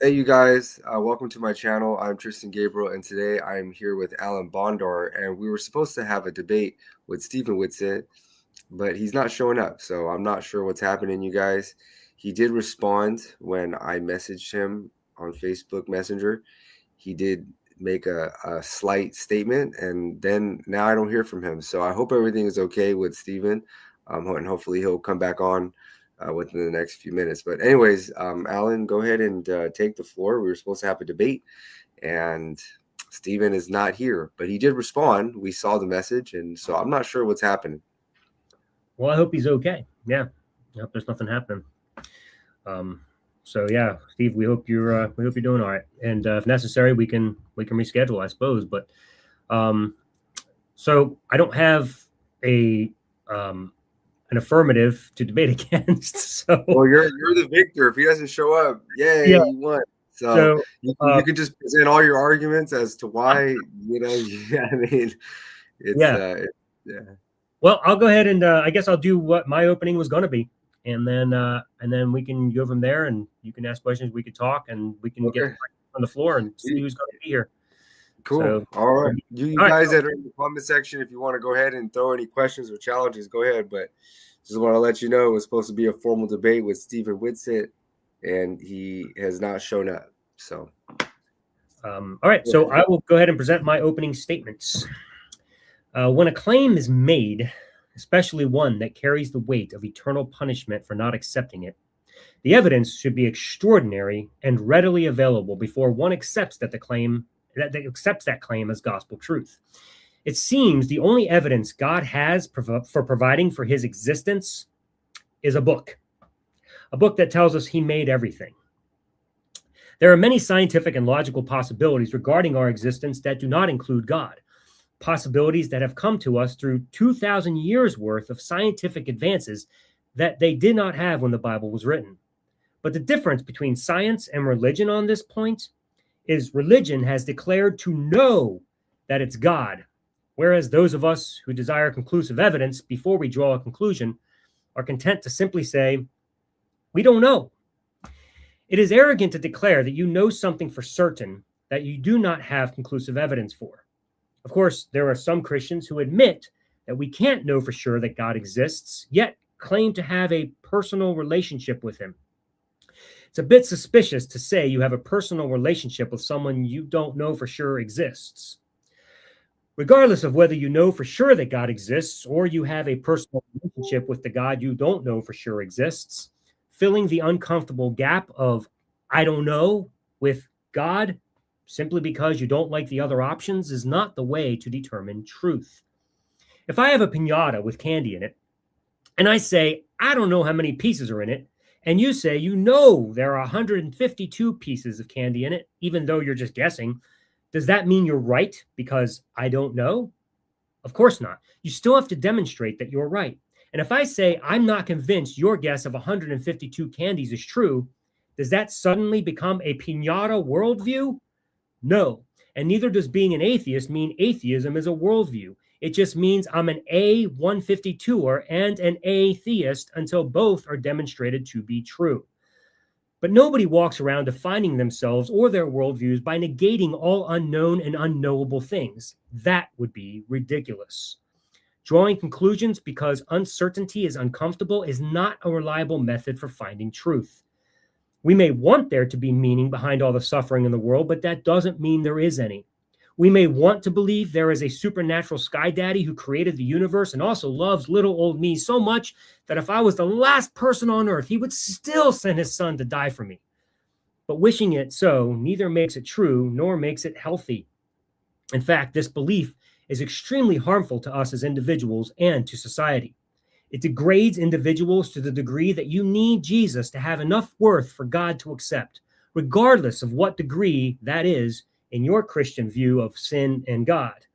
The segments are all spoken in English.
Hey, you guys, welcome to my channel. I'm Tristan Gabriel, and today I'm here with Alan Bondar, and we were supposed to have a debate with Stephen Whitsett, but he's not showing up, so I'm not sure what's happening, you guys. He did respond when I messaged him on Facebook Messenger. He did make a slight statement, and then now I don't hear from him. So I hope everything is okay with Stephen, and hopefully he'll come back on within the next few minutes. But anyways, Alan, go ahead and take the floor. We were supposed to have a debate, and Stephen is not here, but he did respond. We saw the message, and so I'm not sure what's happening. Well, I hope he's okay. Yeah, I hope there's nothing happening. So yeah, Steve, we hope you're doing all right. And if necessary, we can reschedule, I suppose. But so I don't have a an affirmative to debate against. So well, you're the victor. If he doesn't show up, yay, yeah. you won. So you can just present all your arguments as to why, yeah, I mean, it's yeah. Well, I'll go ahead and I guess I'll do what my opening was going to be, and then we can go from there, and you can ask questions, we could talk, and we can get on the floor and see who's going to be here. Cool. So, all right. You guys that are in the comment section, if you want to go ahead and throw any questions or challenges, go ahead. But just want to let you know it was supposed to be a formal debate with Stephen Whitsett, and he has not shown up. So, all right. So I will go ahead and present my opening statements. When a claim is made, especially one that carries the weight of eternal punishment for not accepting it, the evidence should be extraordinary and readily available before one accepts that claim as gospel truth. It seems the only evidence God has for providing for his existence is a book that tells us he made everything. There are many scientific and logical possibilities regarding our existence that do not include God. Possibilities that have come to us through 2,000 years worth of scientific advances that they did not have when the Bible was written. But the difference between science and religion on this point is religion has declared to know that it's God, whereas those of us who desire conclusive evidence before we draw a conclusion are content to simply say, we don't know. It is arrogant to declare that you know something for certain that you do not have conclusive evidence for. Of course, there are some Christians who admit that we can't know for sure that God exists, yet claim to have a personal relationship with him. It's a bit suspicious to say you have a personal relationship with someone you don't know for sure exists. Regardless of whether you know for sure that God exists or you have a personal relationship with the God you don't know for sure exists, filling the uncomfortable gap of I don't know with God simply because you don't like the other options is not the way to determine truth. If I have a piñata with candy in it, and I say, I don't know how many pieces are in it, and you say, you know there are 152 pieces of candy in it, even though you're just guessing, does that mean you're right because I don't know? Of course not. You still have to demonstrate that you're right. And if I say, I'm not convinced your guess of 152 candies is true, does that suddenly become a piñata worldview? No. And neither does being an atheist mean atheism is a worldview. It just means I'm an A152er and an atheist until both are demonstrated to be true. But nobody walks around defining themselves or their worldviews by negating all unknown and unknowable things. That would be ridiculous. Drawing conclusions because uncertainty is uncomfortable is not a reliable method for finding truth. We may want there to be meaning behind all the suffering in the world, but that doesn't mean there is any. We may want to believe there is a supernatural sky daddy who created the universe and also loves little old me so much that if I was the last person on earth, he would still send his son to die for me. But wishing it so neither makes it true nor makes it healthy. In fact, this belief is extremely harmful to us as individuals and to society. It degrades individuals to the degree that you need Jesus to have enough worth for God to accept, regardless of what degree that is in your Christian view of sin and God.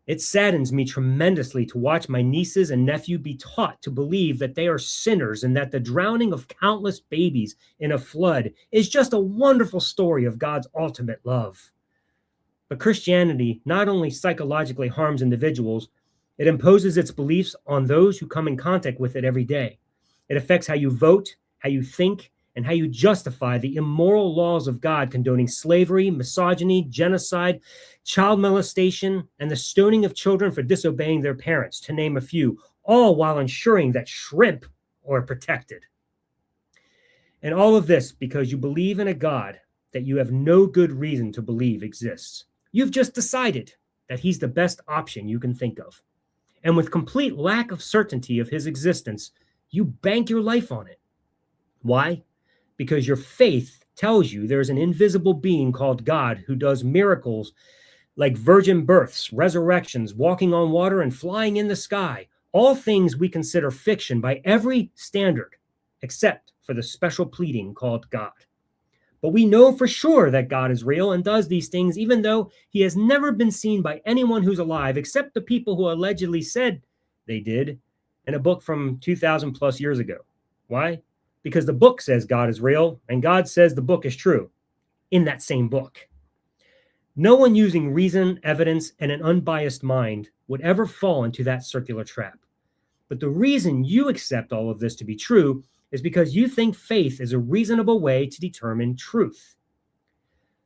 It saddens me tremendously to watch my nieces and nephew be taught to believe that they are sinners and that the drowning of countless babies in a flood is just a wonderful story of God's ultimate love. But Christianity not only psychologically harms individuals, it imposes its beliefs on those who come in contact with it every day. It affects how you vote, how you think, and how you justify the immoral laws of God condoning slavery, misogyny, genocide, child molestation, and the stoning of children for disobeying their parents, to name a few, all while ensuring that shrimp are protected. And all of this because you believe in a God that you have no good reason to believe exists. You've just decided that he's the best option you can think of. And with complete lack of certainty of his existence, you bank your life on it. Why? Because your faith tells you there's an invisible being called God who does miracles like virgin births, resurrections, walking on water, and flying in the sky. All things we consider fiction by every standard, except for the special pleading called God. But we know for sure that God is real and does these things, even though he has never been seen by anyone who's alive, except the people who allegedly said they did in a book from 2,000 plus years ago. Why? Because the book says God is real, and God says the book is true in that same book. No one using reason, evidence, and an unbiased mind would ever fall into that circular trap. But the reason you accept all of this to be true is because you think faith is a reasonable way to determine truth.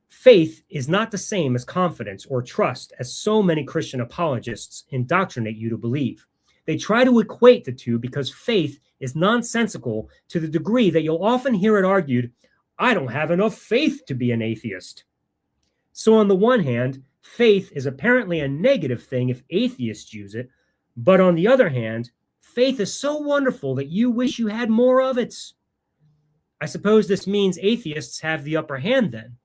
Faith is not the same as confidence or trust, as so many Christian apologists indoctrinate you to believe. They try to equate the two because faith is nonsensical to the degree that you'll often hear it argued, I don't have enough faith to be an atheist. So on the one hand, faith is apparently a negative thing if atheists use it, but on the other hand, faith is so wonderful that you wish you had more of it. I suppose this means atheists have the upper hand then,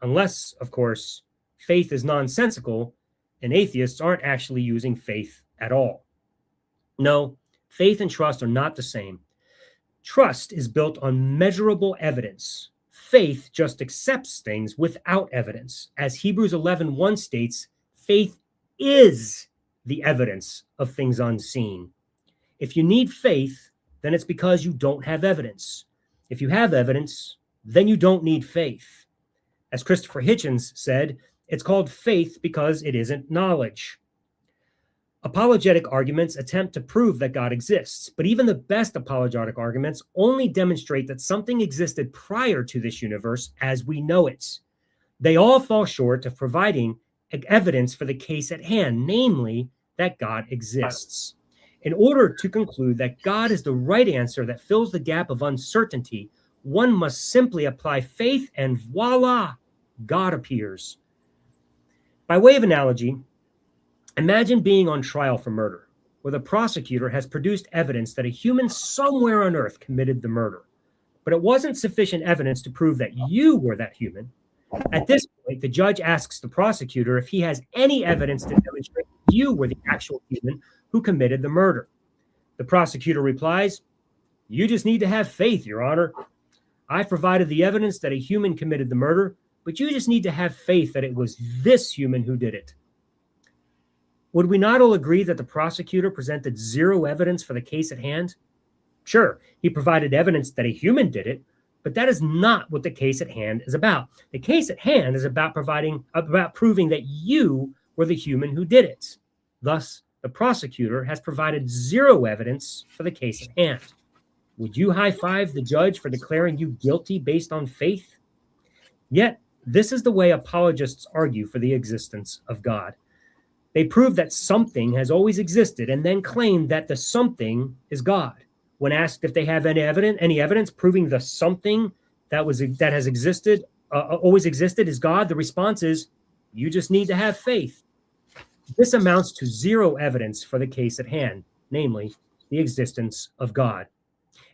unless, of course, faith is nonsensical and atheists aren't actually using faith at all. No, faith and trust are not the same. Trust is built on measurable evidence. Faith just accepts things without evidence. As Hebrews 11:1 states, faith is the evidence of things unseen. If you need faith, then it's because you don't have evidence. If you have evidence, then you don't need faith. As Christopher Hitchens said, it's called faith because it isn't knowledge. Apologetic arguments attempt to prove that God exists, but even the best apologetic arguments only demonstrate that something existed prior to this universe as we know it. They all fall short of providing evidence for the case at hand, namely that God exists. In order to conclude that God is the right answer that fills the gap of uncertainty, one must simply apply faith and voila, God appears. By way of analogy, imagine being on trial for murder, where the prosecutor has produced evidence that a human somewhere on earth committed the murder, but it wasn't sufficient evidence to prove that you were that human. At this point, the judge asks the prosecutor if he has any evidence to demonstrate you were the actual human who committed the murder. The prosecutor replies, "You just need to have faith, Your Honor. I've provided the evidence that a human committed the murder, but you just need to have faith that it was this human who did it." Would we not all agree that the prosecutor presented zero evidence for the case at hand? Sure, he provided evidence that a human did it, but that is not what the case at hand is about. The case at hand is about proving that you were the human who did it. Thus, the prosecutor has provided zero evidence for the case at hand. Would you high-five the judge for declaring you guilty based on faith? Yet, this is the way apologists argue for the existence of God. They prove that something has always existed and then claim that the something is God. When asked if they have any evidence proving the something that has existed, always existed is God, the response is, you just need to have faith. This amounts to zero evidence for the case at hand, namely the existence of God.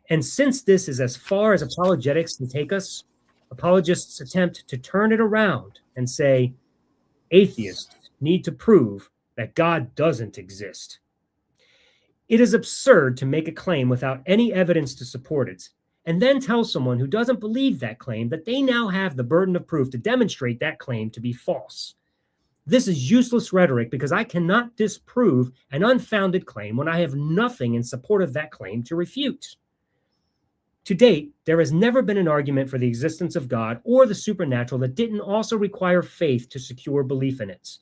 And since this is as far as apologetics can take us, apologists attempt to turn it around and say, atheists need to prove that God doesn't exist. It is absurd to make a claim without any evidence to support it, and then tell someone who doesn't believe that claim that they now have the burden of proof to demonstrate that claim to be false. This is useless rhetoric because I cannot disprove an unfounded claim when I have nothing in support of that claim to refute. To date, there has never been an argument for the existence of God or the supernatural that didn't also require faith to secure belief in it.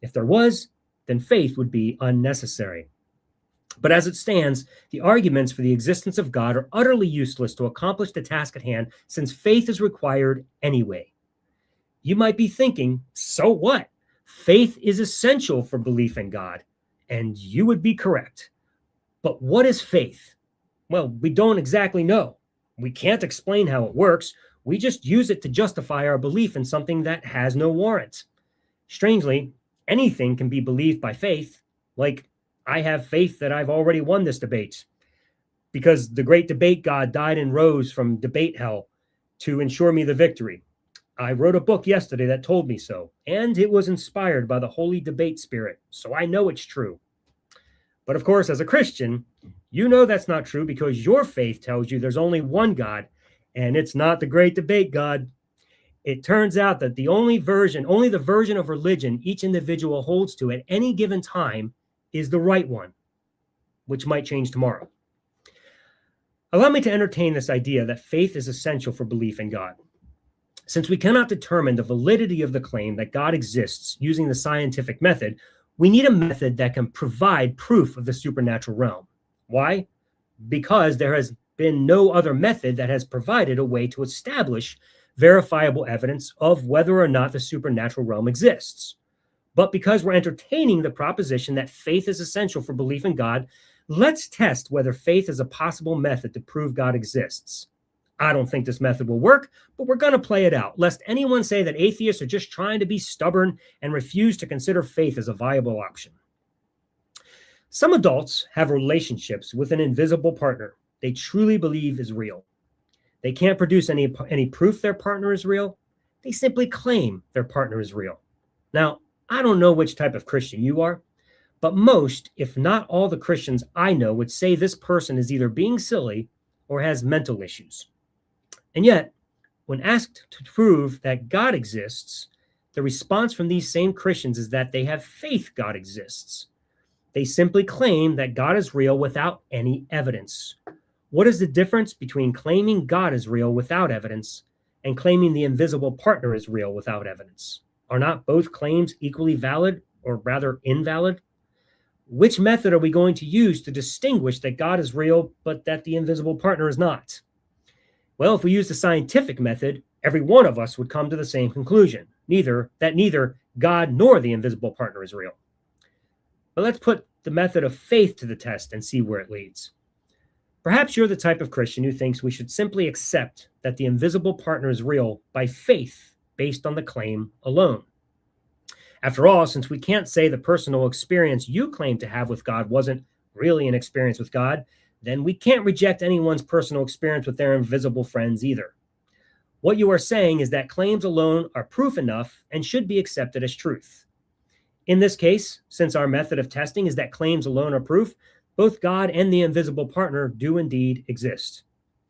If there was, then faith would be unnecessary. But as it stands, the arguments for the existence of God are utterly useless to accomplish the task at hand, since faith is required anyway. You might be thinking, so what? Faith is essential for belief in God. And you would be correct. But what is faith? Well, we don't exactly know. We can't explain how it works. We just use it to justify our belief in something that has no warrant. Strangely, anything can be believed by faith, like I have faith that I've already won this debate because the great debate god died and rose from debate hell to ensure me the victory. I wrote a book yesterday that told me so, and it was inspired by the holy debate spirit, so I know it's true. But of course, as a Christian, you know that's not true because your faith tells you there's only one God, and it's not the great debate god. It turns out that only the version of religion each individual holds to at any given time is the right one, which might change tomorrow. Allow me to entertain this idea that faith is essential for belief in God. Since we cannot determine the validity of the claim that God exists using the scientific method, we need a method that can provide proof of the supernatural realm. Why? Because there has been no other method that has provided a way to establish verifiable evidence of whether or not the supernatural realm exists. But because we're entertaining the proposition that faith is essential for belief in God, let's test whether faith is a possible method to prove God exists. I don't think this method will work, but we're going to play it out, lest anyone say that atheists are just trying to be stubborn and refuse to consider faith as a viable option. Some adults have relationships with an invisible partner they truly believe is real. They can't produce any proof their partner is real. They simply claim their partner is real. Now, I don't know which type of Christian you are, but most, if not all the Christians I know would say this person is either being silly or has mental issues. And yet, when asked to prove that God exists, the response from these same Christians is that they have faith God exists. They simply claim that God is real without any evidence. What is the difference between claiming God is real without evidence and claiming the invisible partner is real without evidence? Are not both claims equally valid, or rather invalid? Which method are we going to use to distinguish that God is real but that the invisible partner is not? Well, if we use the scientific method, every one of us would come to the same conclusion, that neither God nor the invisible partner is real. But let's put the method of faith to the test and see where it leads. Perhaps you're the type of Christian who thinks we should simply accept that the invisible partner is real by faith based on the claim alone. After all, since we can't say the personal experience you claim to have with God wasn't really an experience with God, then we can't reject anyone's personal experience with their invisible friends either. What you are saying is that claims alone are proof enough and should be accepted as truth. In this case, since our method of testing is that claims alone are proof, both God and the invisible partner do indeed exist.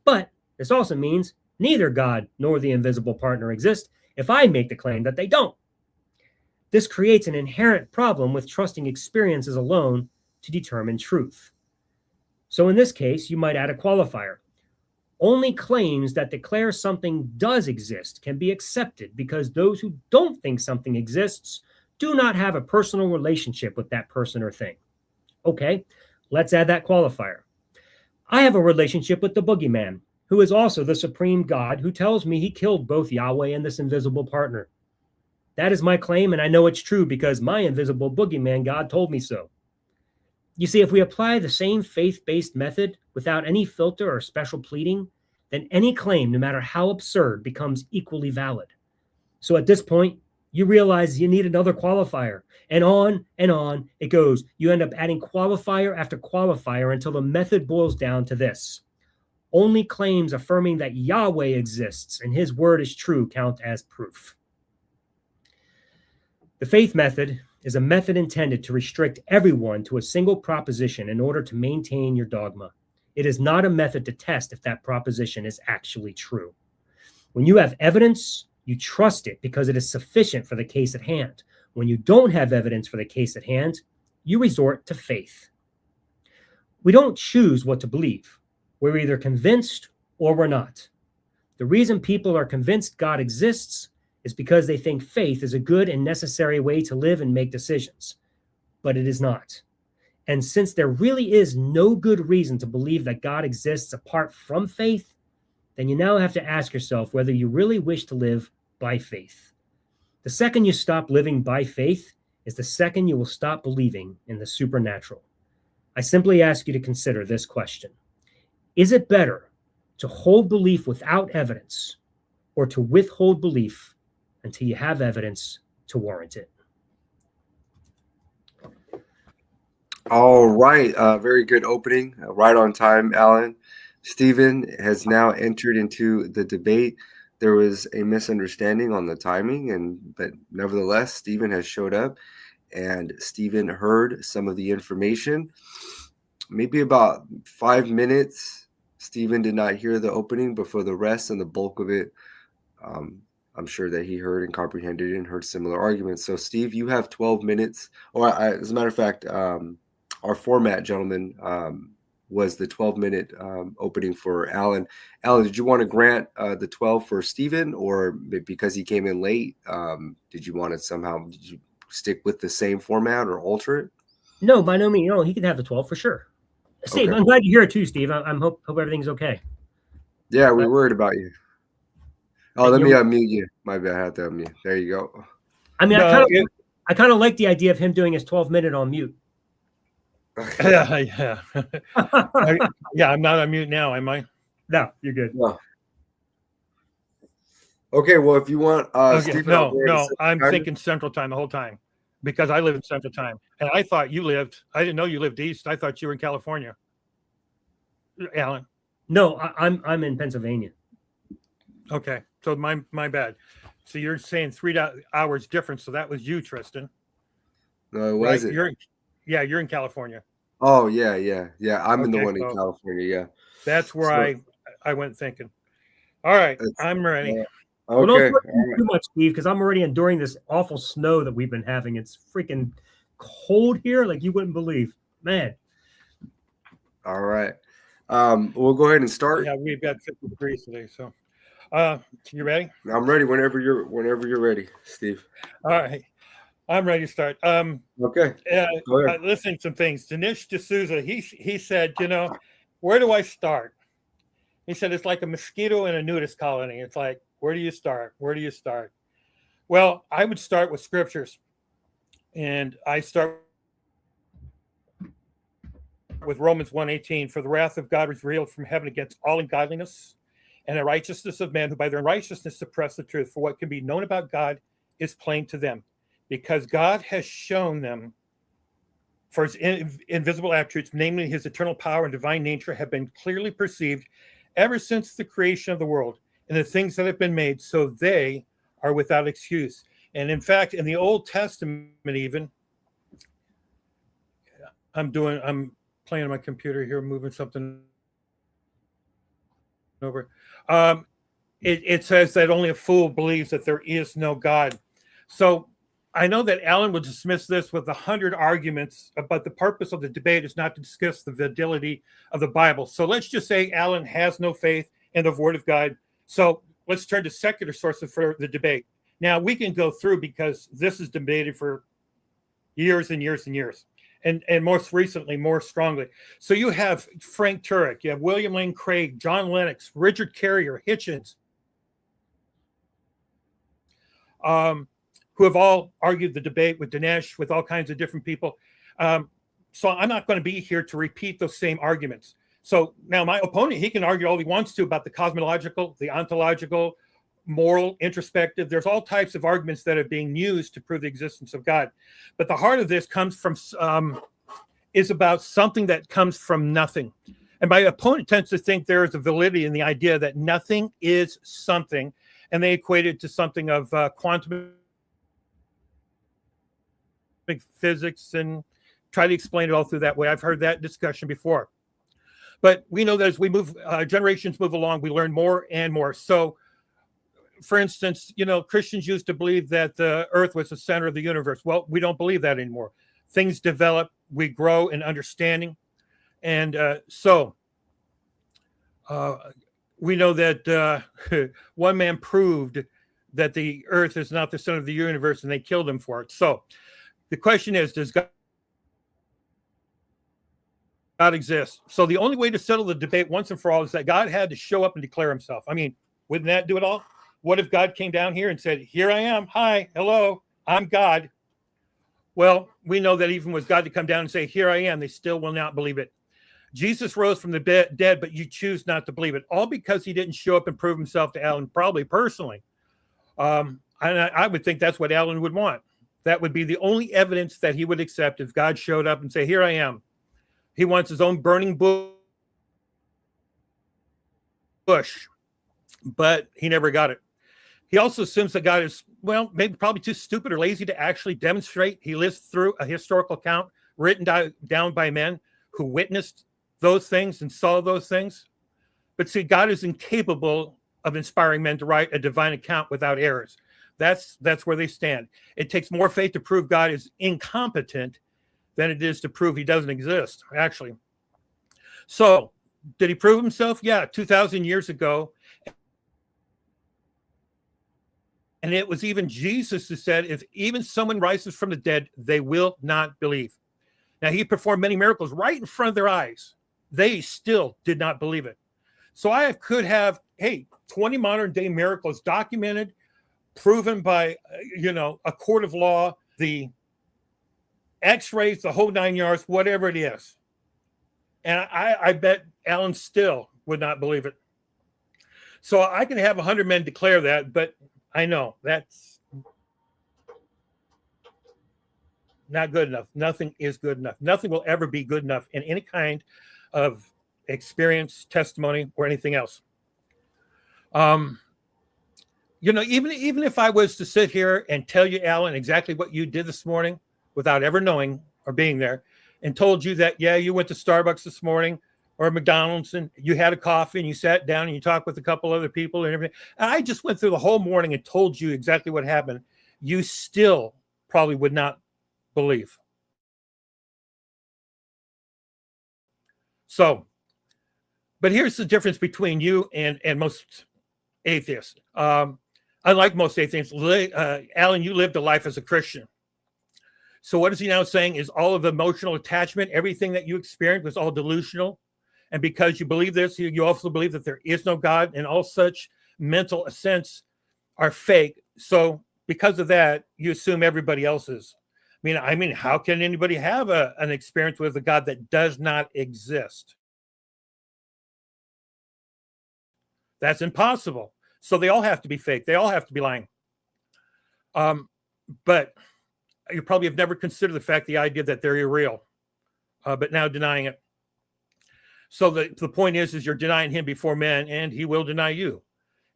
But this also means neither God nor the invisible partner exist if I make the claim that they don't. This creates an inherent problem with trusting experiences alone to determine truth. So in this case, you might add a qualifier. Only claims that declare something does exist can be accepted because those who don't think something exists do not have a personal relationship with that person or thing. Okay, let's add that qualifier. I have a relationship with the boogeyman, who is also the supreme God who tells me he killed both Yahweh and this invisible partner. That is my claim, and I know it's true because my invisible boogeyman God told me so. You see, if we apply the same faith-based method without any filter or special pleading, then any claim, no matter how absurd, becomes equally valid. So at this point, you realize you need another qualifier, and on it goes. You end up adding qualifier after qualifier until the method boils down to this. Only claims affirming that Yahweh exists and his word is true count as proof. The faith method is a method intended to restrict everyone to a single proposition in order to maintain your dogma. It is not a method to test if that proposition is actually true. When you have evidence, you trust it because it is sufficient for the case at hand. When you don't have evidence for the case at hand, you resort to faith. We don't choose what to believe. We're either convinced or we're not. The reason people are convinced God exists is because they think faith is a good and necessary way to live and make decisions. But it is not. And since there really is no good reason to believe that God exists apart from faith, then you now have to ask yourself whether you really wish to live by faith. The second you stop living by faith is the second you will stop believing in the supernatural. I simply ask you to consider this question. Is it better to hold belief without evidence or to withhold belief until you have evidence to warrant it? All right. Very good opening. Right on time, Alan. Stephen has now entered into the debate. There was a misunderstanding on the timing, but nevertheless, Stephen has showed up, and Stephen heard some of the information. Maybe about 5 minutes, Stephen did not hear the opening, but for the rest and the bulk of it, I'm sure that he heard and comprehended and heard similar arguments. So, Steve, you have 12 minutes. As a matter of fact, our format, gentlemen, was the 12-minute opening for Alan. Alan, did you want to grant the 12 for Stephen, or because he came in late, did you want to did you stick with the same format or alter it? No, by no means. No, he can have the 12 for sure. Steve, okay. I'm glad you're here too, Steve. I hope everything's okay. Yeah, we're worried about you. Oh, let me unmute you. My bad, I have to unmute. There you go. I mean, I kind of like the idea of him doing his 12-minute on mute. Yeah. I'm not on mute now, am I? No, you're good. No. Okay, well, if you want, Stephen, no, I'm thinking Central Time the whole time because I live in Central Time, and I thought you lived. I didn't know you lived east. I thought you were in California, Alan. No, I'm in Pennsylvania. Okay, so my bad. So you're saying 3 hours difference. So that was you, Tristan. No, it wasn't. You're in California. Oh, yeah. I'm in the one in California, yeah. That's where I went thinking. All right, I'm ready. Okay. Well, don't too much, Steve, because I'm already enduring this awful snow that we've been having. It's freaking cold here like you wouldn't believe. Man. All right. We'll go ahead and start. Yeah, we've got 50 degrees today, so you ready? I'm ready whenever you're ready, Steve. All right. I'm ready to start. Okay. Listening to some things. Dinesh D'Souza, he said, where do I start? He said, it's like a mosquito in a nudist colony. It's like, where do you start? Where do you start? Well, I would start with scriptures. And I start with Romans 1:18. For the wrath of God was revealed from heaven against all ungodliness and the righteousness of men who by their unrighteousness suppress the truth. For what can be known about God is plain to them, because God has shown them for his invisible attributes, namely his eternal power and divine nature, have been clearly perceived ever since the creation of the world and the things that have been made, so they are without excuse. And in fact, in the Old Testament even, I'm playing on my computer here, moving something over. It says that only a fool believes that there is no God. So I know that Alan would dismiss this with 100 arguments, but the purpose of the debate is not to discuss the validity of the Bible. So let's just say Alan has no faith in the Word of God. So let's turn to secular sources for the debate. Now, we can go through because this is debated for years and years and years, and most recently, more strongly. So you have Frank Turek, you have William Lane Craig, John Lennox, Richard Carrier, Hitchens, who have all argued the debate with Dinesh, with all kinds of different people. So I'm not going to be here to repeat those same arguments. So now my opponent, he can argue all he wants to about the cosmological, the ontological, moral, introspective. There's all types of arguments that are being used to prove the existence of God. But the heart of this comes from, is about something that comes from nothing. And my opponent tends to think there is a validity in the idea that nothing is something, and they equate it to something of quantum physics and try to explain it all through that way. I've heard that discussion before. But we know that as we move, generations move along, we learn more and more. So, for instance, Christians used to believe that the earth was the center of the universe. Well, we don't believe that anymore. Things develop, we grow in understanding. And we know that one man proved that the earth is not the center of the universe, and they killed him for it. So the question is, does God God exists. So the only way to settle the debate once and for all is that God had to show up and declare himself. I mean, wouldn't that do it all? What if God came down here and said, here I am. Hi, hello, I'm God. Well, we know that even with God to come down and say, here I am, they still will not believe it. Jesus rose from the dead, but you choose not to believe it. All because he didn't show up and prove himself to Alan, probably personally. And I would think that's what Alan would want. That would be the only evidence that he would accept if God showed up and say, here I am. He wants his own burning bush, but he never got it. He also assumes that God is, well, maybe probably too stupid or lazy to actually demonstrate. He lives through a historical account written down by men who witnessed those things and saw those things. But see, God is incapable of inspiring men to write a divine account without errors. That's where they stand. It takes more faith to prove God is incompetent than it is to prove he doesn't exist, actually. So, did he prove himself? Yeah, 2,000 years ago. And it was even Jesus who said, if even someone rises from the dead, they will not believe. Now, he performed many miracles right in front of their eyes. They still did not believe it. So I could have, 20 modern day miracles documented, proven by, a court of law, the x-rays, the whole 9 yards, whatever it is. And I bet Alan still would not believe it. So I can have 100 men declare that, but I know that's not good enough. Nothing is good enough. Nothing will ever be good enough in any kind of experience, testimony, or anything else. Even if I was to sit here and tell you, Alan, exactly what you did this morning without ever knowing or being there, and told you that, you went to Starbucks this morning or McDonald's and you had a coffee and you sat down and you talked with a couple other people and everything. And I just went through the whole morning and told you exactly what happened. You still probably would not believe. So, but here's the difference between you and most atheists. Unlike most atheists, Alan, you lived a life as a Christian. So what is he now saying is all of the emotional attachment, everything that you experienced was all delusional. And because you believe this, you also believe that there is no God, and all such mental assents are fake. So because of that, you assume everybody else is. I mean, how can anybody have an experience with a God that does not exist? That's impossible. So they all have to be fake. They all have to be lying. But you probably have never considered the fact, the idea that they're real, but now denying it. So the point is you're denying him before men, and he will deny you.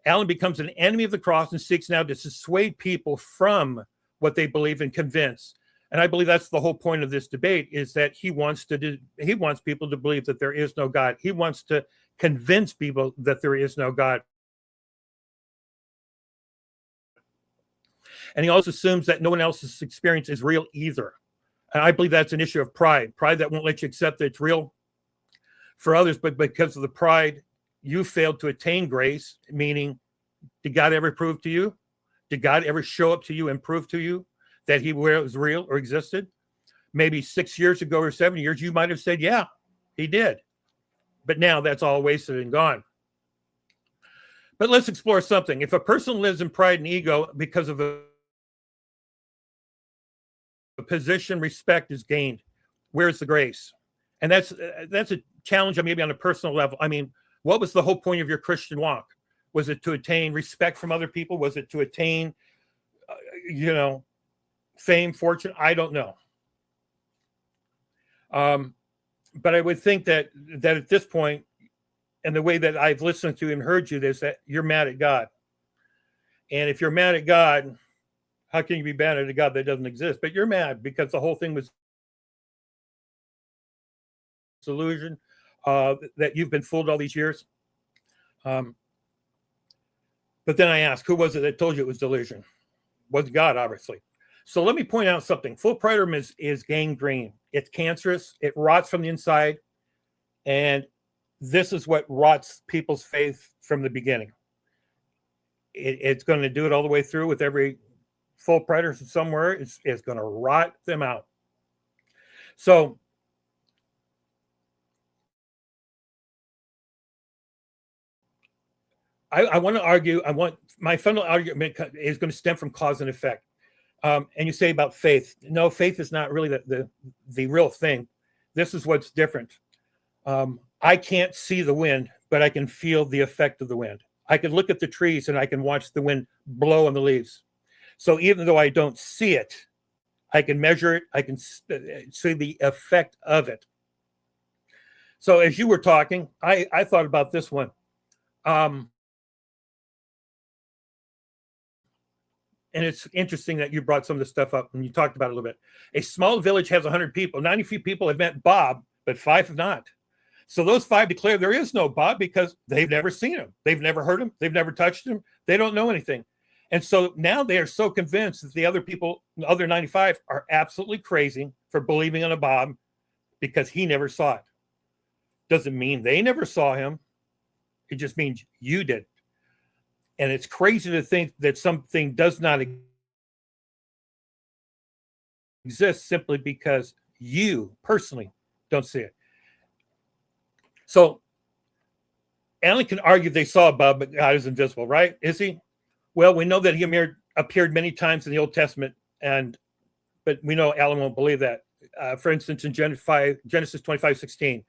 Alan becomes an enemy of the cross and seeks now to dissuade people from what they believe and convince. And I believe that's the whole point of this debate, is that he wants people to believe that there is no God. He wants to convince people that there is no God. And he also assumes that no one else's experience is real either. And I believe that's an issue of pride that won't let you accept that it's real for others, but because of the pride, you failed to attain grace, meaning, did God ever prove to you? Did God ever show up to you and prove to you that he was real or existed? Maybe 6 years ago or 7 years, you might have said, yeah, he did. But now that's all wasted and gone. But let's explore something. If a person lives in pride and ego because of a position, respect is gained, where's the grace? And that's a challenge maybe on a personal level. I mean, what was the whole point of your Christian walk? Was it to attain respect from other people? Was it to attain, fame, fortune? I don't know. But I would think that at this point, and the way that I've listened to and heard you, is that you're mad at God. And if you're mad at God, how can you be mad at a God that doesn't exist? But you're mad because the whole thing was illusion, that you've been fooled all these years. But then I ask, who was it that told you it was delusion? Was God, obviously. So let me point out something. Full preterism is gangrene. It's cancerous. It rots from the inside. And this is what rots people's faith from the beginning. It's going to do it all the way through with every full preterist somewhere. It's going to rot them out. So I want to argue. My final argument is going to stem from cause and effect. And you say about faith. No, faith is not really the real thing. This is what's different. I can't see the wind, but I can feel the effect of the wind. I can look at the trees and I can watch the wind blow on the leaves. So even though I don't see it, I can measure it. I can see the effect of it. So as you were talking, I thought about this one. And it's interesting that you brought some of this stuff up and you talked about it a little bit. A small village has 100 people. 93 people have met Bob, but 5 have not. So those 5 declare there is no Bob because they've never seen him. They've never heard him. They've never touched him. They don't know anything. And so now they are so convinced that the other people, the other 95, are absolutely crazy for believing in a Bob because he never saw it. Doesn't mean they never saw him. It just means you did. And it's crazy to think that something does not exist simply because you personally don't see it. So Alan can argue they saw Bob, but God is invisible, right? Is he? Well, we know that he appeared many times in the Old Testament, but we know Alan won't believe that. For instance, in Genesis 25:16,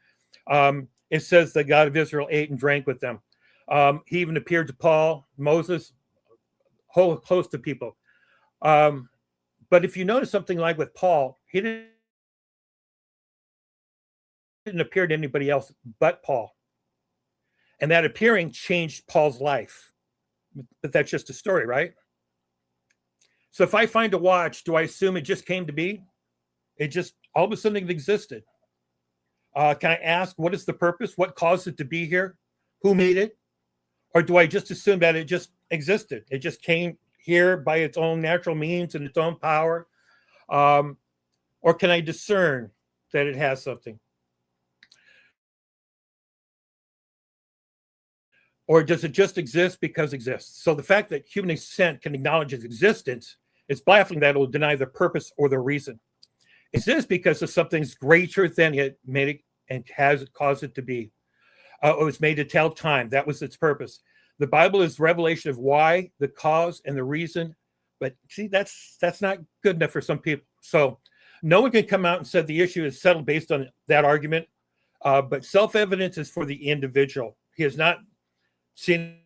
it says that God of Israel ate and drank with them. He even appeared to Paul, Moses, whole host of people. But if you notice something like with Paul, he didn't appear to anybody else but Paul. And that appearing changed Paul's life. But that's just a story, right? So if I find a watch, do I assume it just came to be? It just, all of a sudden it existed. Can I ask, what is the purpose? What caused it to be here? Who made it? Or do I just assume that it just existed? It just came here by its own natural means and its own power? Or can I discern that it has something? Or does it just exist because it exists? So the fact that human descent can acknowledge its existence is baffling that it will deny the purpose or the reason. It exists because of something's greater than it made it and has caused it to be. It was made to tell time. That was its purpose. The Bible is revelation of why, the cause, and the reason. But see, that's not good enough for some people. So no one can come out and say the issue is settled based on that argument. But self-evidence is for the individual. He has not seen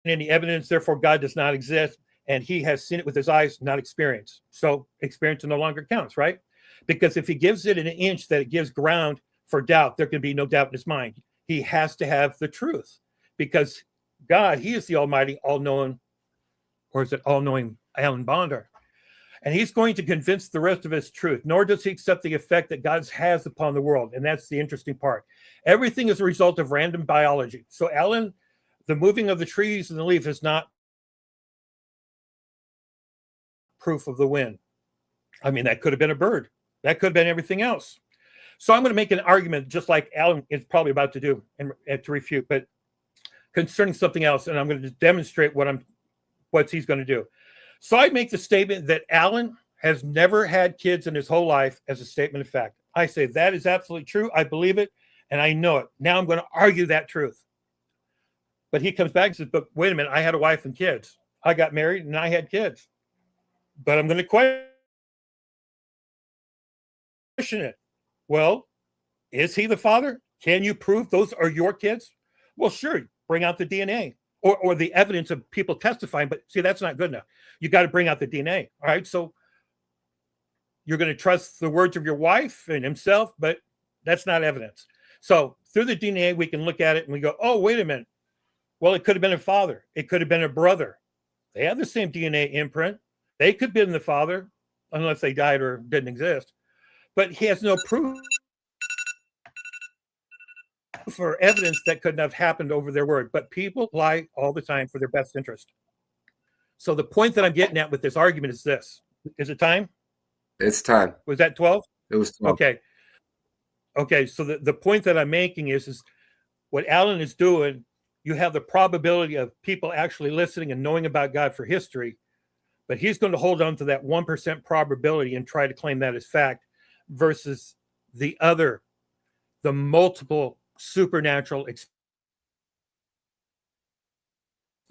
any evidence, therefore God does not exist, and he has seen it with his eyes, not experience. So experience no longer counts, right? Because if he gives it an inch that it gives ground for doubt, there can be no doubt in his mind. He has to have the truth because God, he is the almighty, all-knowing, or is it all-knowing Alan Bondar? And he's going to convince the rest of his truth, nor does he accept the effect that God has upon the world. And that's the interesting part. Everything is a result of random biology. So Alan, the moving of the trees and the leaf is not proof of the wind. I mean, that could have been a bird. That could have been everything else. So I'm going to make an argument just like Alan is probably about to do and to refute, but concerning something else. And I'm going to demonstrate what he's going to do. So I make the statement that Alan has never had kids in his whole life as a statement of fact. I say that is absolutely true. I believe it, and I know it. Now I'm going to argue that truth. But he comes back and says, but wait a minute, I had a wife and kids. I got married and I had kids. But I'm going to question it. Well, is he the father? Can you prove those are your kids? Well, sure, bring out the DNA. Or the evidence of people testifying, but see, that's not good enough. You got to bring out the DNA. All right. So you're going to trust the words of your wife and himself, but that's not evidence. So through the DNA, we can look at it and we go, oh, wait a minute. Well, it could have been a father. It could have been a brother. They have the same DNA imprint. They could have been the father, unless they died or didn't exist. But he has no proof for evidence that couldn't have happened over their word. But people lie all the time for their best interest. So the point that I'm getting at with this argument is this. Is it time? It's time. Was that 12? It was 12. Okay. So the point that I'm making is what Alan is doing, you have the probability of people actually listening and knowing about God for history, but he's going to hold on to that 1% probability and try to claim that as fact versus the multiple supernatural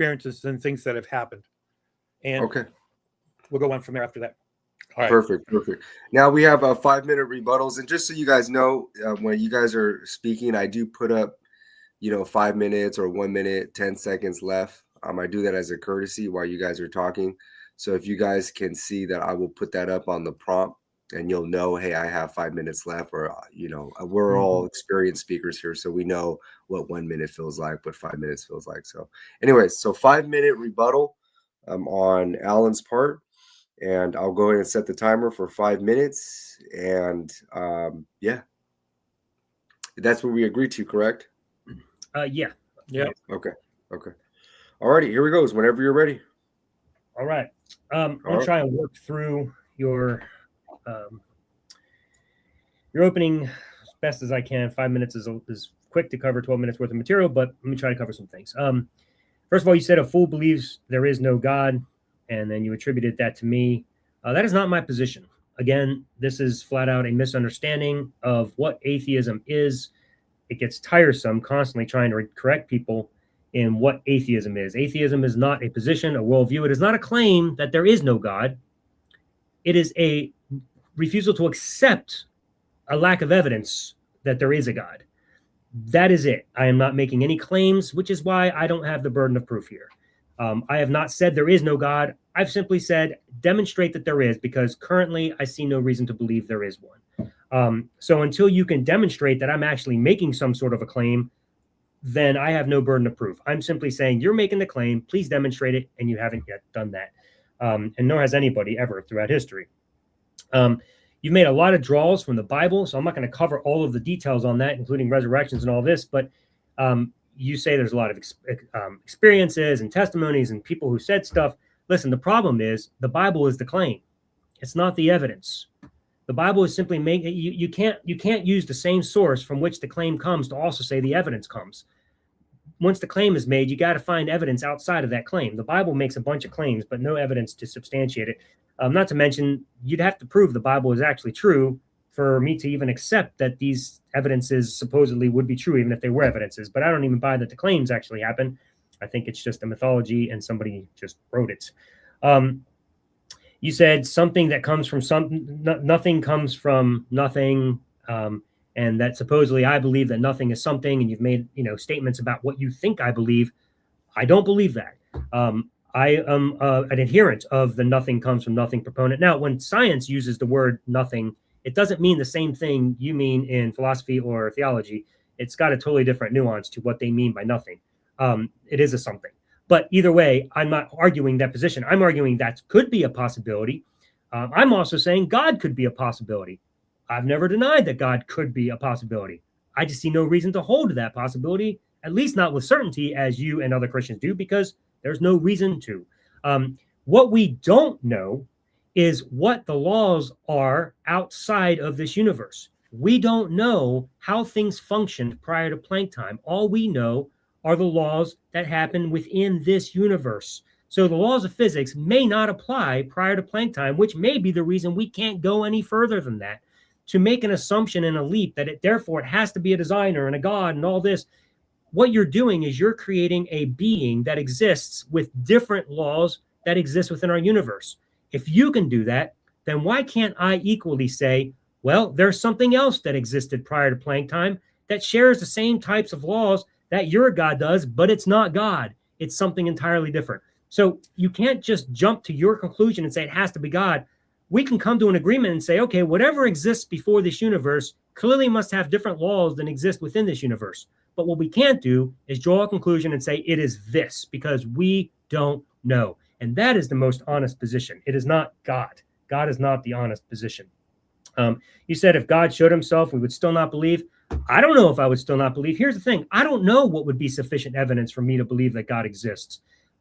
experiences and things that have happened. And Okay. we'll go on from there after that. All right. Perfect. Now we have 5-minute rebuttals, and just so you guys know, when you guys are speaking, I do put up, 5 minutes or 1 minute, 10 seconds left. I do that as a courtesy while you guys are talking. So if you guys can see that, I will put that up on the prompt, and you'll know, hey, I have 5 minutes left, or we're all experienced speakers here, so we know what 1 minute feels like, what 5 minutes feels like. So, anyways, so 5-minute rebuttal on Alan's part. And I'll go ahead and set the timer for 5 minutes. And yeah, that's what we agreed to, correct? Yeah. Okay. Alrighty, here we go. Whenever you're ready. All right. I'll try and work through your opening as best as I can. 5 minutes is quick to cover 12 minutes worth of material, but let me try to cover some things. First of all, you said a fool believes there is no God, and then you attributed that to me. That is not my position. Again, this is flat out a misunderstanding of what atheism is. It gets tiresome constantly trying to correct people in what atheism is. Atheism is not a position, a worldview. It is not a claim that there is no God. It is a refusal to accept a lack of evidence that there is a God. That is it. I am not making any claims, which is why I don't have the burden of proof here. I have not said there is no God. I've simply said demonstrate that there is, because currently I see no reason to believe there is one. So until you can demonstrate that I'm actually making some sort of a claim, then I have no burden of proof. I'm simply saying you're making the claim, please demonstrate it, and you haven't yet done that. And nor has anybody ever throughout history. You've made a lot of draws from the Bible, so I'm not going to cover all of the details on that, including resurrections and all this, but you say there's a lot of experiences and testimonies and people who said stuff. Listen, the problem is the Bible is the claim. It's not the evidence. The Bible is simply making you can't use the same source from which the claim comes to also say the evidence comes. Once the claim is made, you got to find evidence outside of that claim. The Bible makes a bunch of claims, but no evidence to substantiate it. Not to mention, you'd have to prove the Bible is actually true for me to even accept that these evidences supposedly would be true, even if they were evidences. But I don't even buy that the claims actually happen. I think it's just a mythology and somebody just wrote it. You said something that comes from nothing comes from nothing, and that supposedly I believe that nothing is something, and you've made statements about what you think I believe. I don't believe that. I am an adherent of the nothing comes from nothing proponent. Now, when science uses the word nothing, it doesn't mean the same thing you mean in philosophy or theology. It's got a totally different nuance to what they mean by nothing. It is a something. But either way, I'm not arguing that position. I'm arguing that could be a possibility. I'm also saying God could be a possibility. I've never denied that God could be a possibility. I just see no reason to hold to that possibility, at least not with certainty, as you and other Christians do, because there's no reason to. What we don't know is what the laws are outside of this universe. We don't know how things functioned prior to Planck time. All we know are the laws that happen within this universe. So the laws of physics may not apply prior to Planck time, which may be the reason we can't go any further than that. To make an assumption and a leap that it has to be a designer and a God and all this, what you're doing is you're creating a being that exists with different laws that exist within our universe. If you can do that, then why can't I equally say, well, there's something else that existed prior to Planck time that shares the same types of laws that your God does, but it's not God. It's something entirely different. So you can't just jump to your conclusion and say it has to be God. We can come to an agreement and say, okay, whatever exists before this universe clearly must have different laws than exist within this universe. But what we can't do is draw a conclusion and say it is this, because we don't know. And that is the most honest position. It is not God. God is not the honest position. You said if God showed himself, we would still not believe. I don't know if I would still not believe. Here's the thing. I don't know what would be sufficient evidence for me to believe that God exists.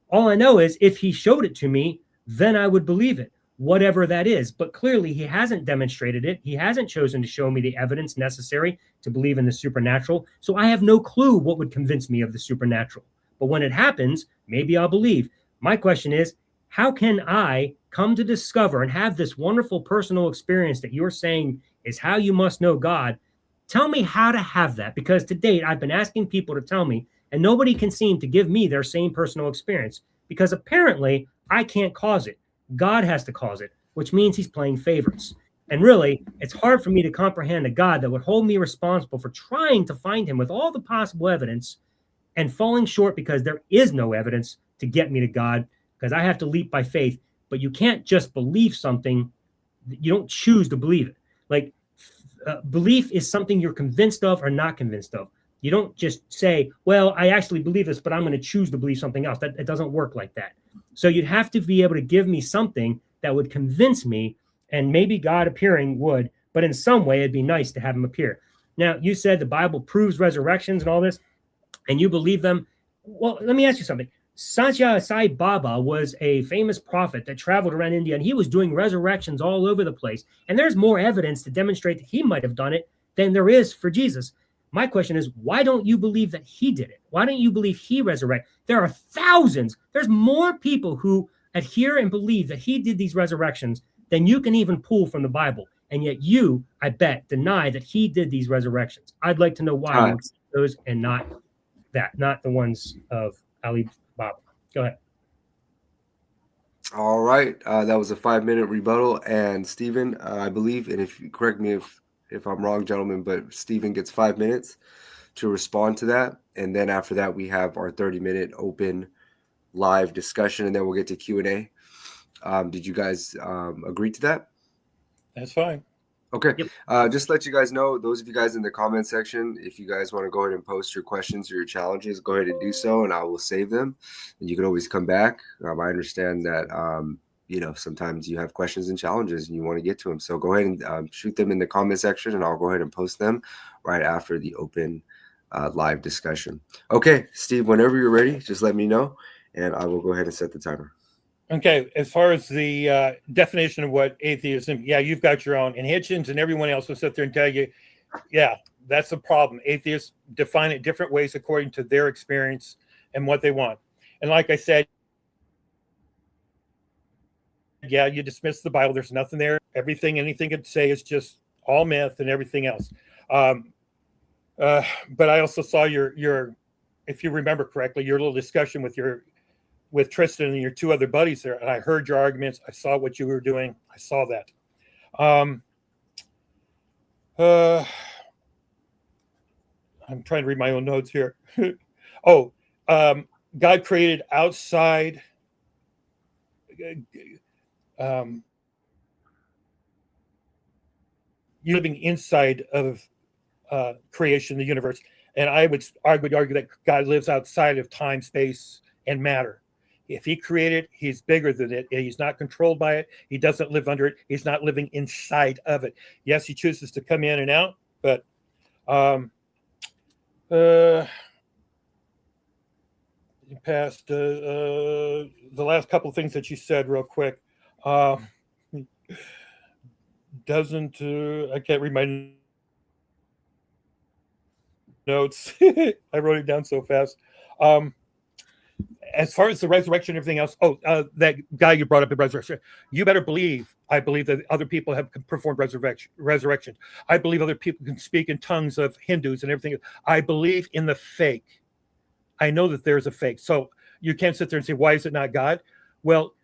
All I know is if he showed it to me, then I would believe it, whatever that is. But clearly he hasn't demonstrated it. He hasn't chosen to show me the evidence necessary to believe in the supernatural. So I have no clue what would convince me of the supernatural. But when it happens, maybe I'll believe. My question is, how can I come to discover and have this wonderful personal experience that you're saying is how you must know God? Tell me how to have that, because to date, I've been asking people to tell me And nobody can seem to give me their same personal experience because apparently I can't cause it. God has to cause it, which means he's playing favorites. And really, it's hard for me to comprehend a God that would hold me responsible for trying to find him with all the possible evidence and falling short because there is no evidence to get me to God, because I have to leap by faith. But you can't just believe something. You don't choose to believe it. Like belief is something you're convinced of or not convinced of. You don't just say, well, I actually believe this, but I'm going to choose to believe something else. It doesn't work like that. So you'd have to be able to give me something that would convince me, and maybe God appearing would, but in some way it'd be nice to have him appear. Now, you said the Bible proves resurrections and all this, and you believe them. Well, let me ask you something. Satya Sai Baba was a famous prophet that traveled around India, and he was doing resurrections all over the place. And there's more evidence to demonstrate that he might have done it than there is for Jesus. My question is, why don't you believe that he did it? Why don't you believe he resurrected? There are thousands. There's more people who adhere and believe that he did these resurrections than you can even pull from the Bible. And yet you, I bet, deny that he did these resurrections. I'd like to know why you accept those and not the ones of Ali Baba. Go ahead. All right. That was a 5-minute rebuttal. And Stephen, I believe, and if you correct me if I'm wrong, gentlemen, but Stephen gets 5 minutes to respond to that. And then after that, we have our 30-minute open live discussion, and then we'll get to Q&A. Did you guys agree to that? That's fine. Okay. Yep. Just to let you guys know, those of you guys in the comment section, if you guys want to go ahead and post your questions or your challenges, go ahead and do so, and I will save them. And you can always come back. I understand that, sometimes you have questions and challenges and you want to get to them. So go ahead and shoot them in the comment section, and I'll go ahead and post them right after the open live discussion. Okay, Steve, whenever you're ready, just let me know, and I will go ahead and set the timer. Okay, as far as the definition of what atheism, yeah, you've got your own. And Hitchens and everyone else will sit there and tell you, yeah, that's the problem. Atheists define it different ways according to their experience and what they want. And like I said, yeah, you dismiss the Bible. There's nothing there. Anything it say is just all myth and everything else. But I also saw your, if you remember correctly, your little discussion with Tristan and your two other buddies there, and I heard your arguments. I saw what you were doing. I saw that. I'm trying to read my own notes here. God created outside. You living inside of creation, the universe, and I would argue that God lives outside of time, space, and matter. If he created, he's bigger than it. He's not controlled by it. He doesn't live under it. He's not living inside of it. Yes, he chooses to come in and out, but past the last couple of things that you said real quick. Doesn't I can't read my notes. I wrote it down so fast. As far as the resurrection and everything else, that guy you brought up in resurrection, you better believe, I believe that other people have performed resurrection. I believe other people can speak in tongues of Hindus and everything. I believe in the fake. I know that there's a fake. So you can't sit there and say, why is it not God? Well,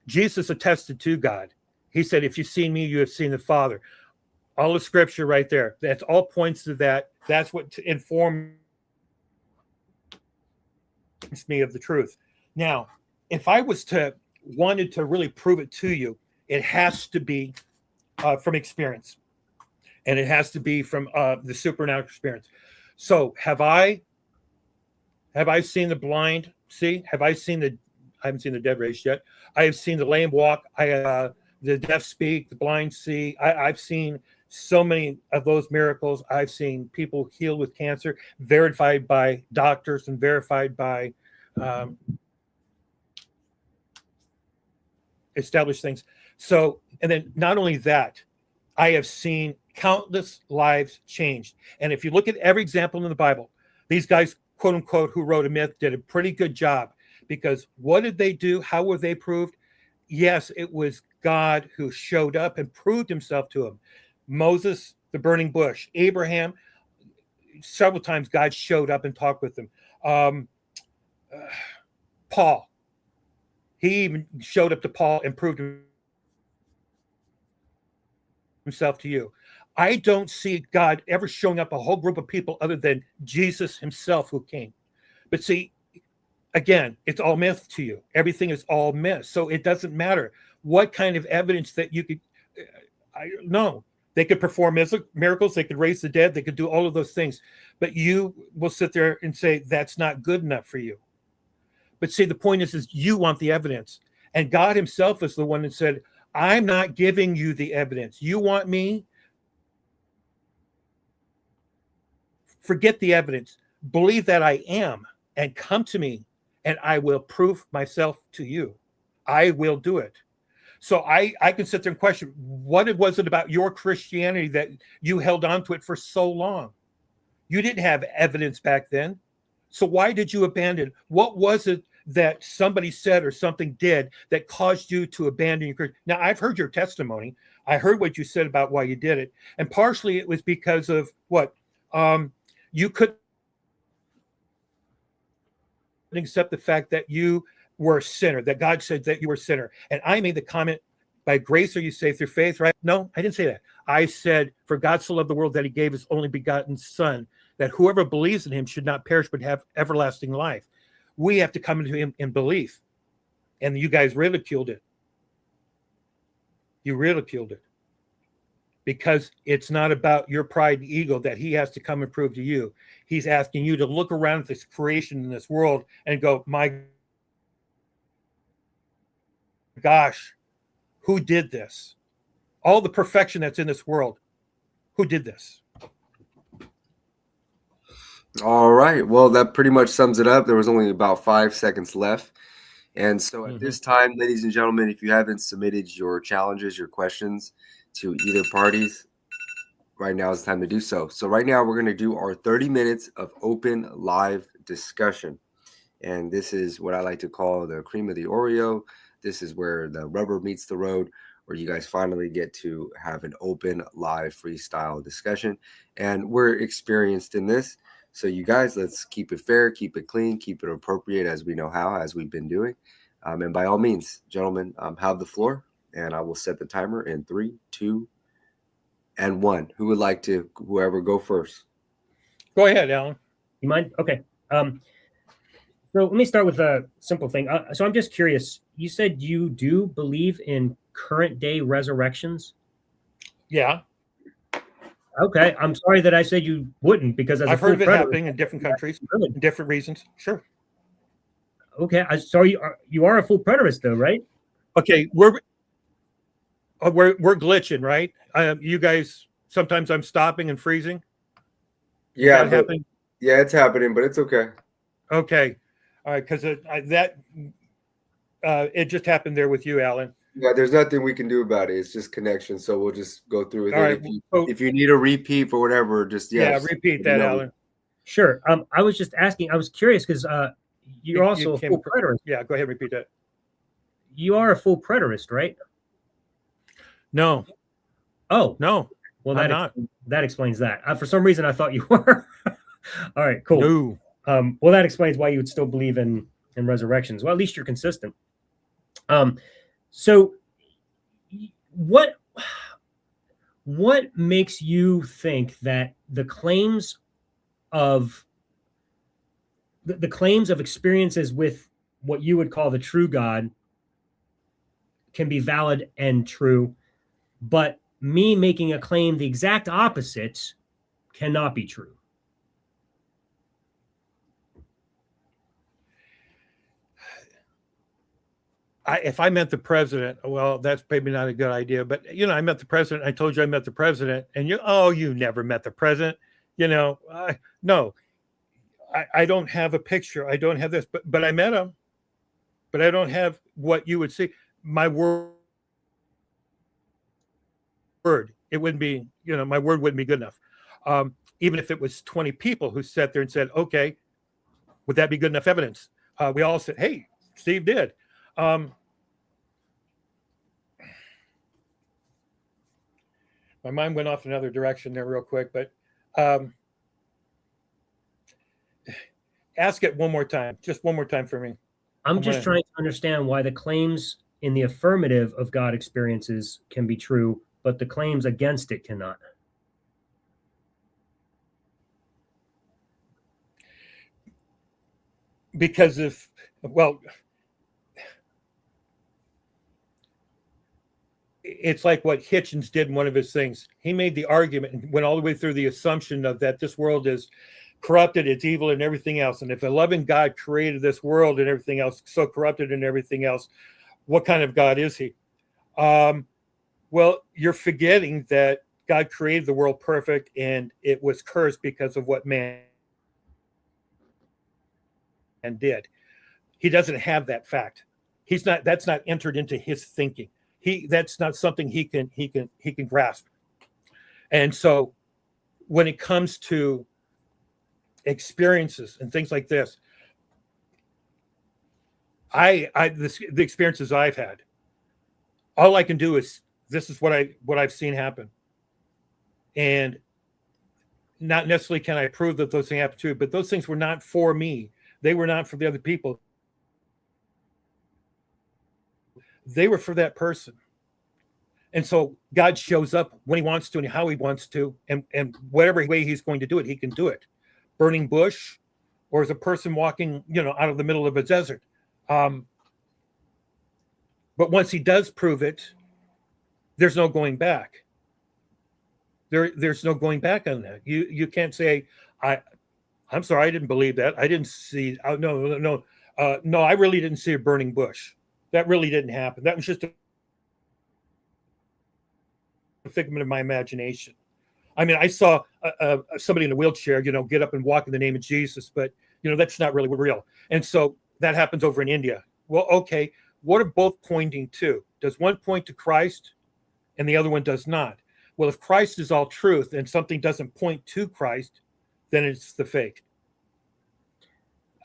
Jesus attested to God. He said, if you've seen me, you have seen the Father. All the scripture right there. That's all points to that. That's what informs me of the truth. Now, if I wanted to really prove it to you, it has to be from experience, and it has to be from the supernatural experience. So have I seen the blind see? I haven't seen the dead raised yet. I have seen the lame walk. The deaf speak, the blind see. I've seen so many of those miracles. I've seen people healed with cancer, verified by doctors and verified by established things. So, and then not only that, I have seen countless lives changed. And if you look at every example in the Bible, these guys, quote unquote, who wrote a myth did a pretty good job, because what did they do? How were they proved? Yes, it was God who showed up and proved himself to him. Moses, the burning bush, Abraham, several times God showed up and talked with them. Um, Paul, he even showed up to Paul and proved himself to you. I don't see God ever showing up a whole group of people other than Jesus himself who came. But see, again, it's all myth to you. Everything is all myth. So it doesn't matter what kind of evidence that you could, I don't know. They could perform miracles. They could raise the dead. They could do all of those things. But you will sit there and say, that's not good enough for you. But see, the point is you want the evidence. And God himself is the one that said, I'm not giving you the evidence. You want me? Forget the evidence. Believe that I am and come to me and I will prove myself to you. I will do it. So I can sit there and question, what was it about your Christianity that you held on to it for so long? You didn't have evidence back then. So why did you abandon? What was it that somebody said or something did that caused you to abandon your Christianity? Now, I've heard your testimony. I heard what you said about why you did it. And partially it was because of what? You couldn't accept the fact that you were a sinner, that God said that you were a sinner. And I made the comment, by grace are you saved through faith, right? No, I didn't say that. I said, for God so loved the world that he gave his only begotten son, that whoever believes in him should not perish but have everlasting life. We have to come into him in belief. And you guys ridiculed it. You ridiculed it. Because it's not about your pride and ego that he has to come and prove to you. He's asking you to look around at this creation in this world and go, my gosh, who did this? All the perfection that's in this world, who did this? All right. Well, that pretty much sums it up. There was only about 5 seconds left. And so at this time, ladies and gentlemen, if you haven't submitted your challenges, your questions to either parties, right now is the time to do so. So right now we're going to do our 30 minutes of open live discussion. And this is what I like to call the cream of the Oreo. This is where the rubber meets the road, where you guys finally get to have an open live freestyle discussion. And we're experienced in this. So you guys, let's keep it fair, keep it clean, keep it appropriate as we know how, as we've been doing. And by all means, gentlemen, have the floor, and I will set the timer in 3, 2, and 1. Who would like to, whoever, go first? Go ahead, Alan. You mind? Okay. So let me start with a simple thing. So I'm just curious. You said you do believe in current day resurrections? Yeah. Okay. I'm sorry that I said you wouldn't, because as I've heard of it happening in different countries, really? in different reasons. Sure. Okay. So you are a full preterist, though, right? Okay. We're glitching, right? You guys, sometimes I'm stopping and freezing. Yeah, Is that happening? Yeah, it's happening, but it's okay. Okay. All right. Because it just happened there with you, Alan. Yeah, there's nothing we can do about it. It's just connection. So we'll just go through with All it. right. If you need a repeat for whatever, just repeat that, Alan. Sure. I was just asking. I was curious because you're also a full preterist. Yeah, go ahead and repeat that. You are a full preterist, right? No. Oh, no. Well, that explains that. For some reason, I thought you were. All right, cool. No. Well, that explains why you would still believe in resurrections. Well, at least you're consistent. So what makes you think that the claims of experiences with what you would call the true God can be valid and true, but me making a claim the exact opposite cannot be true? If I met the president, well, that's maybe not a good idea. But I met the president. I told you I met the president, and you never met the president. No, I don't have a picture. I don't have this, but I met him. But I don't have what you would see. My word, it wouldn't be. My word wouldn't be good enough. Even if it was 20 people who sat there and said, "Okay, would that be good enough evidence?" We all said, "Hey, Steve did." My mind went off another direction there real quick, but Ask it one more time. Just one more time for me. I'm just trying to understand why the claims in the affirmative of God experiences can be true, but the claims against it cannot. Because if, well, it's like what Hitchens did in one of his things. He made the argument and went all the way through the assumption of that this world is corrupted, it's evil and everything else. And if a loving God created this world and everything else, so corrupted and everything else, what kind of God is he? Well, you're forgetting that God created the world perfect and it was cursed because of what man did. He doesn't have that fact. That's not entered into his thinking. That's not something he can grasp. And so when it comes to experiences and things like this, the experiences I've had, all I can do is this is what I've seen happen. And not necessarily can I prove that those things happen too, but those things were not for me. They were not for the other people. They were for that person. And so God shows up when he wants to and how he wants to, and whatever way he's going to do it, he can do it. Burning bush, or as a person walking, out of the middle of a desert. But once he does prove it, there's no going back. There's no going back on that. You can't say, I'm sorry, I didn't believe that. I didn't see. No, I really didn't see a burning bush. That really didn't happen. That was just a figment of my imagination. I mean, I saw somebody in a wheelchair, get up and walk in the name of Jesus, but that's not really real. And so that happens over in India. Well, okay, what are both pointing to? Does one point to Christ and the other one does not? Well, if Christ is all truth and something doesn't point to Christ, then it's the fake.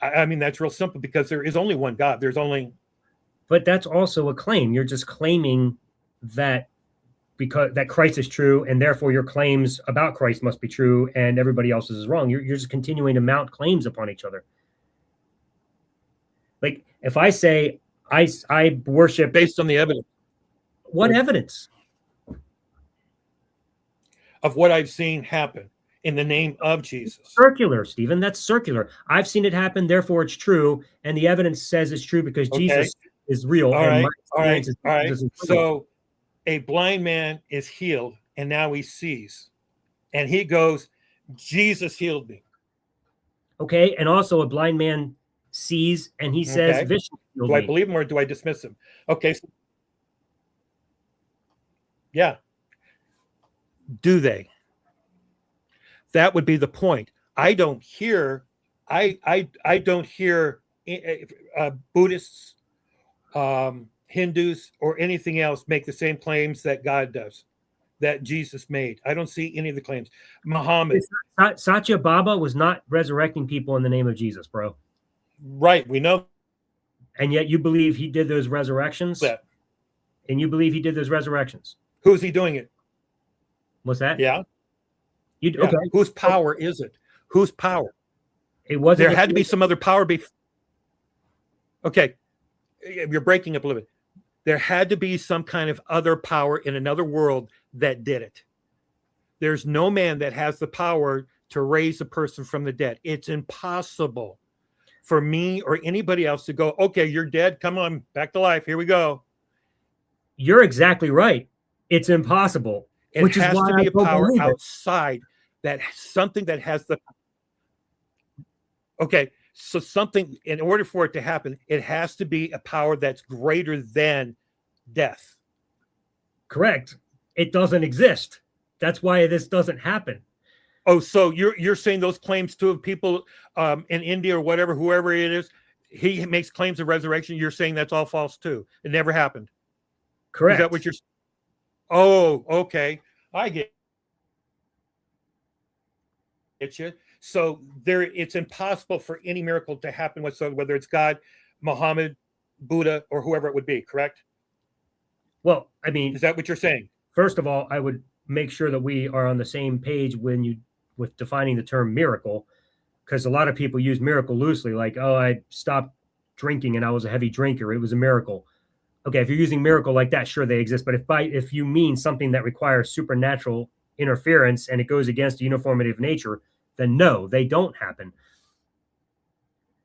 I mean, that's real simple because there is only one God. But that's also a claim. You're just claiming that because that Christ is true, and therefore your claims about Christ must be true, and everybody else's is wrong. You're just continuing to mount claims upon each other. Like if I say I worship based on the evidence. What evidence? Of what I've seen happen in the name of Jesus. It's circular, Stephen. That's circular. I've seen it happen, therefore it's true, and the evidence says it's true because Jesus is real. All right. Jesus is so a blind man is healed, and now he sees. And he goes, Jesus healed me. Okay, and also a blind man sees, and he says, Vishnu healed me. Do I believe him or do I dismiss him? Okay. So, yeah. Do they? That would be the point. I don't hear Buddhists, Hindus, or anything else make the same claims that God does, that Jesus made. I don't see any of the claims. Muhammad. Satya Baba was not resurrecting people in the name of Jesus, bro. Right, we know. And yet you believe he did those resurrections? That. And you believe he did those resurrections? Who's he doing it? What's that? Yeah. Okay. Whose power is it? Whose power? It wasn't. There had to be some other power. Okay. You're breaking up a little bit. There had to be some kind of other power in another world that did it. There's no man that has the power to raise a person from the dead. It's impossible for me or anybody else to go, okay, you're dead. Come on, back to life. Here we go. You're exactly right. It's impossible. It Which has is why to be a power it. outside that something that has the. Okay, so something, in order for it to happen, it has to be a power that's greater than death. Correct. It doesn't exist. That's why this doesn't happen. Oh, so you're saying those claims to people in India or whatever, whoever it is, he makes claims of resurrection. You're saying that's all false too. It never happened. Correct. Is that what you're? Oh, okay. I get you. So it's impossible for any miracle to happen whatsoever, whether it's God, Muhammad, Buddha, or whoever it would be, correct? Well, I mean, is that what you're saying? First of all, I would make sure that we are on the same page with defining the term miracle. because a lot of people use miracle loosely, like, oh, I stopped drinking and I was a heavy drinker. It was a miracle. Okay, if you're using miracle like that, sure, they exist. But if you mean something that requires supernatural interference and it goes against the uniformity of nature, then no, they don't happen.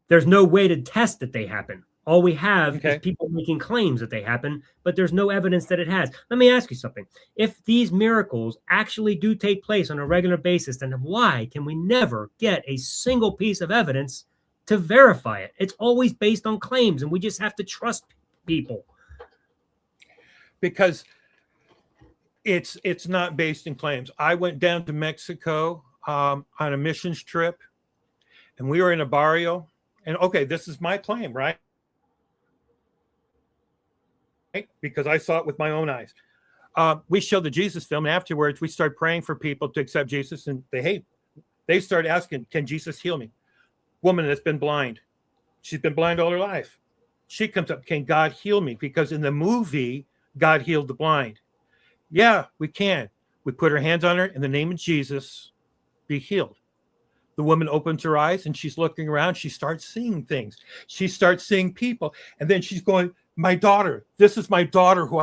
There's no way to test that they happen. All we have is people making claims that they happen, but there's no evidence that it has. Let me ask you something. If these miracles actually do take place on a regular basis, then why can we never get a single piece of evidence to verify it? It's always based on claims, and we just have to trust people. Because it's not based in claims. I went down to Mexico on a missions trip, and we were in a barrio. And okay, this is my claim, right? Because I saw it with my own eyes. We showed the Jesus film, and afterwards we started praying for people to accept Jesus, and they started asking, can Jesus heal me? Woman that's been blind. She's been blind all her life. She comes up, can God heal me? Because in the movie, God healed the blind. Yeah, we can. We put our hands on her in the name of Jesus, be healed. The woman opens her eyes and she's looking around. She starts seeing things. She starts seeing people. And then she's going, my daughter, this is my daughter who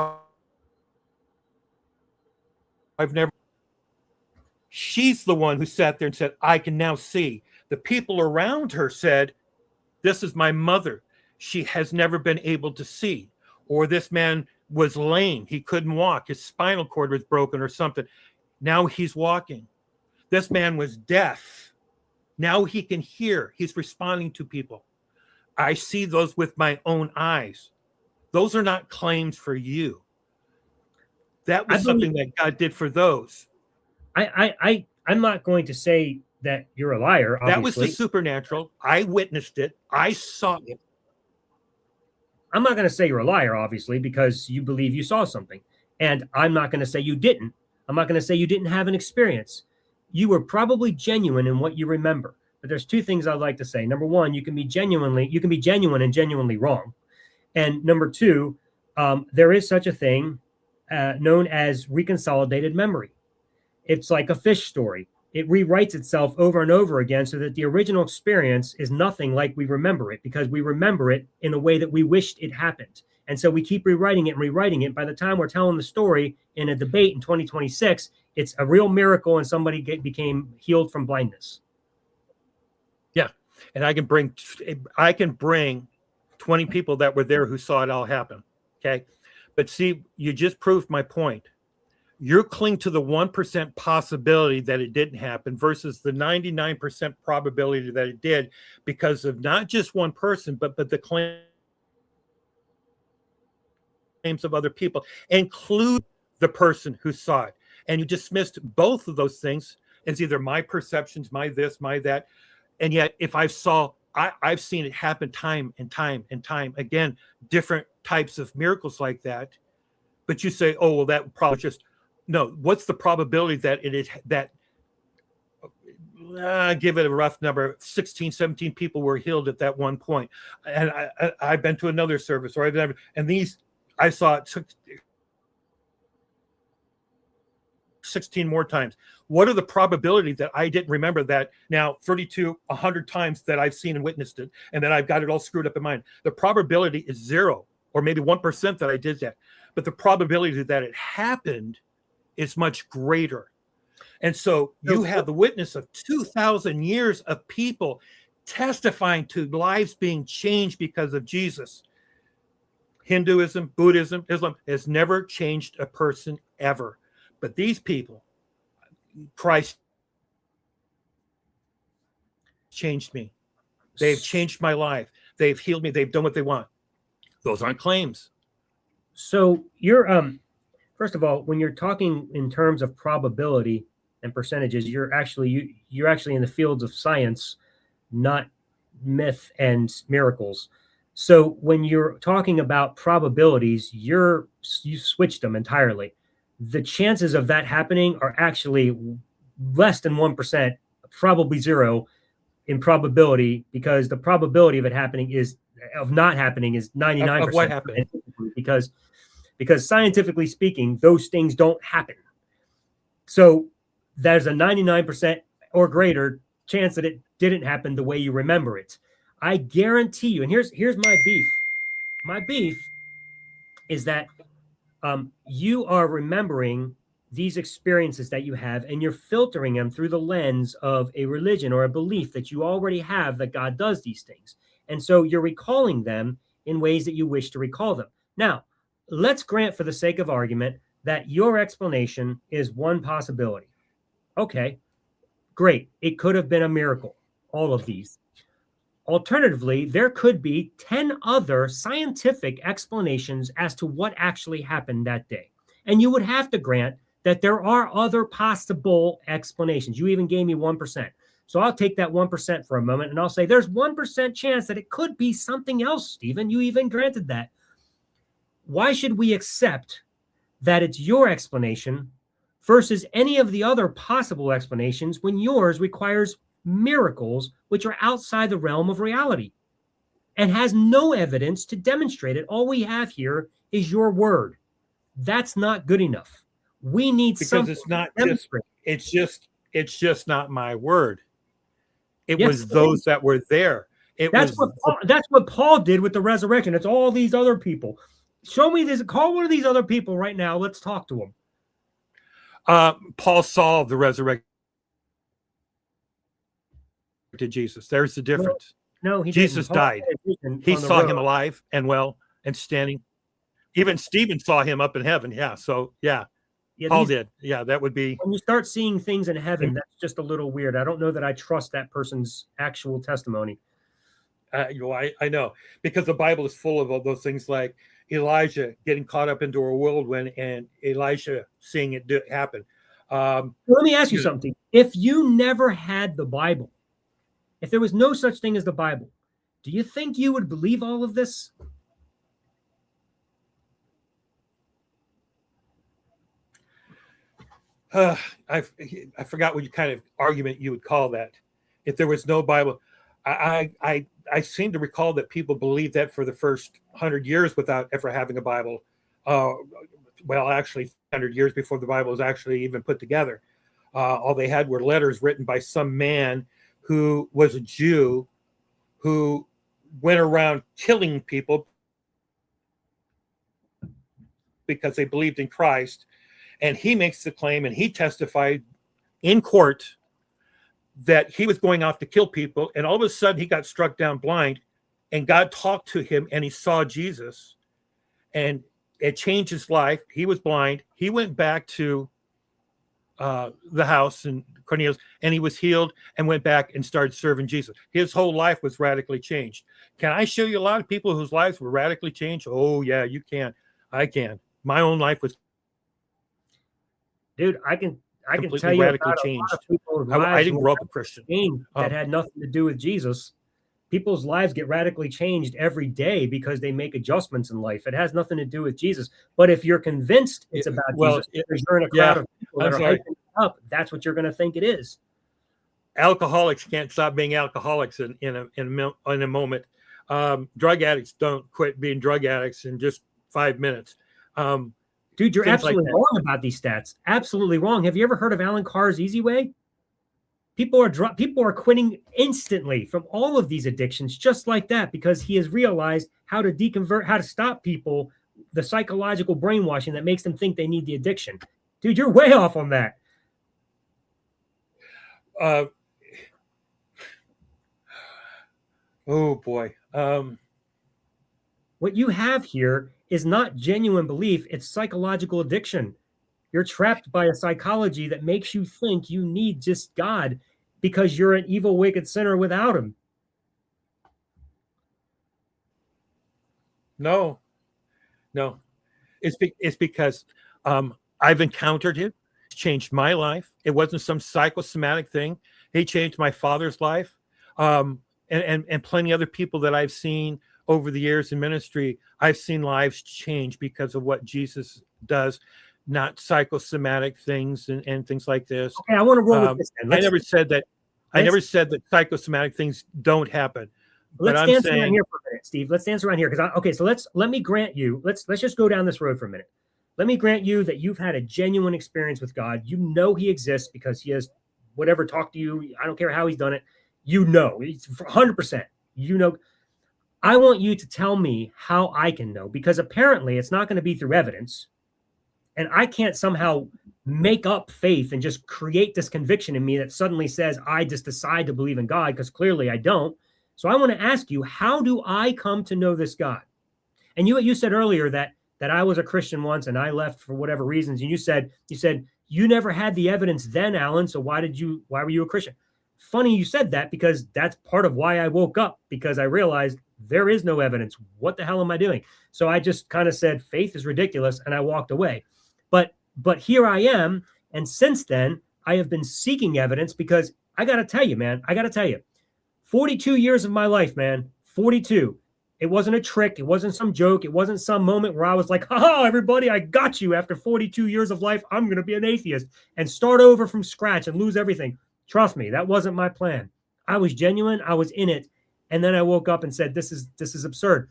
I've never. She's the one who sat there and said, I can now see. The people around her said, this is my mother. She has never been able to see. Or this man was lame. He couldn't walk. His spinal cord was broken or something. Now he's walking. This man was deaf. Now he can hear. He's responding to people. I see those with my own eyes. Those are not claims for you. That was something that God did for those. I'm not going to say that you're a liar. Obviously. That was the supernatural. I witnessed it. I saw it. I'm not going to say you're a liar, obviously, because you believe you saw something. And I'm not going to say you didn't. I'm not going to say you didn't have an experience. You were probably genuine in what you remember. But there's two things I'd like to say. Number one, you can be genuine and genuinely wrong. And number two, there is such a thing known as reconsolidated memory. It's like a fish story. It rewrites itself over and over again so that the original experience is nothing like we remember it, because we remember it in a way that we wished it happened. And so we keep rewriting it and rewriting it. By the time we're telling the story in a debate in 2026, it's a real miracle and somebody became healed from blindness. Yeah. And I can bring 20 people that were there who saw it all happen. Okay. But see, you just proved my point. You're clinging to the 1% possibility that it didn't happen versus the 99% probability that it did, because of not just one person, but the claims of other people, include the person who saw it. And you dismissed both of those things as either my perceptions, my this, my that. And yet, if I've seen it happen time and time and time again, different types of miracles like that. But you say, oh, well, that probably just, no, what's the probability that it is that, give it a rough number, 16, 17 people were healed at that one point. And I've been to another service, or and these, I saw it took 16 more times. What are the probability that I didn't remember that now 32, 100 times that I've seen and witnessed it, and then I've got it all screwed up in mind? The probability is 0, or maybe 1% that I did that. But the probability that it happened is much greater. And so you have the witness of 2,000 years of people testifying to lives being changed because of Jesus. Hinduism, Buddhism, Islam has never changed a person ever. But these people, Christ changed me. They've changed my life. They've healed me. They've done what they want. Those aren't claims. So you're, first of all, when you're talking in terms of probability and percentages, you're actually in the fields of science, not myth and miracles. So when you're talking about probabilities, you switched them entirely. The chances of that happening are actually less than 1%, probably 0 in probability, because the probability of it happening of not happening is 99%. Of what happened? Because scientifically speaking, those things don't happen. So there's a 99% or greater chance that it didn't happen the way you remember it. I guarantee you, and here's my beef. My beef is that you are remembering these experiences that you have, and you're filtering them through the lens of a religion or a belief that you already have that God does these things. And so you're recalling them in ways that you wish to recall them. Now, let's grant for the sake of argument that your explanation is one possibility. Okay, great. It could have been a miracle, all of these. Alternatively, there could be 10 other scientific explanations as to what actually happened that day. And you would have to grant that there are other possible explanations. You even gave me 1%. So I'll take that 1% for a moment and I'll say there's 1% chance that it could be something else, Stephen. You even granted that. Why should we accept that it's your explanation versus any of the other possible explanations when yours requires miracles which are outside the realm of reality and has no evidence to demonstrate it? All we have here is your word. That's not good enough. We need because it's not just it's just not my word. It was those that were there. That's what Paul did with the resurrection. It's all these other people. Show me this. Call one of these other people right now. Let's talk to them. Paul saw the resurrected Jesus. There's the difference. No, Jesus died. He saw him alive and well and standing. Even Stephen saw him up in heaven. Yeah. So yeah, Paul did. Yeah, that would be. When you start seeing things in heaven, that's just a little weird. I don't know that I trust that person's actual testimony. I know, because the Bible is full of all those things, like Elijah getting caught up into a whirlwind and Elisha seeing it happen. Let me ask you something. If you never had the Bible, if there was no such thing as the Bible, do you think you would believe all of this? I forgot what kind of argument you would call that. If there was no Bible, I seem to recall that people believed that for the first 100 years without ever having a Bible. Well, actually, 100 years before the Bible was actually even put together. All they had were letters written by some man who was a Jew who went around killing people because they believed in Christ. And he makes the claim, and he testified in court that he was going off to kill people. And all of a sudden he got struck down blind, and God talked to him and he saw Jesus, and it changed his life. He was blind. He went back to the house in Cornelius, and he was healed and went back and started serving Jesus. His whole life was radically changed. Can I show you a lot of people whose lives were radically changed? Oh yeah, you can. I can. My own life was. Dude, I can tell you radically changed. I didn't grow up a Christian. That had nothing to do with Jesus. People's lives get radically changed every day because they make adjustments in life. It has nothing to do with Jesus. But if you're convinced it's about Jesus, because you're in a crowd of people that are hyping it up, that's what you're going to think it is. Alcoholics can't stop being alcoholics in a moment. Drug addicts don't quit being drug addicts in just 5 minutes. Dude, you're absolutely wrong about these stats. Absolutely wrong. Have you ever heard of Alan Carr's Easy Way? People are quitting instantly from all of these addictions just like that, because he has realized how to deconvert, how to stop people, the psychological brainwashing that makes them think they need the addiction. Dude, you're way off on that. Oh boy. What you have here is not genuine belief. It's psychological addiction. You're trapped by a psychology that makes you think you need just God because you're an evil, wicked sinner without him. No. It's because I've encountered him. It's changed my life. It wasn't some psychosomatic thing. He changed my father's life. And plenty other people that I've seen over the years in ministry, I've seen lives change because of what Jesus does, not psychosomatic things and things like this. Okay, I want to roll with this. I never said that psychosomatic things don't happen. Let's dance around here for a minute, Steve. Let's dance around here so let me grant you. Let's just go down this road for a minute. Let me grant you that you've had a genuine experience with God. You know he exists because he has whatever talked to you. I don't care how he's done it. You know, it's 100%. You know, I want you to tell me how I can know, because apparently it's not going to be through evidence. And I can't somehow make up faith and just create this conviction in me that suddenly says I just decide to believe in God, because clearly I don't. So I want to ask you, how do I come to know this God? And you said earlier that I was a Christian once and I left for whatever reasons. And you said you never had the evidence then, Alan. So why were you a Christian? Funny you said that, because that's part of why I woke up, because I realized there is no evidence. What the hell am I doing? So I just kind of said faith is ridiculous and I walked away. But here I am, and since then I have been seeking evidence, because I got to tell you, man, 42 years of my life, man, 42. It wasn't a trick. It wasn't some joke. It wasn't some moment where I was like, "Ha, everybody, I got you. After 42 years of life, I'm going to be an atheist and start over from scratch and lose everything." Trust me, that wasn't my plan. I was genuine. I was in it. And then I woke up and said, this is absurd.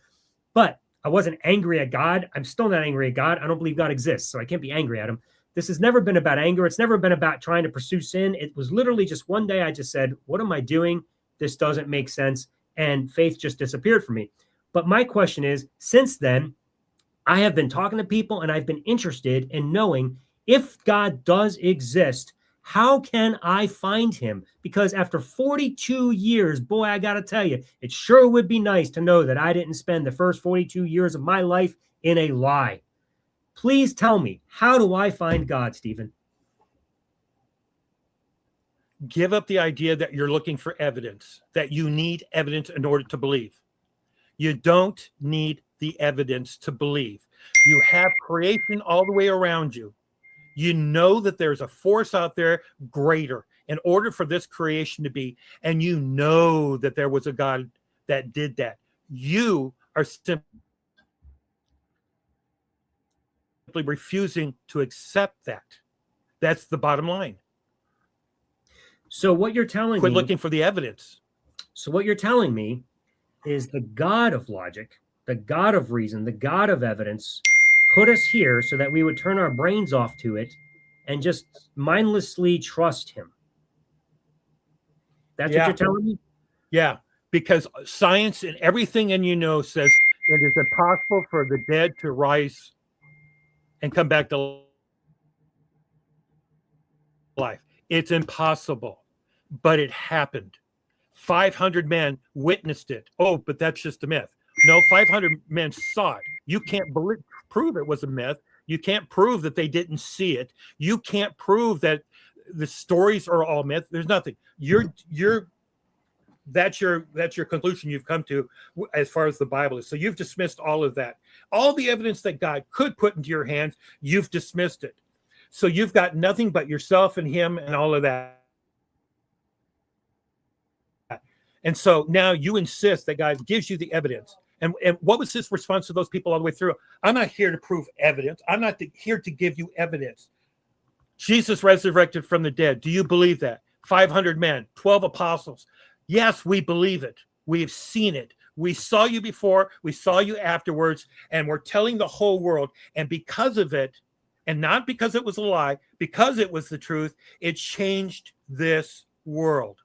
But I wasn't angry at God. I'm still not angry at God. I don't believe God exists, so I can't be angry at him. This has never been about anger. It's never been about trying to pursue sin. It was literally just one day I just said, what am I doing? This doesn't make sense. And faith just disappeared from me. But my question is, since then, I have been talking to people and I've been interested in knowing, if God does exist, how can I find him? Because after 42 years, boy, I got to tell you, it sure would be nice to know that I didn't spend the first 42 years of my life in a lie. Please tell me, how do I find God, Stephen? Give up the idea that you're looking for evidence, that you need evidence in order to believe. You don't need the evidence to believe. You have creation all the way around you. You know that there's a force out there greater in order for this creation to be, and you know that there was a God that did that. You are simply refusing to accept that. That's the bottom line. So what you're telling me... Quit looking for the evidence. So what you're telling me is the God of logic, the God of reason, the God of evidence put us here so that we would turn our brains off to it and just mindlessly trust him. That's what you're telling me? Yeah, because science and everything in says it is impossible for the dead to rise and come back to life. It's impossible, but it happened. 500 men witnessed it. Oh, but that's just a myth. No, 500 men saw it. You can't prove it was a myth. You can't prove that they didn't see it. You can't prove that the stories are all myth. There's nothing. That's your conclusion you've come to as far as the Bible is. So you've dismissed all of that. All the evidence that God could put into your hands, you've dismissed it. So you've got nothing but yourself and him and all of that. And so now you insist that God gives you the evidence. And what was his response to those people all the way through? I'm not here to prove evidence. I'm not here to give you evidence. Jesus resurrected from the dead. Do you believe that? 500 men, 12 apostles. Yes, we believe it. We've seen it. We saw you before. We saw you afterwards. And we're telling the whole world. And because of it, and not because it was a lie, because it was the truth, it changed this world.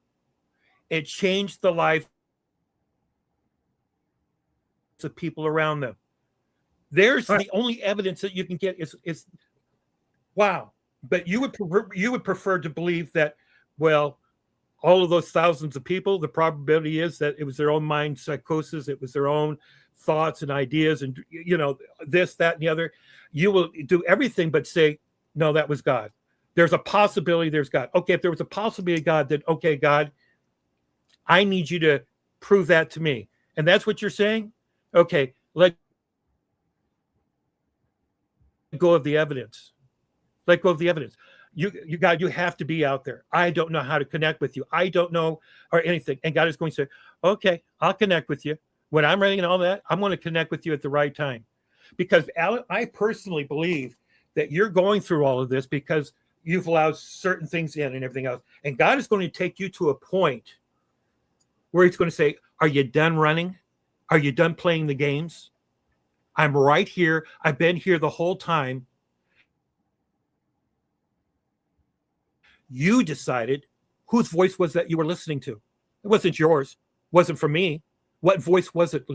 It changed the life of people around them. There's the only evidence that you can get is wow. But you would prefer to believe that, well, all of those thousands of people, the probability is that it was their own mind psychosis, it was their own thoughts and ideas, and this, that, and the other. You will do everything but say, no, that was God. There's a possibility there's God. Okay, if there was a possibility of God, then okay, God, I need you to prove that to me. And that's what you're saying? Okay, let go of the evidence. Let go of the evidence. You God, you have to be out there. I don't know how to connect with you. I don't know or anything. And God is going to say, okay, I'll connect with you. When I'm ready and all that, I'm going to connect with you at the right time. Because Alan, I personally believe that you're going through all of this because you've allowed certain things in and everything else. And God is going to take you to a point where he's going to say, are you done running? Are you done playing the games? I'm right here. I've been here the whole time. You decided whose voice was that you were listening to. It wasn't yours. It wasn't from me. What voice was it?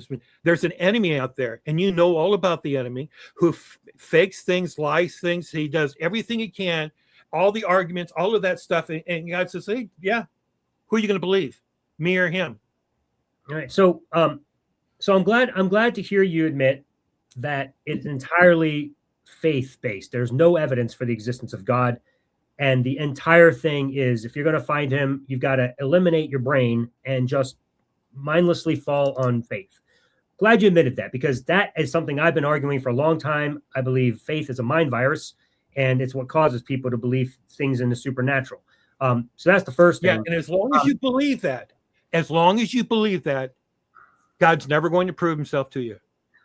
There's an enemy out there, and you know all about the enemy who fakes things, lies things. He does everything he can, all the arguments, all of that stuff. And God says, hey, yeah, who are you going to believe, me or him? All right. So I'm glad to hear you admit that it's entirely faith-based. There's no evidence for the existence of God. And the entire thing is, if you're going to find him, you've got to eliminate your brain and just mindlessly fall on faith. Glad you admitted that, because that is something I've been arguing for a long time. I believe faith is a mind virus, and it's what causes people to believe things in the supernatural. So that's the first thing. Yeah, and as long as you believe that, God's never going to prove himself to you.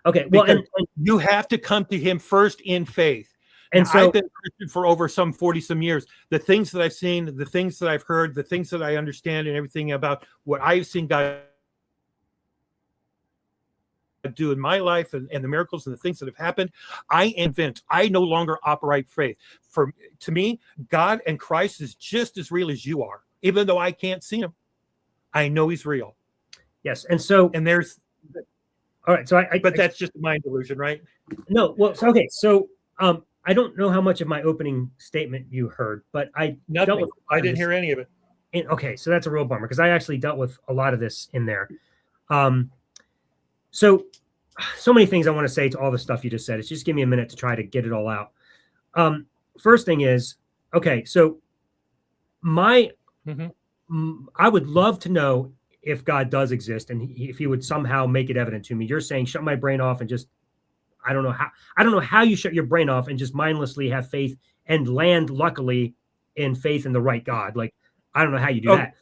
Okay, well, and you have to come to him first in faith. And so I've been Christian for over some 40-some years. The things that I've seen, the things that I've heard, the things that I understand, and everything about what I've seen God do in my life, and the miracles and the things that have happened, I am convinced I no longer operate faith. To me, God and Christ is just as real as you are. Even though I can't see him, I know he's real. Yes, and there's all right. So but that's just a mind delusion, right? No, well, okay. So I don't know how much of my opening statement you heard, but I didn't hear any of it. Okay, so that's a real bummer, because I actually dealt with a lot of this in there. So many things I want to say to all the stuff you just said. It's just give me a minute to try to get it all out. First thing is, okay, so I would love to know if God does exist, and if he would somehow make it evident to me. You're saying shut my brain off and just, I don't know how you shut your brain off and just mindlessly have faith and land, luckily, in faith in the right God. Like, I don't know how you do that.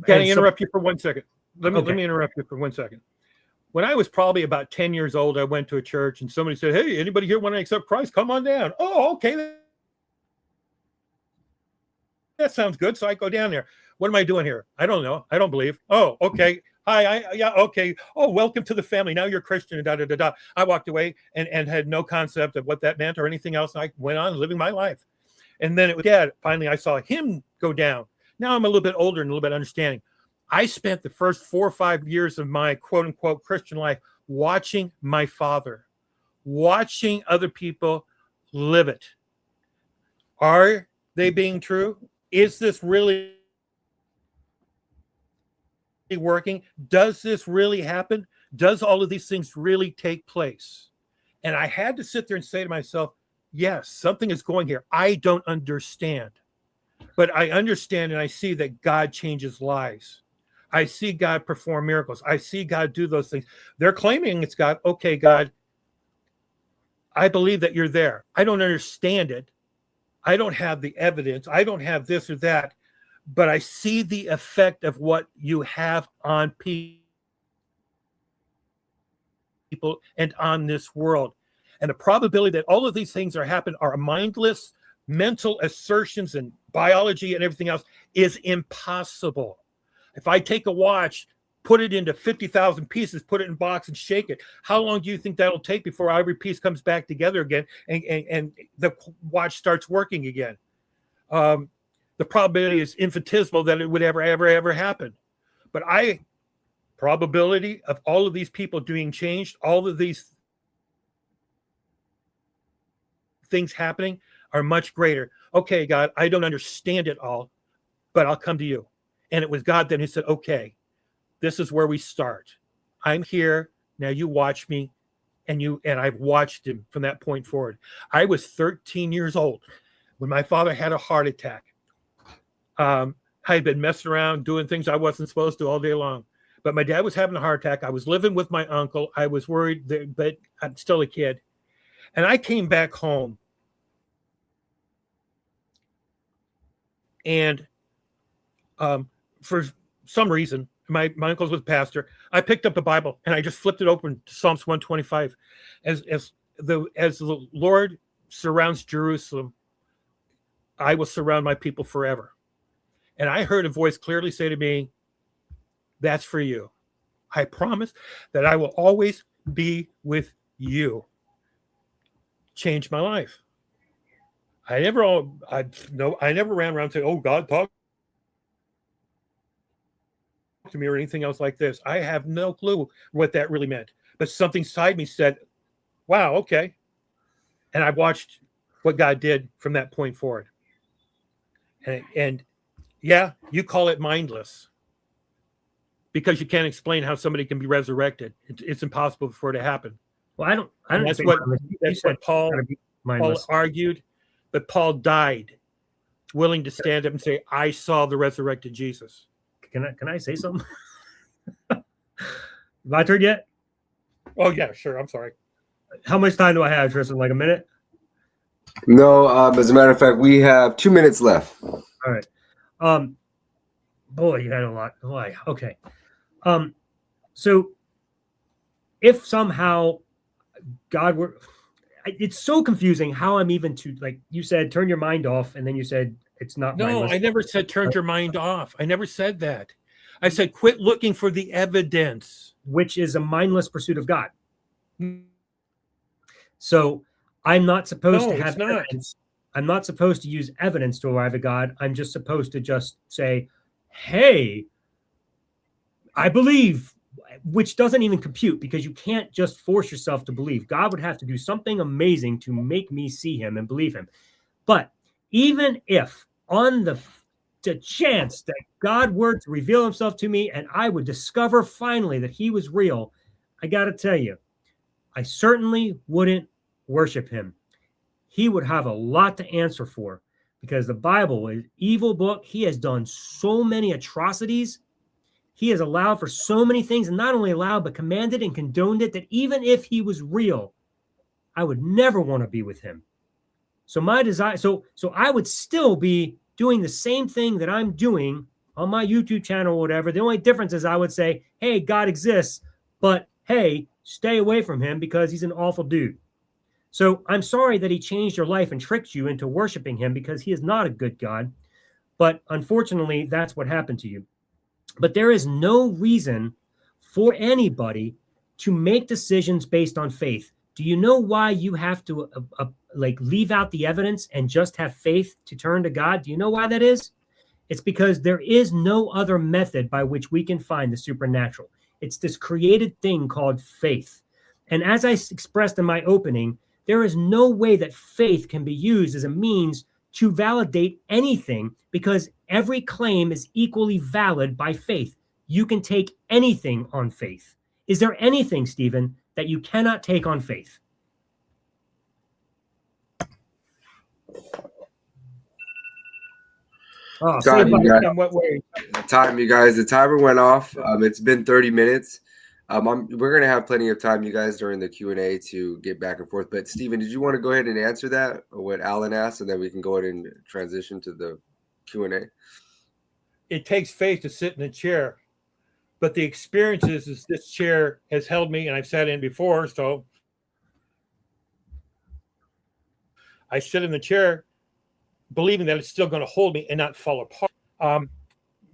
Can I interrupt you for 1 second? Let me interrupt you for 1 second. When I was probably about 10 years old, I went to a church and somebody said, hey, anybody here want to accept Christ? Come on down. Oh, okay. That sounds good. So I go down there. What am I doing here? I don't know. I don't believe. Oh, okay. Hi. Yeah. Okay. Oh, welcome to the family. Now you're Christian. And da, da, da, da. I walked away and had no concept of what that meant or anything else. And I went on living my life. And then it was Dad. Finally, I saw him go down. Now I'm a little bit older and a little bit understanding. I spent the first 4 or 5 years of my quote unquote Christian life watching my father, watching other people live it. Are they being true? Is this really working? Does this really happen? Does all of these things really take place? And I had to sit there and say to myself, yes, something is going here. I don't understand, but I understand, and I see that God changes lives. I see God perform miracles. I see God do those things. They're claiming it's God. Okay, God, I believe that you're there. I don't understand it. I don't have the evidence. I don't have this or that, but I see the effect of what you have on people and on this world. And the probability that all of these things are happening are mindless mental assertions, and biology and everything else is impossible. If I take a watch, put it into 50,000 pieces, put it in a box and shake it, how long do you think that'll take before every piece comes back together again and the watch starts working again? The probability is infinitesimal that it would ever happen. But probability of all of these people doing changed, all of these things happening are much greater. Okay, God, I don't understand it all, but I'll come to you. And it was God then who said, okay, this is where we start. I'm here. Now you watch me. And I've watched him from that point forward. I was 13 years old when my father had a heart attack. I had been messing around doing things I wasn't supposed to all day long. But my dad was having a heart attack. I was living with my uncle. I was worried, but I'm still a kid. And I came back home. And for some reason, my uncle was a pastor. I picked up the Bible and I just flipped it open to Psalms 125. As the Lord surrounds Jerusalem, I will surround my people forever. And I heard a voice clearly say to me, that's for you. I promise that I will always be with you. Changed my life. I never ran around saying, oh, God, talk to me or anything else like this. I have no clue what that really meant. But something inside me said, wow, okay. And I watched what God did from that point forward. And yeah, you call it mindless because you can't explain how somebody can be resurrected. It's impossible for it to happen. Well, I don't That's think what Paul argued, but Paul died willing to stand up and say, I saw the resurrected Jesus. Can I say something? My turn yet? Oh, yeah, sure. I'm sorry. How much time do I have, Tristan? Like a minute? No, as a matter of fact, we have 2 minutes left. All right. Boy, you had a lot. Boy, okay. So if somehow God were, it's so confusing how I'm even to, like you said, turn your mind off, and then you said it's not. No, I never said turn your mind off. I never said that. I said quit looking for the evidence, which is a mindless pursuit of God. So I'm not supposed to have evidence. I'm not supposed to use evidence to arrive at God. I'm just supposed to just say, hey, I believe, which doesn't even compute because you can't just force yourself to believe. God would have to do something amazing to make me see him and believe him. But even if on the chance that God were to reveal himself to me and I would discover finally that he was real, I got to tell you, I certainly wouldn't worship him. He would have a lot to answer for because the Bible is an evil book. He has done so many atrocities. He has allowed for so many things, and not only allowed, but commanded and condoned it, that even if he was real, I would never want to be with him. So my desire, so I would still be doing the same thing that I'm doing on my YouTube channel or whatever. The only difference is I would say, hey, God exists, but hey, stay away from him because he's an awful dude. So I'm sorry that he changed your life and tricked you into worshiping him because he is not a good God. But unfortunately, that's what happened to you. But there is no reason for anybody to make decisions based on faith. Do you know why you have to leave out the evidence and just have faith to turn to God? Do you know why that is? It's because there is no other method by which we can find the supernatural. It's this created thing called faith. And as I expressed in my opening, there is no way that faith can be used as a means to validate anything because every claim is equally valid by faith. You can take anything on faith. Is there anything, Stephen, that you cannot take on faith? Oh, time, you guys. The timer went off. It's been 30 minutes. We're going to have plenty of time, you guys, during the Q&A to get back and forth. But, Stephen, did you want to go ahead and answer that, or what Alan asked, and then we can go ahead and transition to the Q&A? It takes faith to sit in a chair. But the experience is this chair has held me, and I've sat in before, so I sit in the chair believing that it's still going to hold me and not fall apart.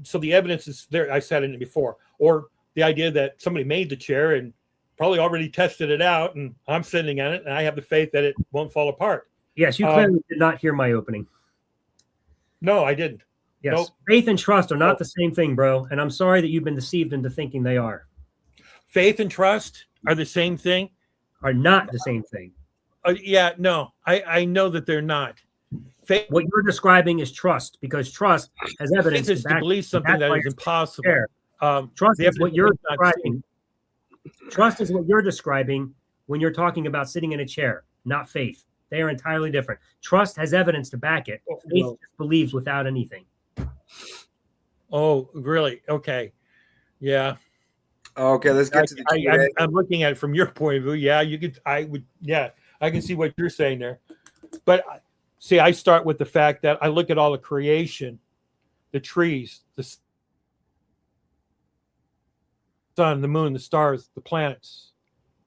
So the evidence is there. I sat in it before. Or the idea that somebody made the chair and probably already tested it out, and I'm sitting on it, and I have the faith that it won't fall apart. Yes, you clearly did not hear my opening. No, I didn't. Yes, nope. Faith and trust are not the same thing, bro. And I'm sorry that you've been deceived into thinking they are. Faith and trust are the same thing? Are not the same thing. Yeah, no, I know that they're not. Faith, what you're describing is trust, because trust has evidence is to believe something that is impossible. Trust is what you're describing. Trust is what you're describing when you're talking about sitting in a chair, not faith. They are entirely different. Trust has evidence to back it. Faith just believes without anything. Oh, really? Okay. Yeah. Okay, let's get to the Q&A. I'm looking at it from your point of view. Yeah, you could. I can see what you're saying there. But see, I start with the fact that I look at all the creation, the trees, the sun, the moon, the stars, the planets,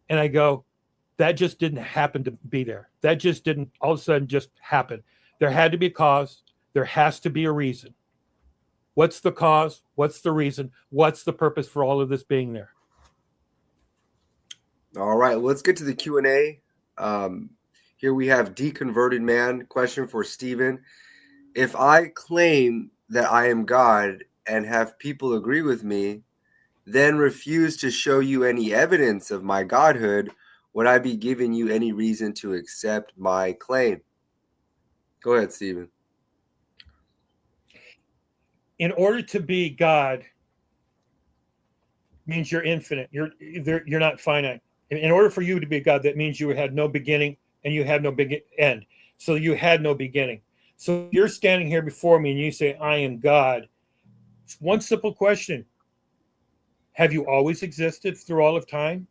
and I go, that just didn't happen to be there. That just didn't all of a sudden just happen. There had to be a cause. There has to be a reason. What's the cause? What's the reason? What's the purpose for all of this being there? All right, let's get to the Q&A. Here we have Deconverted Man. Question for Stephen. If I claim that I am God and have people agree with me, then refuse to show you any evidence of my godhood, would I be giving you any reason to accept my claim? Go ahead, Stephen. In order to be God means you're infinite. You're not finite. In order for you to be God, that means you had no beginning and you had no end. So you had no beginning. So you're standing here before me and you say, I am God. It's one simple question. Have you always existed through all of time?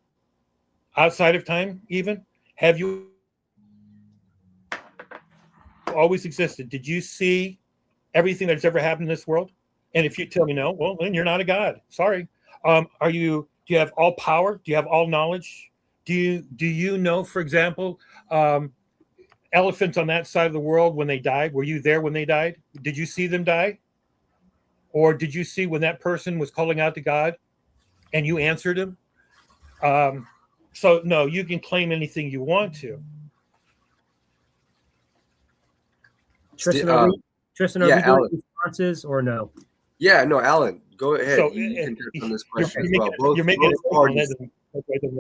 Outside of time, even? Have you always existed? Did you see everything that's ever happened in this world? And if you tell me no, well, then you're not a God. Sorry. Do you have all power? Do you have all knowledge? Do you know, for example, elephants on that side of the world when they died? Were you there when they died? Did you see them die? Or did you see when that person was calling out to God and you answered him? So no, you can claim anything you want to. Tristan, are we doing responses or no? Yeah, no, Alan, go ahead. So, you can touch on this question you're as well. You're making both parties.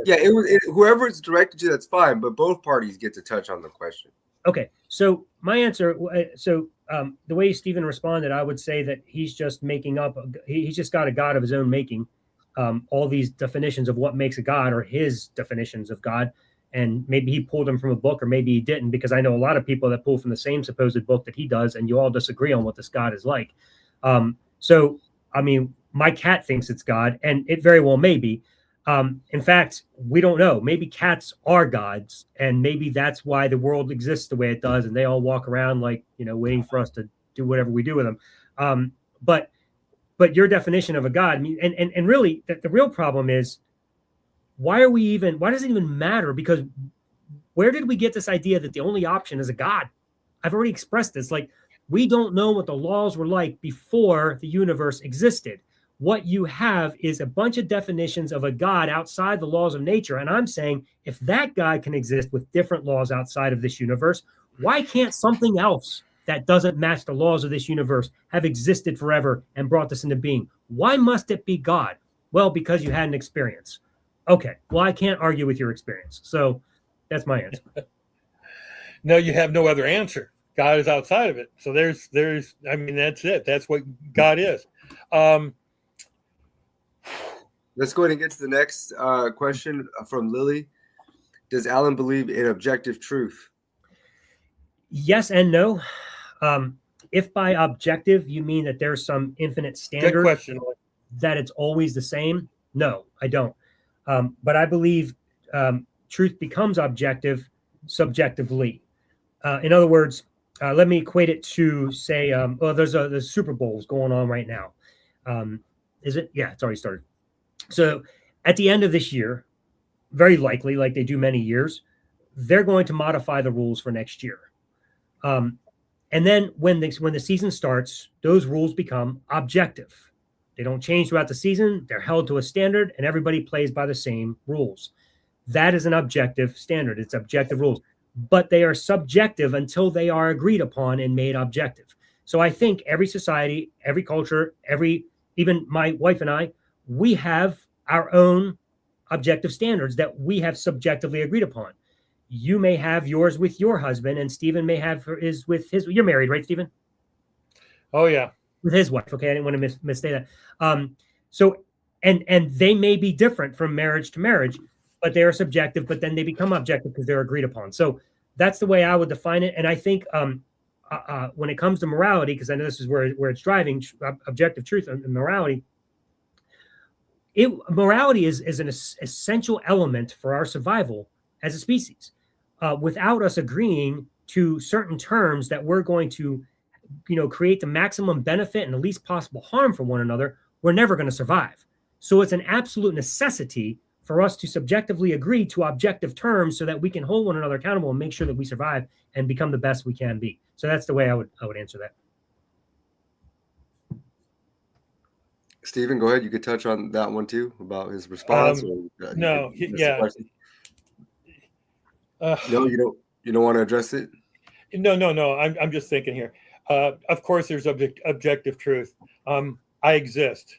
Yeah, whoever it's directed to, that's fine, but both parties get to touch on the question. Okay, so my answer, the way Stephen responded, I would say that he's just making up, he's just got a God of his own making. All these definitions of what makes a God are his definitions of God. And maybe he pulled them from a book, or maybe he didn't, because I know a lot of people that pull from the same supposed book that he does, and you all disagree on what this God is like. So, I mean, my cat thinks it's God, and it very well may be. In fact, we don't know. Maybe cats are gods, and maybe that's why the world exists the way it does, and they all walk around like, waiting for us to do whatever we do with them. But your definition of a God, I mean, and really, the real problem is, why does it even matter? Because where did we get this idea that the only option is a God? I've already expressed this. Like, we don't know what the laws were like before the universe existed. What you have is a bunch of definitions of a God outside the laws of nature. And I'm saying, if that God can exist with different laws outside of this universe, why can't something else that doesn't match the laws of this universe have existed forever and brought this into being? Why must it be God? Well, because you had an experience. Okay, well, I can't argue with your experience. So that's my answer. No, you have no other answer. God is outside of it. So there's, I mean, that's it. That's what God is. Let's go ahead and get to the next question from Lily. Does Alan believe in objective truth? Yes and no. If by objective you mean that there's some infinite standard, good question, that it's always the same, no, I don't. But I believe truth becomes objective subjectively. In other words, let me equate it to, say, there's Super Bowls going on right now. Is it? Yeah, it's already started. So at the end of this year, very likely, like they do many years, they're going to modify the rules for next year. And then when the season starts, those rules become objective. They don't change throughout the season. They're held to a standard, and everybody plays by the same rules. That is an objective standard. It's objective rules. But they are subjective until they are agreed upon and made objective. So I think every society, every culture, even my wife and I, we have our own objective standards that we have subjectively agreed upon. You may have yours with your husband, and Stephen may have his with his. You're married, right, Stephen? Oh, yeah. With his wife. Okay, I didn't want to misstate that. So they may be different from marriage to marriage, but they are subjective, but then they become objective because they're agreed upon. So that's the way I would define it. And I think when it comes to morality, because I know this is where it's driving, objective truth and morality, morality is an essential element for our survival as a species. Without us agreeing to certain terms that we're going to, create the maximum benefit and the least possible harm for one another, we're never going to survive. So it's an absolute necessity for us to subjectively agree to objective terms so that we can hold one another accountable and make sure that we survive and become the best we can be. So that's the way I would answer that. Stephen, go ahead. You could touch on that one too, about his response. No, yeah. No, you don't want to address it? No. I'm just thinking here. Of course, there's objective truth. I exist.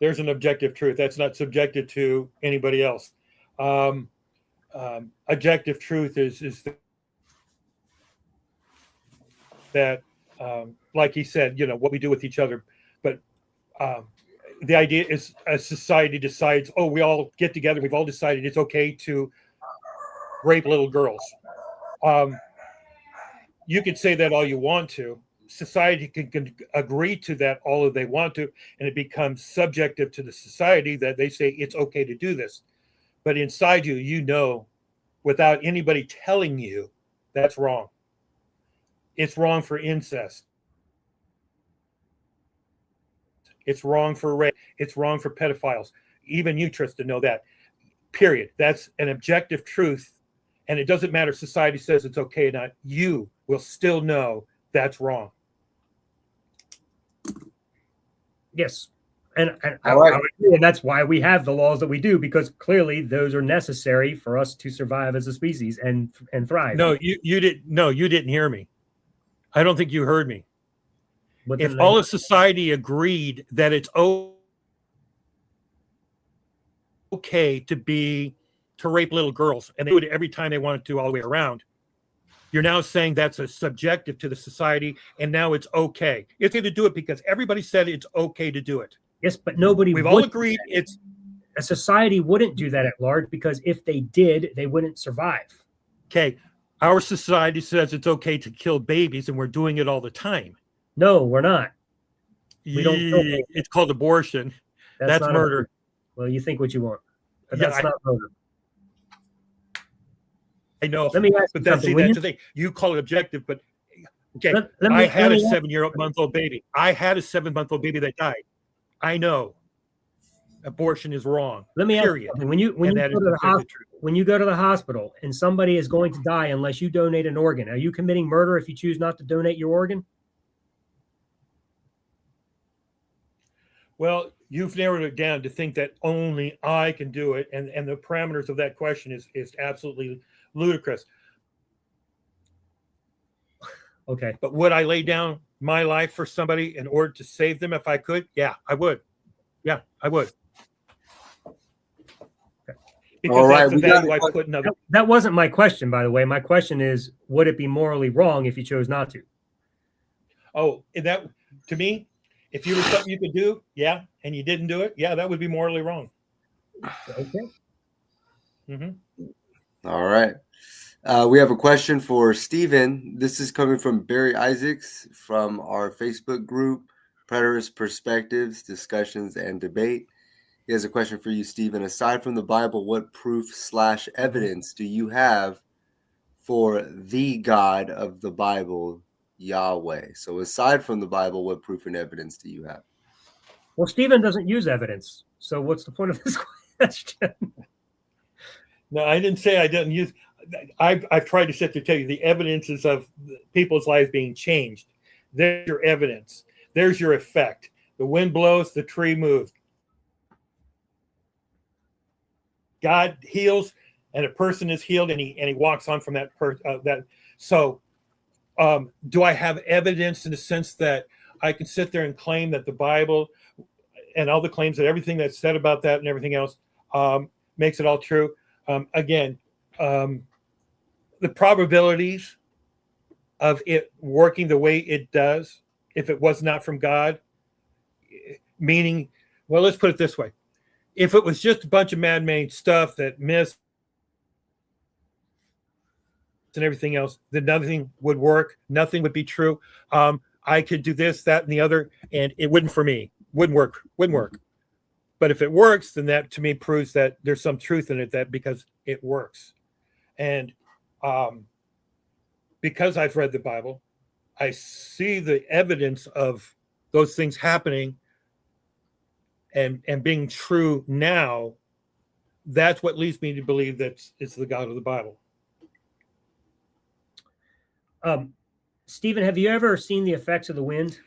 There's an objective truth that's not subjected to anybody else. Objective truth is that, like he said, what we do with each other. But the idea is a society decides, oh, we all get together. We've all decided it's okay to rape little girls. You could say that all you want to. Society can agree to that all that they want to, and it becomes subjective to the society that they say it's okay to do this. But inside you, without anybody telling you, that's wrong. It's wrong for incest. It's wrong for rape. It's wrong for pedophiles. Even you, Tristan, know that. Period. That's an objective truth. And it doesn't matter if society says it's okay or not. You will still know that's wrong. Yes. And that's why we have the laws that we do, because clearly those are necessary for us to survive as a species and thrive. No, you didn't hear me. I don't think you heard me. But if all of society agreed that it's okay to rape little girls, and they do it every time they want to all the way around, you're now saying that's a subjective to the society, and now it's okay. It's okay to do it because everybody said it's okay to do it. Yes, but nobody. We've all agreed it's a society wouldn't do that at large, because if they did, they wouldn't survive. Okay, our society says it's okay to kill babies, and we're doing it all the time. No, we're not. We don't. It's called abortion. That's murder. Well, you think what you want, but that's not murder. I know. Let me ask you something. That's the thing. You call it objective, but okay. I had a 7-month-old baby. I had a 7-month-old baby that died. I know. Abortion is wrong. Let me ask you something. When you go to the hospital and somebody is going to die unless you donate an organ, are you committing murder if you choose not to donate your organ? Well, you've narrowed it down to think that only I can do it, and the parameters of that question is absolutely ludicrous. Okay. But would I lay down my life for somebody in order to save them if I could? Yeah, I would. Yeah, I would. Because all right, that's the value I put in other. That wasn't my question, by the way. My question is, would it be morally wrong if you chose not to? Oh, that to me, if you were something you could do, yeah, and you didn't do it, yeah, that would be morally wrong. Okay. Mm-hmm. All right. We have a question for Stephen. This is coming from Barry Isaacs from our Facebook group, Preterist Perspectives, Discussions, and Debate. He has a question for you, Stephen. Aside from the Bible, what proof/evidence do you have for the God of the Bible, Yahweh? So aside from the Bible, what proof and evidence do you have? Well, Stephen doesn't use evidence. So what's the point of this question? No, I didn't say I didn't use. I've tried to sit to tell you the evidences of people's lives being changed. There's your evidence. There's your effect. The wind blows, the tree moves. God heals, and a person is healed, and he walks on from that. So, do I have evidence in the sense that I can sit there and claim that the Bible and all the claims that everything that's said about that and everything else makes it all true? Again, the probabilities of it working the way it does, if it was not from God, meaning, well, let's put it this way. If it was just a bunch of man-made stuff that missed and everything else, then nothing would work. Nothing would be true. I could do this, that, and the other, and it wouldn't for me. Wouldn't work. But if it works, then that to me proves that there's some truth in it, that because it works. And because I've read the Bible, I see the evidence of those things happening and being true now. That's what leads me to believe that it's the God of the Bible. Stephen, have you ever seen the effects of the wind?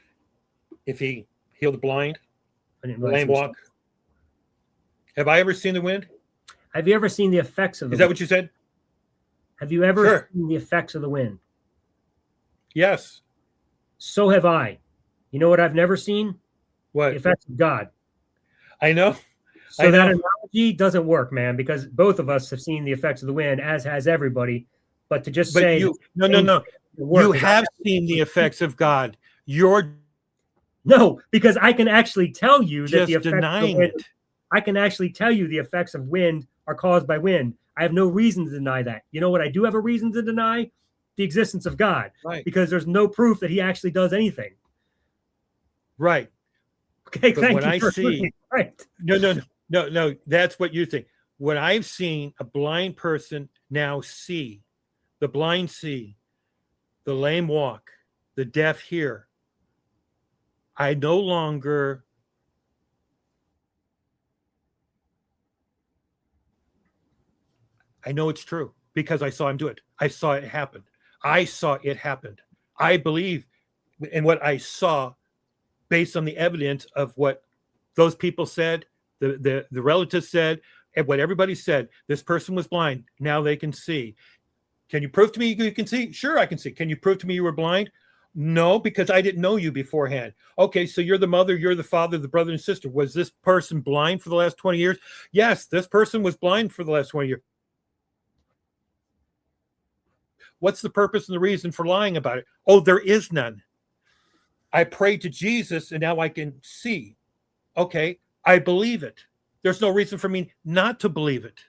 If he healed the blind, the lame walk. Have I ever seen the wind? Have you ever seen the effects of the wind? Is that what you said? Have you ever seen the effects of the wind? Yes. So have I. You know what I've never seen? What? The effects of God. I know. So that analogy doesn't work, man, because both of us have seen the effects of the wind, as has everybody. But to just say no. You have seen the effects of God. You're because I can actually tell you that the effects denying of wind, it. I can actually tell you the effects of wind are caused by wind. I have no reason to deny that. You know what I do have a reason to deny? The existence of God. Right. Because there's no proof that he actually does anything. Right. Okay, but when I see, right. No, that's what you think. When I've seen a blind person now see, the blind see, the lame walk, the deaf hear, I no longer I know it's true because I saw him do it. I saw it happen. I saw it happen. I believe in what I saw based on the evidence of what those people said, the relatives said, and what everybody said. This person was blind. Now they can see. Can you prove to me you can see? Sure, I can see. Can you prove to me you were blind? No, because I didn't know you beforehand. Okay, so you're the mother, you're the father, the brother and sister. Was this person blind for the last 20 years? Yes, this person was blind for the last 20 years. What's the purpose and the reason for lying about it? Oh, there is none. I prayed to Jesus and now I can see. Okay, I believe it. There's no reason for me not to believe it.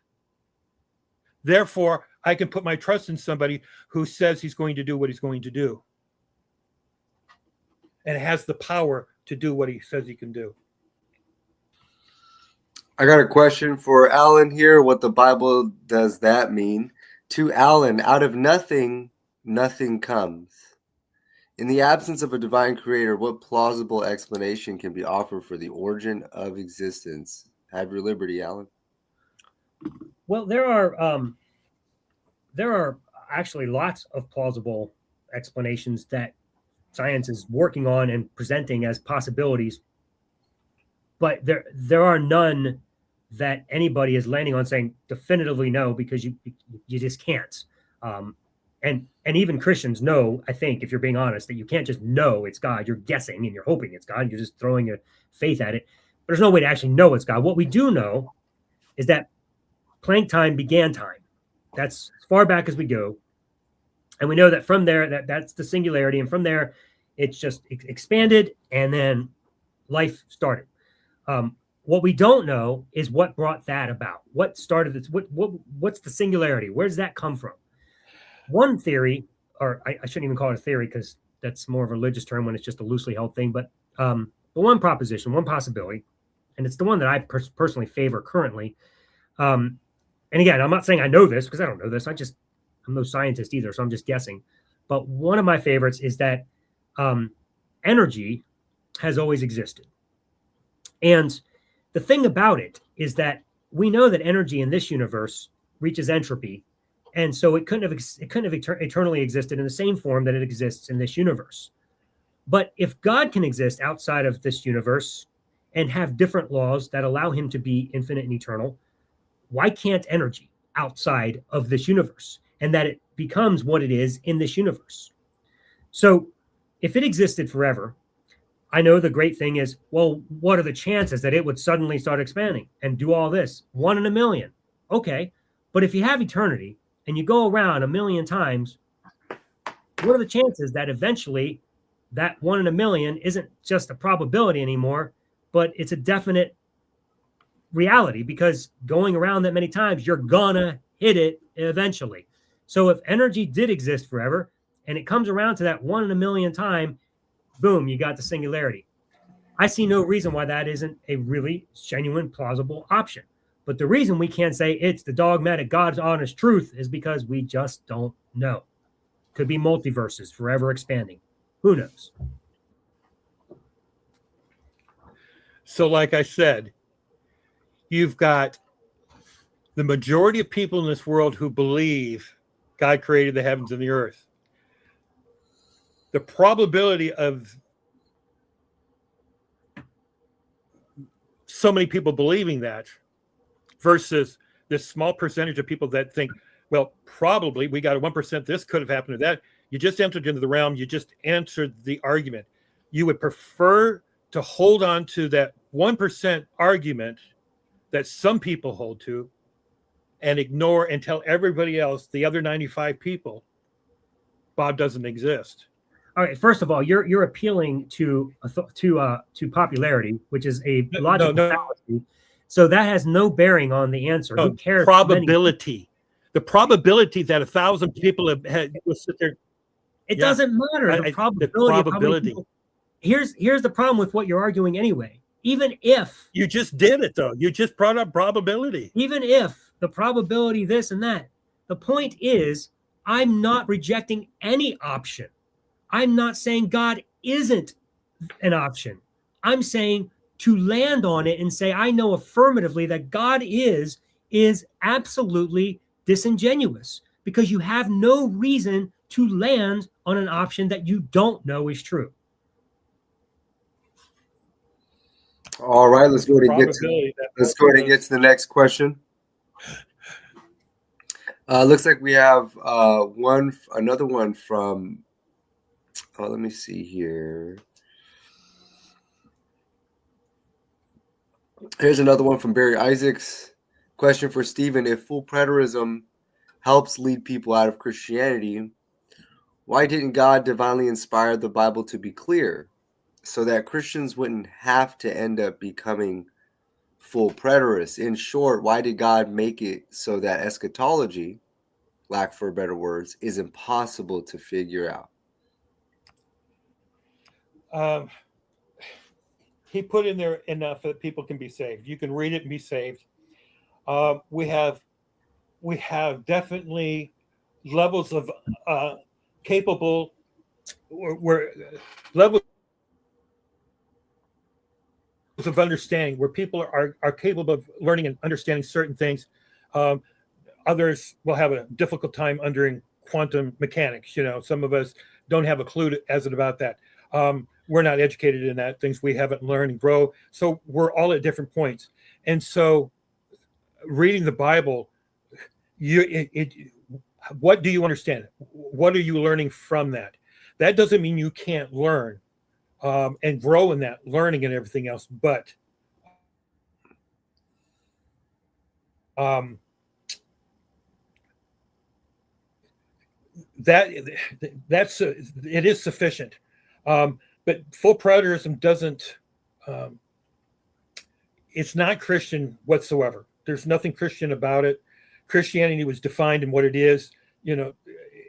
Therefore, I can put my trust in somebody who says he's going to do what he's going to do and has the power to do what he says he can do. I got a question for Alan here. What the Bible does that mean? To Alan, out of nothing, nothing comes. In the absence of a divine creator, what plausible explanation can be offered for the origin of existence? Have your liberty, Alan. Well, there are actually lots of plausible explanations that science is working on and presenting as possibilities, but there are none that anybody is landing on saying definitively no, because you just can't. And even Christians know, I think, if you're being honest, that you can't just know it's God. You're guessing and you're hoping it's God. You're just throwing your faith at it. But there's no way to actually know it's God. What we do know is that Planck time began time. That's as far back as we go. And we know that from there, that's the singularity. And from there, it's just expanded and then life started. What we don't know is what brought that about. What started this? What's the singularity? Where does that come from? One theory, or I shouldn't even call it a theory because that's more of a religious term when it's just a loosely held thing, but one proposition, one possibility, and it's the one that I personally favor currently. And again, I'm not saying I know this because I don't know this. I'm no scientist either, so I'm just guessing. But one of my favorites is that energy has always existed. And the thing about it is that we know that energy in this universe reaches entropy. And so it couldn't have eternally existed in the same form that it exists in this universe. But if God can exist outside of this universe and have different laws that allow him to be infinite and eternal, why can't energy outside of this universe and that it becomes what it is in this universe? So if it existed forever, I know the great thing is, well, what are the chances that it would suddenly start expanding and do all this? 1 in a million. Okay. But if you have eternity and you go around a million times, what are the chances that eventually that 1 in a million isn't just a probability anymore, but it's a definite reality? Because going around that many times, you're gonna hit it eventually. So if energy did exist forever and it comes around to that 1 in a million time, boom, you got the singularity. I see no reason why that isn't a really genuine, plausible option. But the reason we can't say it's the dogmatic God's honest truth is because we just don't know. Could be multiverses forever expanding. Who knows? So like I said, you've got the majority of people in this world who believe God created the heavens and the earth. The probability of so many people believing that versus this small percentage of people that think, well, probably we got a 1%, this could have happened to that. You just entered into the realm. You just answered the argument. You would prefer to hold on to that 1% argument that some people hold to and ignore and tell everybody else, the other 95 people, Bob doesn't exist. All right. First of all, you're appealing to popularity, which is a logical fallacy. So that has no bearing on the answer. Who cares? Probability. The probability that 1,000 people have had will sit there. It doesn't matter. The probability. Here's the problem with what you're arguing anyway. Even if you just did it, though, you just brought up probability. Even if the probability, this and that, the point is, I'm not rejecting any option. I'm not saying God isn't an option. I'm saying to land on it and say, I know affirmatively that God is absolutely disingenuous, because you have no reason to land on an option that you don't know is true. All right, let's go ahead and get to the next question. Looks like we have another one from. Let me see here. Here's another one from Barry Isaacs. Question for Stephen: if full preterism helps lead people out of Christianity, why didn't God divinely inspire the Bible to be clear, so that Christians wouldn't have to end up becoming full preterists? In short, why did God make it so that eschatology, lack for better words, is impossible to figure out? He put in there enough that people can be saved. You can read it and be saved. We have definitely levels of capable, levels of understanding where people are capable of learning and understanding certain things. Others will have a difficult time understanding quantum mechanics. Some of us don't have a clue about that. We're not educated in that, things we haven't learned and grow. So we're all at different points. And so reading the Bible, what do you understand? What are you learning from that? That doesn't mean you can't learn and grow in that learning and everything else. But it is sufficient. But full preterism doesn't, it's not Christian whatsoever. There's nothing Christian about it. Christianity was defined in what it is, in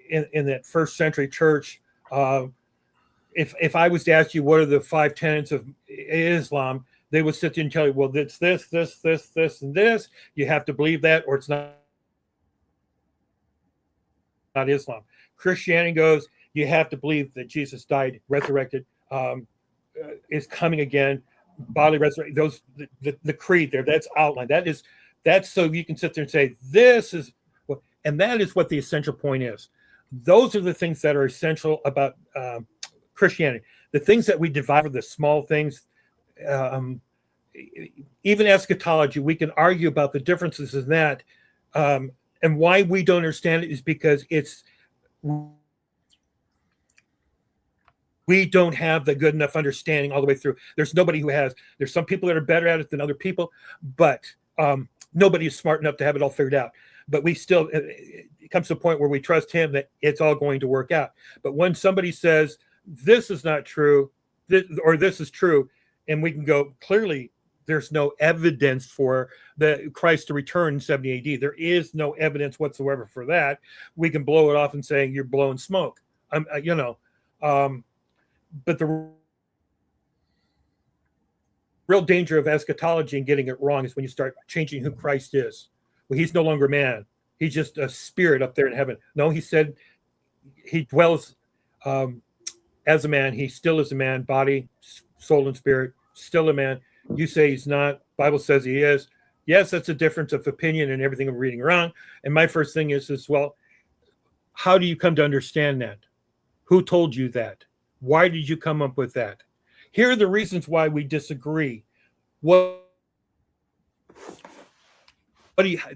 that first century church. If I was to ask you what are the 5 tenets of Islam, they would sit there and tell you, well, it's this, and this. You have to believe that, or it's not Islam. Christianity goes, you have to believe that Jesus died, resurrected, is coming again, bodily resurrection. Those the creed there, that's outlined. That's so you can sit there and say, this is what, and that is what the essential point is. Those are the things that are essential about Christianity. The things that we divide are the small things. Even eschatology, we can argue about the differences in that. And why we don't understand it is because we don't have the good enough understanding all the way through. There's nobody who has. There's some people that are better at it than other people, but nobody is smart enough to have it all figured out. But we still, it comes to a point where we trust him that it's all going to work out. But when somebody says, this is not true, or this is true, and we can go, clearly, there's no evidence for the Christ to return in 70 AD. There is no evidence whatsoever for that. We can blow it off and say, you're blowing smoke. But the real danger of eschatology and getting it wrong is when you start changing who Christ is. Well, he's no longer man. He's just a spirit up there in heaven. No, he said he dwells as a man. He still is a man, body, soul, and spirit, still a man. You say he's not. Bible says he is. Yes, that's a difference of opinion and everything I'm reading around. And my first thing is, well, how do you come to understand that? Who told you that? Why did you come up with that? Here are the reasons why we disagree. Do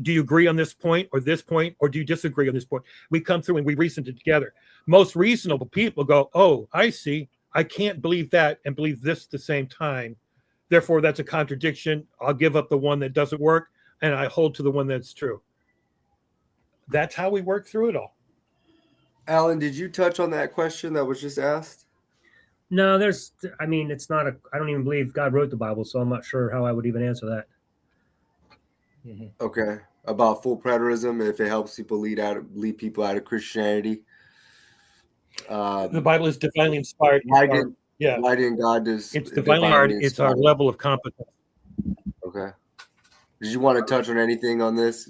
you agree on this point, or do you disagree on this point? We come through and we reason it together. Most reasonable people go, oh, I see. I can't believe that and believe this at the same time. Therefore, that's a contradiction. I'll give up the one that doesn't work, and I hold to the one that's true. That's how we work through it all. Alan, did you touch on that question that was just asked? No, it's not I don't even believe God wrote the Bible, so I'm not sure how I would even answer that. Mm-hmm. Okay. About full preterism, if it helps people lead people out of Christianity. The Bible is divinely inspired. Why didn't God just? It's divinely inspired. It's our level of competence. Okay. Did you want to touch on anything on this?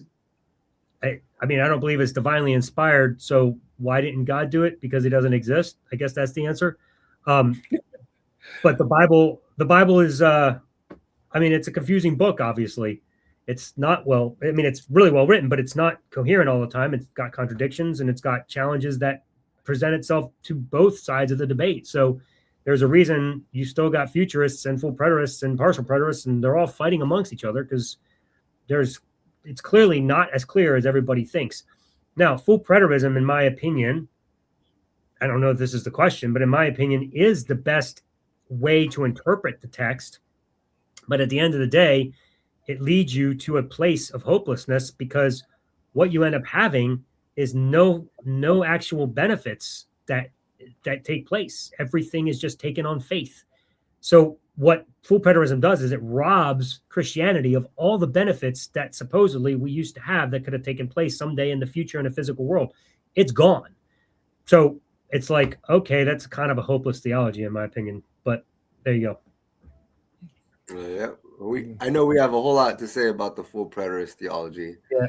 I don't believe it's divinely inspired. So why didn't God do it? Because he doesn't exist. I guess that's the answer. But the Bible is, it's a confusing book. Obviously, it's not it's really well written, but it's not coherent all the time. It's got contradictions and it's got challenges that present itself to both sides of the debate. So there's a reason you still got futurists and full preterists and partial preterists, and they're all fighting amongst each other because it's clearly not as clear as everybody thinks. Now, full preterism, in my opinion, I don't know if this is the question, but in my opinion, is the best way to interpret the text. But at the end of the day, it leads you to a place of hopelessness because what you end up having is no actual benefits that take place. Everything is just taken on faith. So what full preterism does is it robs Christianity of all the benefits that supposedly we used to have that could have taken place someday in the future in a physical world. It's gone. So it's like, okay, that's kind of a hopeless theology in my opinion, but there you go. Yeah. I know we have a whole lot to say about the full preterist theology. Yeah.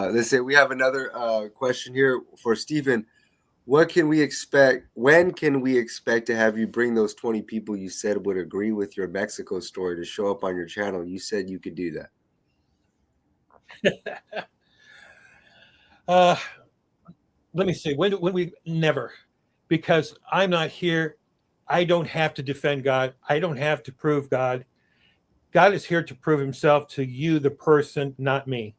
Let's say we have another question here for Stephen. What can we expect? When can we expect to have you bring those 20 people you said would agree with your Mexico story to show up on your channel? You said you could do that. Let me see. When we never, because I'm not here. I don't have to defend God. I don't have to prove God. God is here to prove himself to you, the person, not me.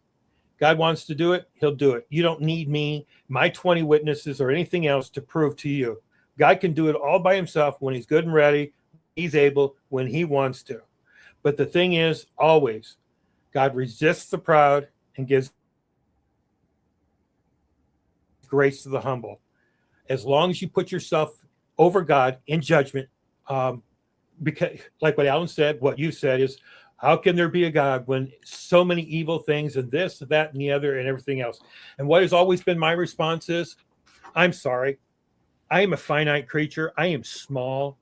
God wants to do it, he'll do it. You don't need me, my 20 witnesses, or anything else to prove to you. God can do it all by himself when he's good and ready. He's able when he wants to. But the thing is, always, God resists the proud and gives grace to the humble. As long as you put yourself over God in judgment, because like what Alan said, what you said is, how can there be a God when so many evil things and this, that, and the other, and everything else? And what has always been my response is, I'm sorry. I am a finite creature. I am small.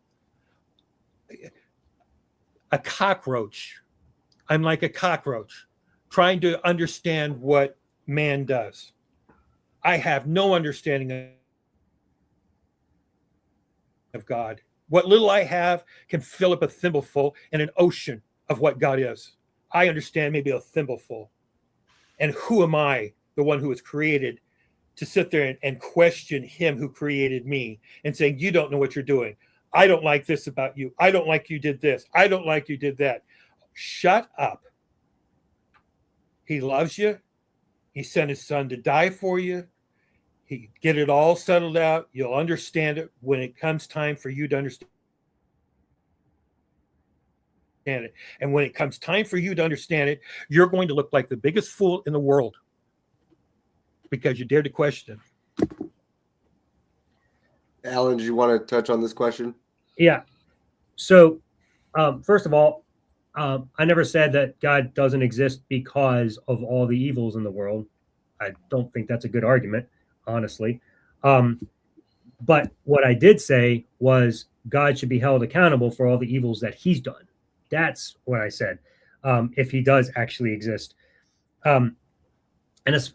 A cockroach. I'm like a cockroach trying to understand what man does. I have no understanding of God. What little I have can fill up a thimbleful in an ocean of what God is. I understand maybe a thimbleful. And who am I, the one who was created, to sit there and question him who created me and saying, you don't know what you're doing. I don't like this about you. I don't like you did this. I don't like you did that. Shut up. He loves you. He sent his son to die for you. He get it all settled out. You'll understand it when it comes time for you to understand it. And when it comes time for you to understand it, you're going to look like the biggest fool in the world because you dared to question it. Alan, do you want to touch on this question? Yeah. So, first of all, I never said that God doesn't exist because of all the evils in the world. I don't think that's a good argument, honestly. But what I did say was God should be held accountable for all the evils that he's done. That's what I said, if he does actually exist. And it's,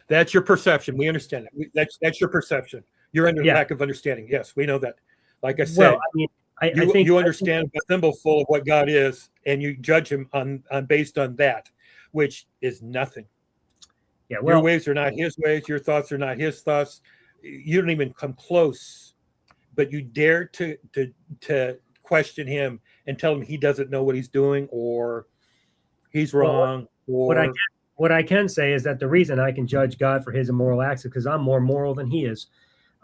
that's your perception. We understand that. That's your perception. You're under lack of understanding. Yes, we know that. Like I said, I think you understand a thimbleful of what God is, and you judge him on based on that, which is nothing. Yeah, well, your ways are not his ways. Your thoughts are not his thoughts. You don't even come close, but you dare to question him and tell him he doesn't know what he's doing or he's wrong. What I can say is that the reason I can judge God for his immoral acts is because I'm more moral than he is.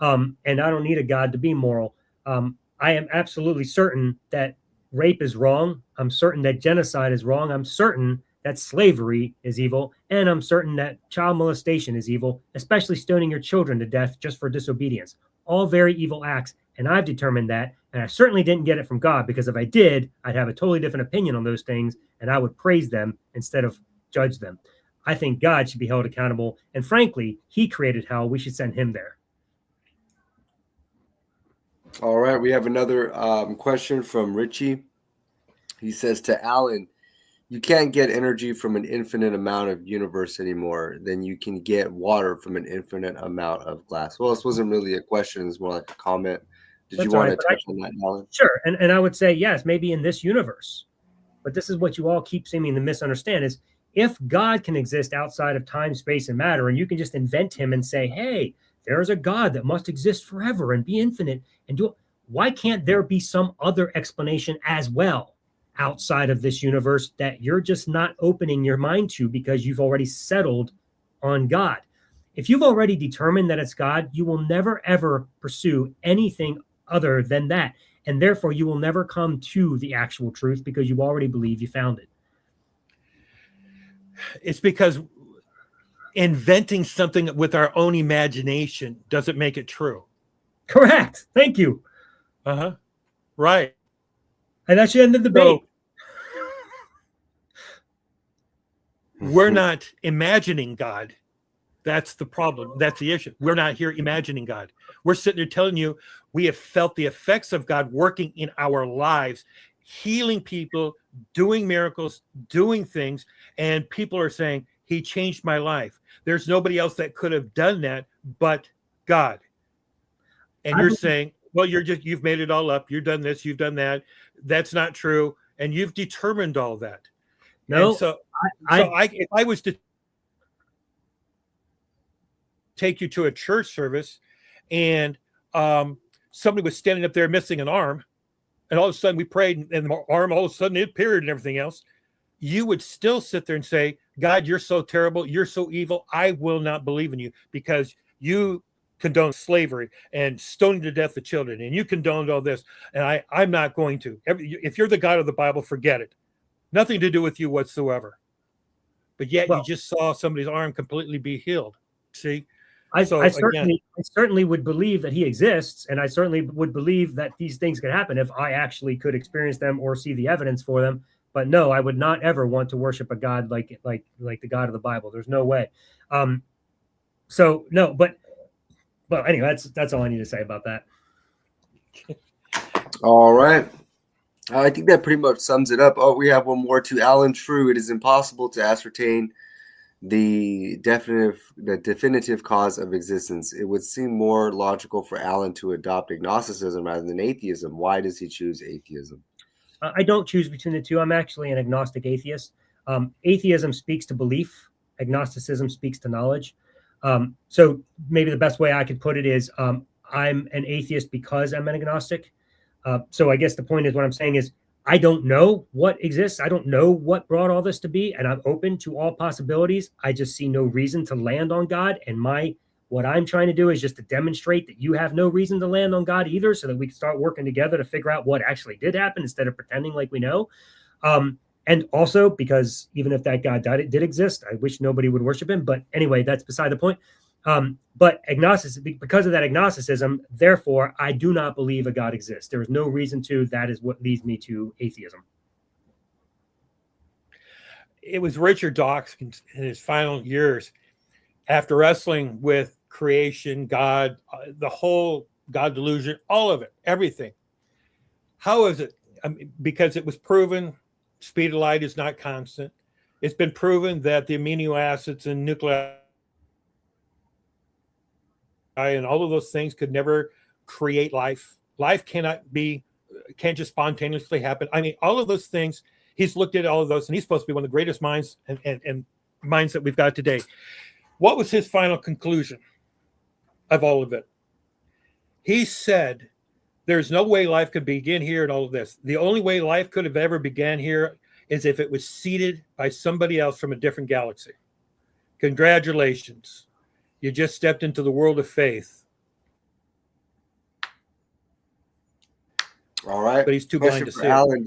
And I don't need a God to be moral. I am absolutely certain that rape is wrong. I'm certain that genocide is wrong. I'm certain that slavery is evil. And I'm certain that child molestation is evil, especially stoning your children to death just for disobedience. All very evil acts. And I've determined that. And I certainly didn't get it from God, because if I did, I'd have a totally different opinion on those things, and I would praise them instead of judge them. I think God should be held accountable. And frankly, he created hell. We should send him there. All right, we have another question from Richie. He says to Alan, you can't get energy from an infinite amount of universe anymore than you can get water from an infinite amount of glass. Well, this wasn't really a question. It's more like a comment. Did you want to touch on that, Alan? Sure. And I would say, yes, maybe in this universe. But this is what you all keep seeming to misunderstand is, if God can exist outside of time, space, and matter, and you can just invent him and say, hey, there is a God that must exist forever and be infinite and do, why can't there be some other explanation as well outside of this universe that you're just not opening your mind to because you've already settled on God? If you've already determined that it's God, you will never, ever pursue anything other than that. And therefore, you will never come to the actual truth because you already believe you found it. It's because inventing something with our own imagination doesn't make it true. Correct. Thank you. Right. And that should end the debate. So, we're not imagining God. That's the problem. That's the issue. We're not here imagining God. We're sitting there telling you we have felt the effects of God working in our lives, healing people, doing miracles, doing things, and people are saying, he changed my life. There's nobody else that could have done that but God. And you're saying, well, you've made it all up. You've done this, you've done that. That's not true. And you've determined all that. No. And so if I was to take you to a church service and somebody was standing up there missing an arm, and all of a sudden we prayed and the arm all of a sudden it appeared and everything else, you would still sit there and say, God, you're so terrible, you're so evil, I will not believe in you because you condone slavery and stoning to death the children, and you condoned all this, and I'm not going to. If you're the God of the Bible, forget it. Nothing to do with you whatsoever. But yet you just saw somebody's arm completely be healed. See? I certainly would believe that he exists, and I certainly would believe that these things could happen if I actually could experience them or see the evidence for them. But no, I would not ever want to worship a God like the God of the Bible. There's no way. So no, but anyway, that's all I need to say about that. All right. I think that pretty much sums it up. Oh, we have one more to Alan. True, it is impossible to ascertain the definitive cause of existence. It would seem more logical for Alan to adopt agnosticism rather than atheism. Why does he choose atheism? I don't choose between the two. I'm actually an agnostic atheist. Atheism speaks to belief. Agnosticism speaks to knowledge. So maybe the best way I could put it is I'm an atheist because I'm an agnostic. So I guess the point is, what I'm saying is, I don't know what exists. I don't know what brought all this to be, and I'm open to all possibilities. I just see no reason to land on God. And what I'm trying to do is just to demonstrate that you have no reason to land on God either, so that we can start working together to figure out what actually did happen instead of pretending like we know. And also because even if that God did exist, I wish nobody would worship him. But anyway, that's beside the point. But because of that agnosticism, therefore, I do not believe a God exists. There is no reason to. That is what leads me to atheism. It was Richard Dawkins in his final years, after wrestling with creation, God, the whole God delusion, all of it, everything. How is it? Because it was proven speed of light is not constant. It's been proven that the amino acids and nuclei and all of those things could never create life. Life can't just spontaneously happen. I mean, all of those things, he's looked at all of those, and he's supposed to be one of the greatest minds and minds that we've got today. What was his final conclusion of all of it? He said, there's no way life could begin here and all of this. The only way life could have ever began here is if it was seeded by somebody else from a different galaxy. Congratulations. You just stepped into the world of faith. All right. but he's too Question blind to for see it. Alan.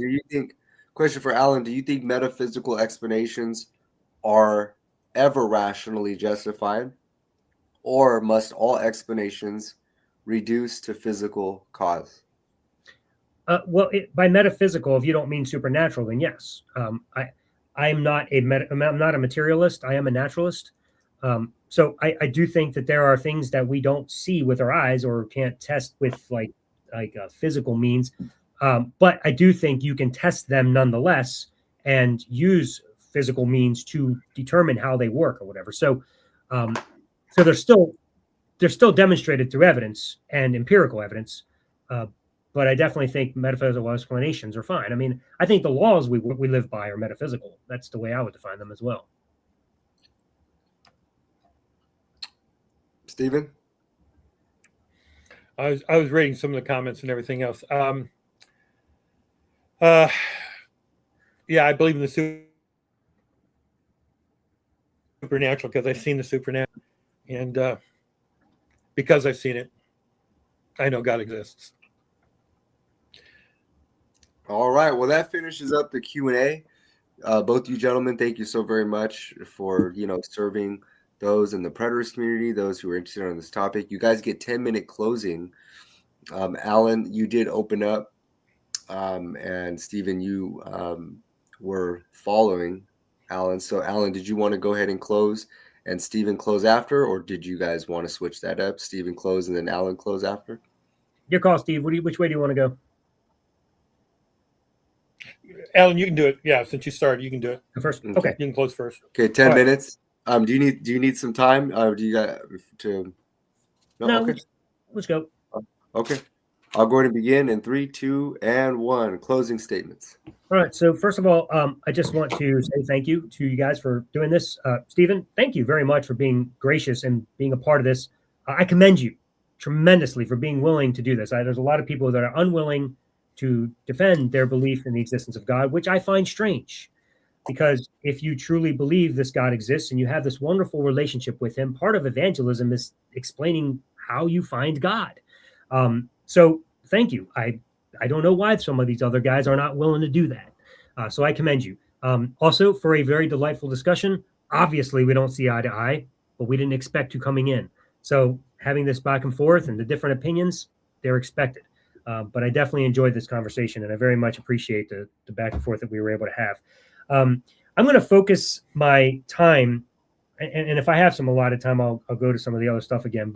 Question for Alan. Do you think metaphysical explanations are ever rationally justified, or must all explanations reduce to physical cause? Well, by metaphysical, if you don't mean supernatural, then yes. I'm not I'm not a materialist. I am a naturalist. So I do think that there are things that we don't see with our eyes or can't test with like physical means. But I do think you can test them nonetheless and use physical means to determine how they work or whatever. So they're still demonstrated through evidence and empirical evidence. But I definitely think metaphysical explanations are fine. I mean, I think the laws we live by are metaphysical. That's the way I would define them as well. Stephen? I was reading some of the comments and everything else. Yeah, I believe in the supernatural because I've seen the supernatural, and because I've seen it, I know God exists. All right. Well, that finishes up the Q&A. Both you gentlemen, thank you so very much for, serving those in the preterist community, those who are interested on this topic. You guys get 10-minute closing. Alan, you did open up, and Stephen, you were following Alan. So, Alan, did you want to go ahead and close and Stephen close after, or did you guys want to switch that up? Stephen close and then Alan close after? Your call, Steve. Which way do you want to go? Alan, you can do it. Yeah, since you started, you can do it. First, okay. You can close first. Okay, 10 minutes. Do you need some time? Do you got to? No, okay. Let's go. Okay, I'll go ahead and begin in 3, 2, and 1. Closing statements. All right. So first of all, I just want to say thank you to you guys for doing this. Stephen, thank you very much for being gracious and being a part of this. I commend you tremendously for being willing to do this. There's a lot of people that are unwilling to defend their belief in the existence of God, which I find strange, because if you truly believe this God exists and you have this wonderful relationship with him, part of evangelism is explaining how you find God. So thank you. I don't know why some of these other guys are not willing to do that. So I commend you. Also for a very delightful discussion. Obviously we don't see eye to eye, but we didn't expect you coming in. So having this back and forth and the different opinions, they're expected. But I definitely enjoyed this conversation, and I very much appreciate the back and forth that we were able to have. I'm going to focus my time, and if I have some allotted time, I'll go to some of the other stuff again.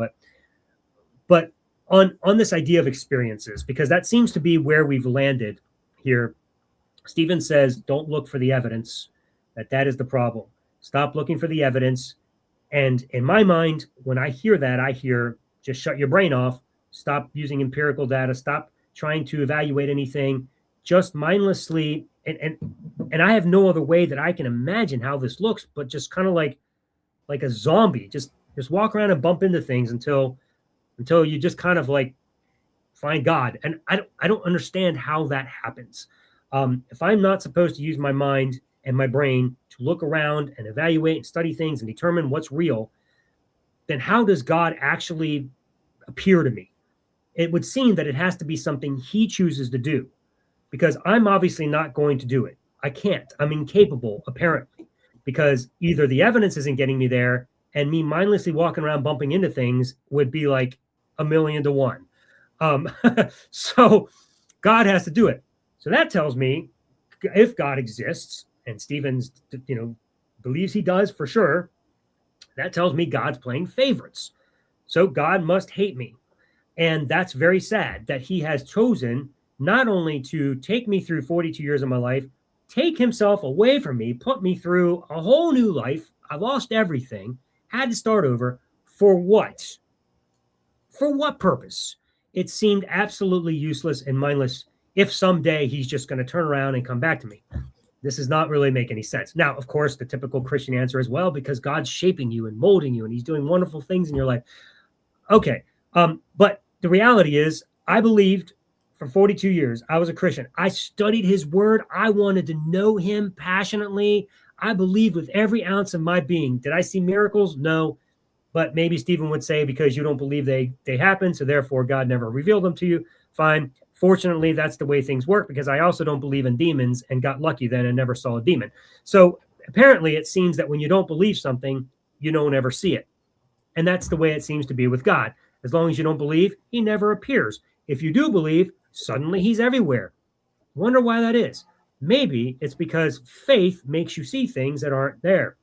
But on this idea of experiences, because that seems to be where we've landed here. Stephen says, don't look for the evidence, that is the problem. Stop looking for the evidence. And in my mind, when I hear that, I hear just shut your brain off. Stop using empirical data. Stop trying to evaluate anything. Just mindlessly, and I have no other way that I can imagine how this looks, but just kind of like a zombie. Just walk around and bump into things until you just kind of like find God. And I don't understand how that happens. If I'm not supposed to use my mind and my brain to look around and evaluate and study things and determine what's real, then how does God actually appear to me? It would seem that it has to be something he chooses to do, because I'm obviously not going to do it. I can't. I'm incapable, apparently, because either the evidence isn't getting me there, and me mindlessly walking around bumping into things would be like 1,000,000 to 1. So God has to do it. So that tells me if God exists, and Stevens, believes he does for sure, that tells me God's playing favorites. So God must hate me. And that's very sad that he has chosen not only to take me through 42 years of my life, take himself away from me, put me through a whole new life. I lost everything, had to start over. For what? For what purpose? It seemed absolutely useless and mindless if someday he's just going to turn around and come back to me. This does not really make any sense. Now, of course, the typical Christian answer is, well, because God's shaping you and molding you and he's doing wonderful things in your life. Okay. But the reality is, I believed for 42 years. I was a Christian. I studied his word. I wanted to know him passionately. I believed with every ounce of my being. Did I see miracles? No. But maybe Stephen would say, because you don't believe they happen, so therefore God never revealed them to you. Fine. Fortunately, that's the way things work, because I also don't believe in demons and got lucky then and never saw a demon. So apparently it seems that when you don't believe something, you don't ever see it. And that's the way it seems to be with God. As long as you don't believe, he never appears. If you do believe, suddenly he's everywhere. Wonder why that is. Maybe it's because faith makes you see things that aren't there.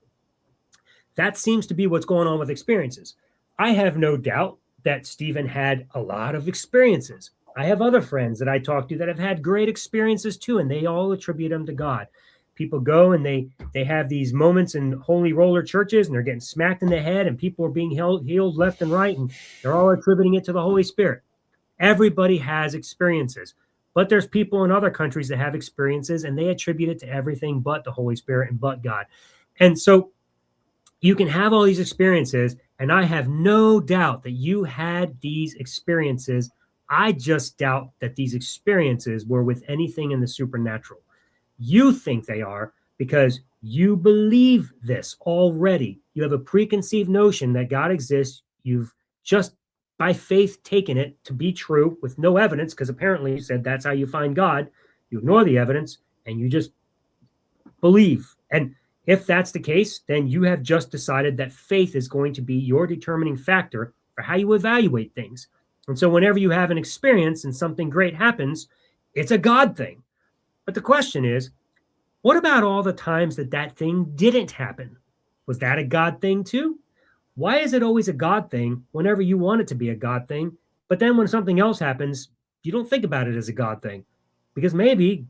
That seems to be what's going on with experiences. I have no doubt that Stephen had a lot of experiences. I have other friends that I talk to that have had great experiences too, and they all attribute them to God. People go and they have these moments in holy roller churches, and they're getting smacked in the head, and people are being healed left and right, and they're all attributing it to the Holy Spirit. Everybody has experiences, but there's people in other countries that have experiences, and they attribute it to everything but the Holy Spirit and but God. And so you can have all these experiences, and I have no doubt that you had these experiences. I just doubt that these experiences were with anything in the supernatural. You think they are because you believe this already. You have a preconceived notion that God exists. You've just by faith taken it to be true with no evidence, because apparently you said that's how you find God. You ignore the evidence and you just believe. And if that's the case, then you have just decided that faith is going to be your determining factor for how you evaluate things. And so whenever you have an experience and something great happens, it's a God thing. But the question is, what about all the times that that thing didn't happen? Was that a God thing too? Why is it always a God thing whenever you want it to be a God thing, but then when something else happens, you don't think about it as a God thing? Because maybe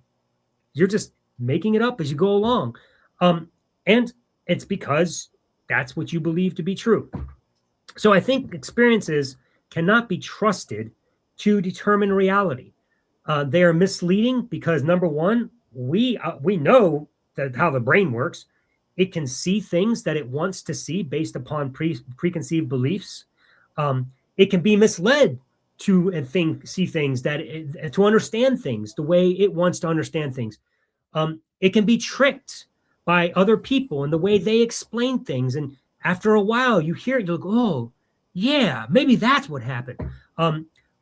you're just making it up as you go along. And it's because that's what you believe to be true. So I think experiences cannot be trusted to determine reality. They are misleading because, number one, we know that how the brain works. It can see things that it wants to see based upon preconceived beliefs. It can be misled to see things to understand things the way it wants to understand things. It can be tricked by other people and the way they explain things. And after a while, you hear it, you'll go, oh, yeah, maybe that's what happened.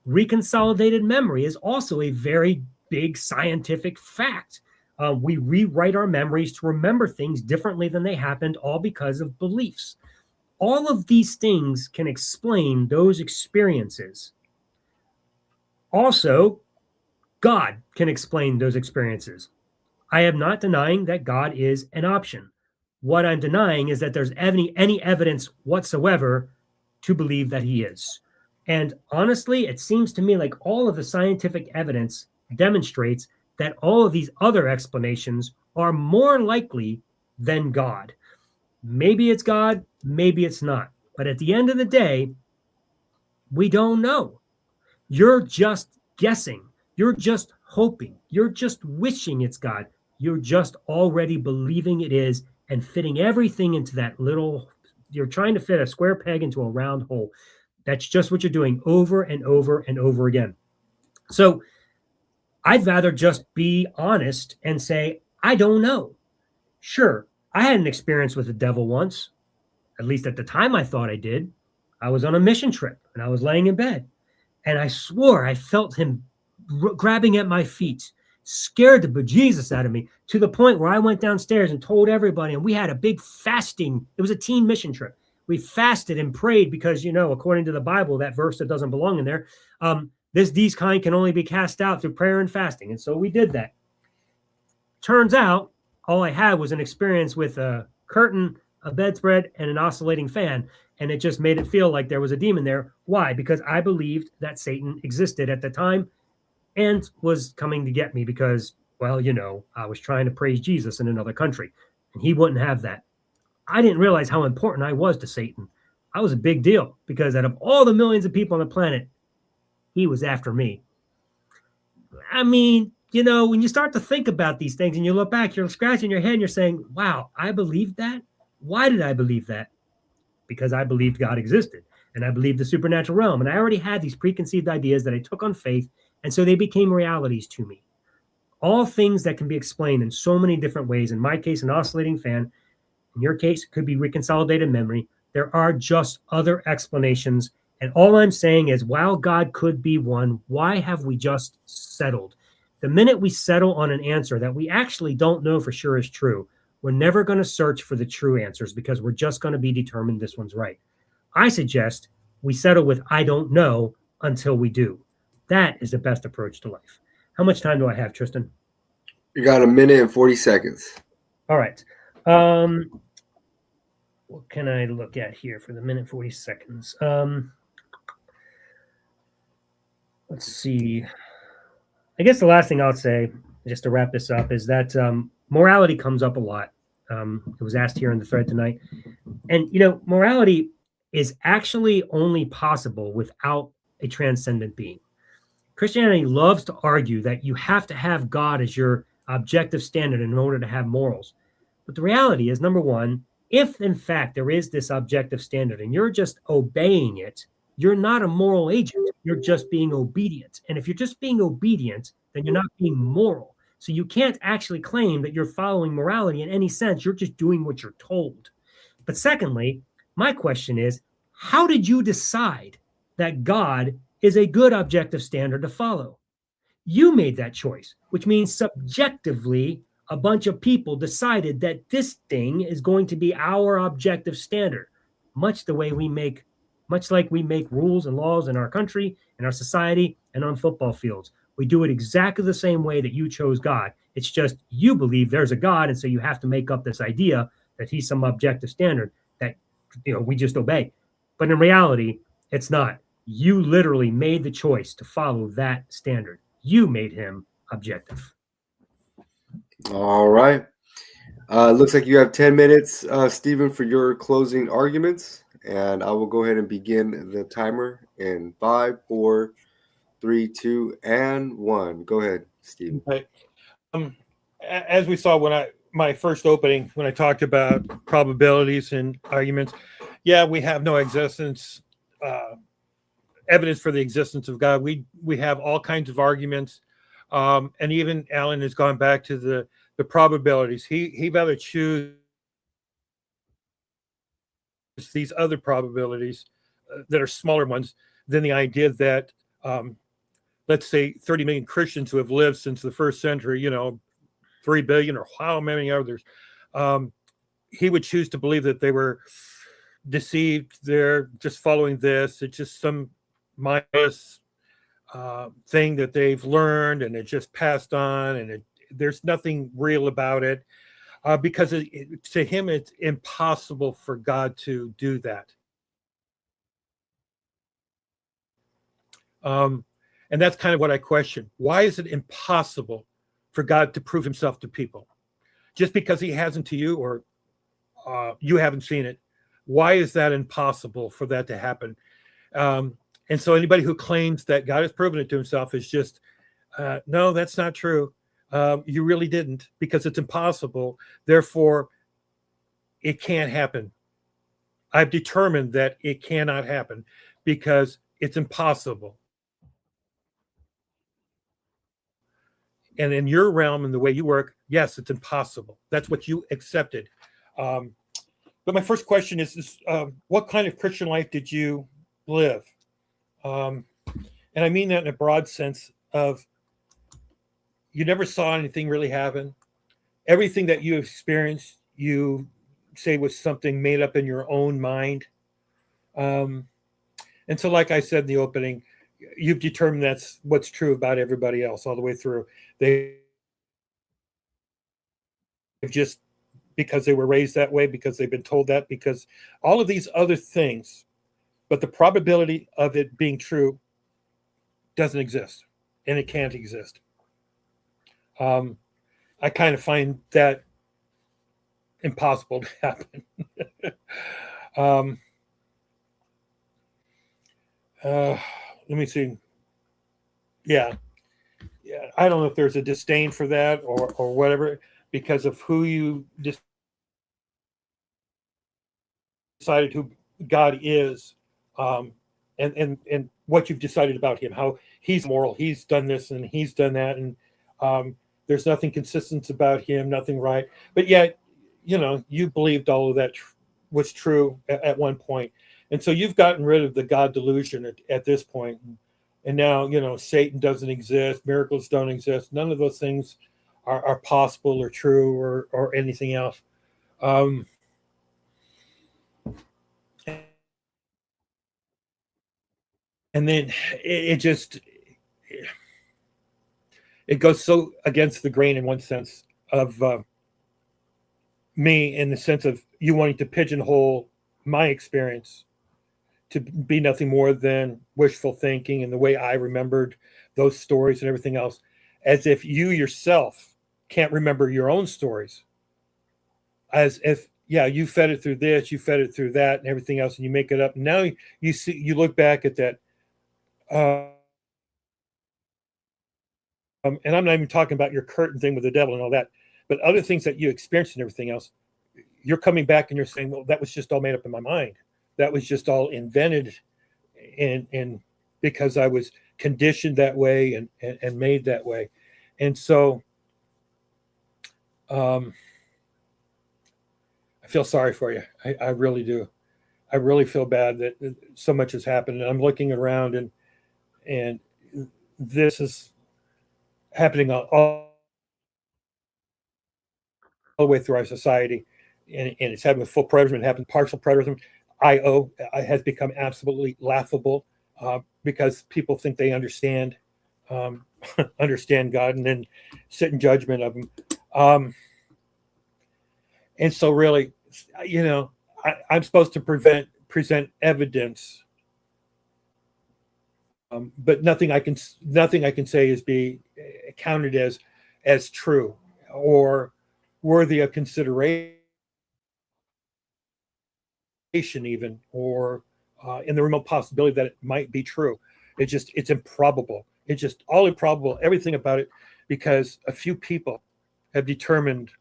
Reconsolidated memory is also a very big scientific fact. We rewrite our memories to remember things differently than they happened, all because of beliefs. All of these things can explain those experiences. Also, God can explain those experiences. I am not denying that God is an option. What I'm denying is that there's any evidence whatsoever to believe that he is. And honestly, it seems to me like all of the scientific evidence demonstrates that all of these other explanations are more likely than God. Maybe it's God, maybe it's not. But at the end of the day, we don't know. You're just guessing. You're just hoping. You're just wishing it's God. You're just already believing it is and fitting everything into that little, you're trying to fit a square peg into a round hole. That's just what you're doing over and over and over again. So I'd rather just be honest and say, I don't know. Sure, I had an experience with the devil once. At least at the time I thought I did. I was on a mission trip and I was laying in bed. And I swore I felt him grabbing at my feet, scared the bejesus out of me, to the point where I went downstairs and told everybody. And we had a big fasting. It was a teen mission trip. We fasted and prayed because, according to the Bible, that verse that doesn't belong in there, these kind can only be cast out through prayer and fasting. And so we did that. Turns out all I had was an experience with a curtain, a bedspread, and an oscillating fan. And it just made it feel like there was a demon there. Why? Because I believed that Satan existed at the time and was coming to get me because, well, I was trying to praise Jesus in another country, and he wouldn't have that. I didn't realize how important I was to Satan. I was a big deal because out of all the millions of people on the planet, he was after me. I mean, when you start to think about these things and you look back, you're scratching your head and you're saying, wow, I believed that? Why did I believe that? Because I believed God existed and I believed the supernatural realm. And I already had these preconceived ideas that I took on faith. And so they became realities to me. All things that can be explained in so many different ways. In my case, an oscillating fan. In your case, it could be reconsolidated memory. There are just other explanations. And all I'm saying is, while God could be one, why have we just settled? The minute we settle on an answer that we actually don't know for sure is true, we're never going to search for the true answers because we're just going to be determined this one's right. I suggest we settle with I don't know until we do. That is the best approach to life. How much time do I have, Tristan? You got 1 minute and 40 seconds. All right. What can I look at here for the minute 40 seconds? Let's see. I guess the last thing I'll say, just to wrap this up, is that morality comes up a lot. It was asked here in the thread tonight. And, morality is actually only possible without a transcendent being. Christianity loves to argue that you have to have God as your objective standard in order to have morals. But the reality is, number one, if in fact there is this objective standard and you're just obeying it, you're not a moral agent. You're just being obedient. And if you're just being obedient, then you're not being moral. So you can't actually claim that you're following morality in any sense. You're just doing what you're told. But secondly, my question is, how did you decide that God is a good objective standard to follow? You made that choice, which means subjectively, a bunch of people decided that this thing is going to be our objective standard, much like we make rules and laws in our country, in our society, and on football fields. We do it exactly the same way that you chose God. It's just you believe there's a God, and so you have to make up this idea that he's some objective standard that we just obey. But in reality, it's not. You literally made the choice to follow that standard. You made him objective. All right. Looks like you have 10 minutes, Stephen, for your closing arguments. And I will go ahead and begin the timer in 5, 4, 3, 2, and 1. Go ahead, Stephen. Right. As we saw my first opening, when I talked about probabilities and arguments, we have no evidence for the existence of God. We have all kinds of arguments, and even Alan has gone back to the probabilities. He rather choose these other probabilities that are smaller ones than the idea that let's say 30 million Christians who have lived since the first century, 3 billion or how many others, he would choose to believe that they were deceived. They're just following this. It's just some mindless thing that they've learned and it just passed on, and there's nothing real about it, because to him it's impossible for God to do that. And that's kind of what I question. Why is it impossible for God to prove himself to people? Just because he hasn't to you, or you haven't seen it, why is that impossible for that to happen? And so anybody who claims that God has proven it to himself is just, no, that's not true. You really didn't, because it's impossible. Therefore, it can't happen. I've determined that it cannot happen because it's impossible. And in your realm and the way you work, yes, it's impossible. That's what you accepted. But my first question is what kind of Christian life did you live? And I mean that in a broad sense of you never saw anything really happen. Everything that you experienced, you say was something made up in your own mind. And so, like I said in the opening, you've determined that's what's true about everybody else all the way through. They've just, because they were raised that way, because they've been told that, because all of these other things, but the probability of it being true doesn't exist, and it can't exist. I kind of find that impossible to happen. Let me see. Yeah. I don't know if there's a disdain for that or whatever, because of who you decided who God is, and what you've decided about him, how he's moral, he's done this and he's done that, and there's nothing consistent about him, nothing right. But yet, you believed all of that was true at one point. And so you've gotten rid of the God delusion at this point. And now, Satan doesn't exist, miracles don't exist. None of those things are possible or true or anything else. And then it goes so against the grain in one sense of me, in the sense of you wanting to pigeonhole my experience to be nothing more than wishful thinking and the way I remembered those stories and everything else, as if you yourself can't remember your own stories, as if, yeah, you fed it through this, you fed it through that and everything else, and you make it up. Now you look back at that, and I'm not even talking about your curtain thing with the devil and all that, but other things that you experienced and everything else. You're coming back and you're saying, well, that was just all made up in my mind. That was just all invented, and because I was conditioned that way and made that way. And so I feel sorry for you. I really do. I really feel bad that so much has happened. And I'm looking around, and this is happening all the way through our society. And it's happening with full preterism, it happened partial preterism. IO has become absolutely laughable because people think they understand God and then sit in judgment of him. And so really, I'm supposed to present evidence, but nothing I can say is be counted as true or worthy of consideration, even, or in the remote possibility that it might be true. It's improbable. It's just all improbable, everything about it, because a few people have determined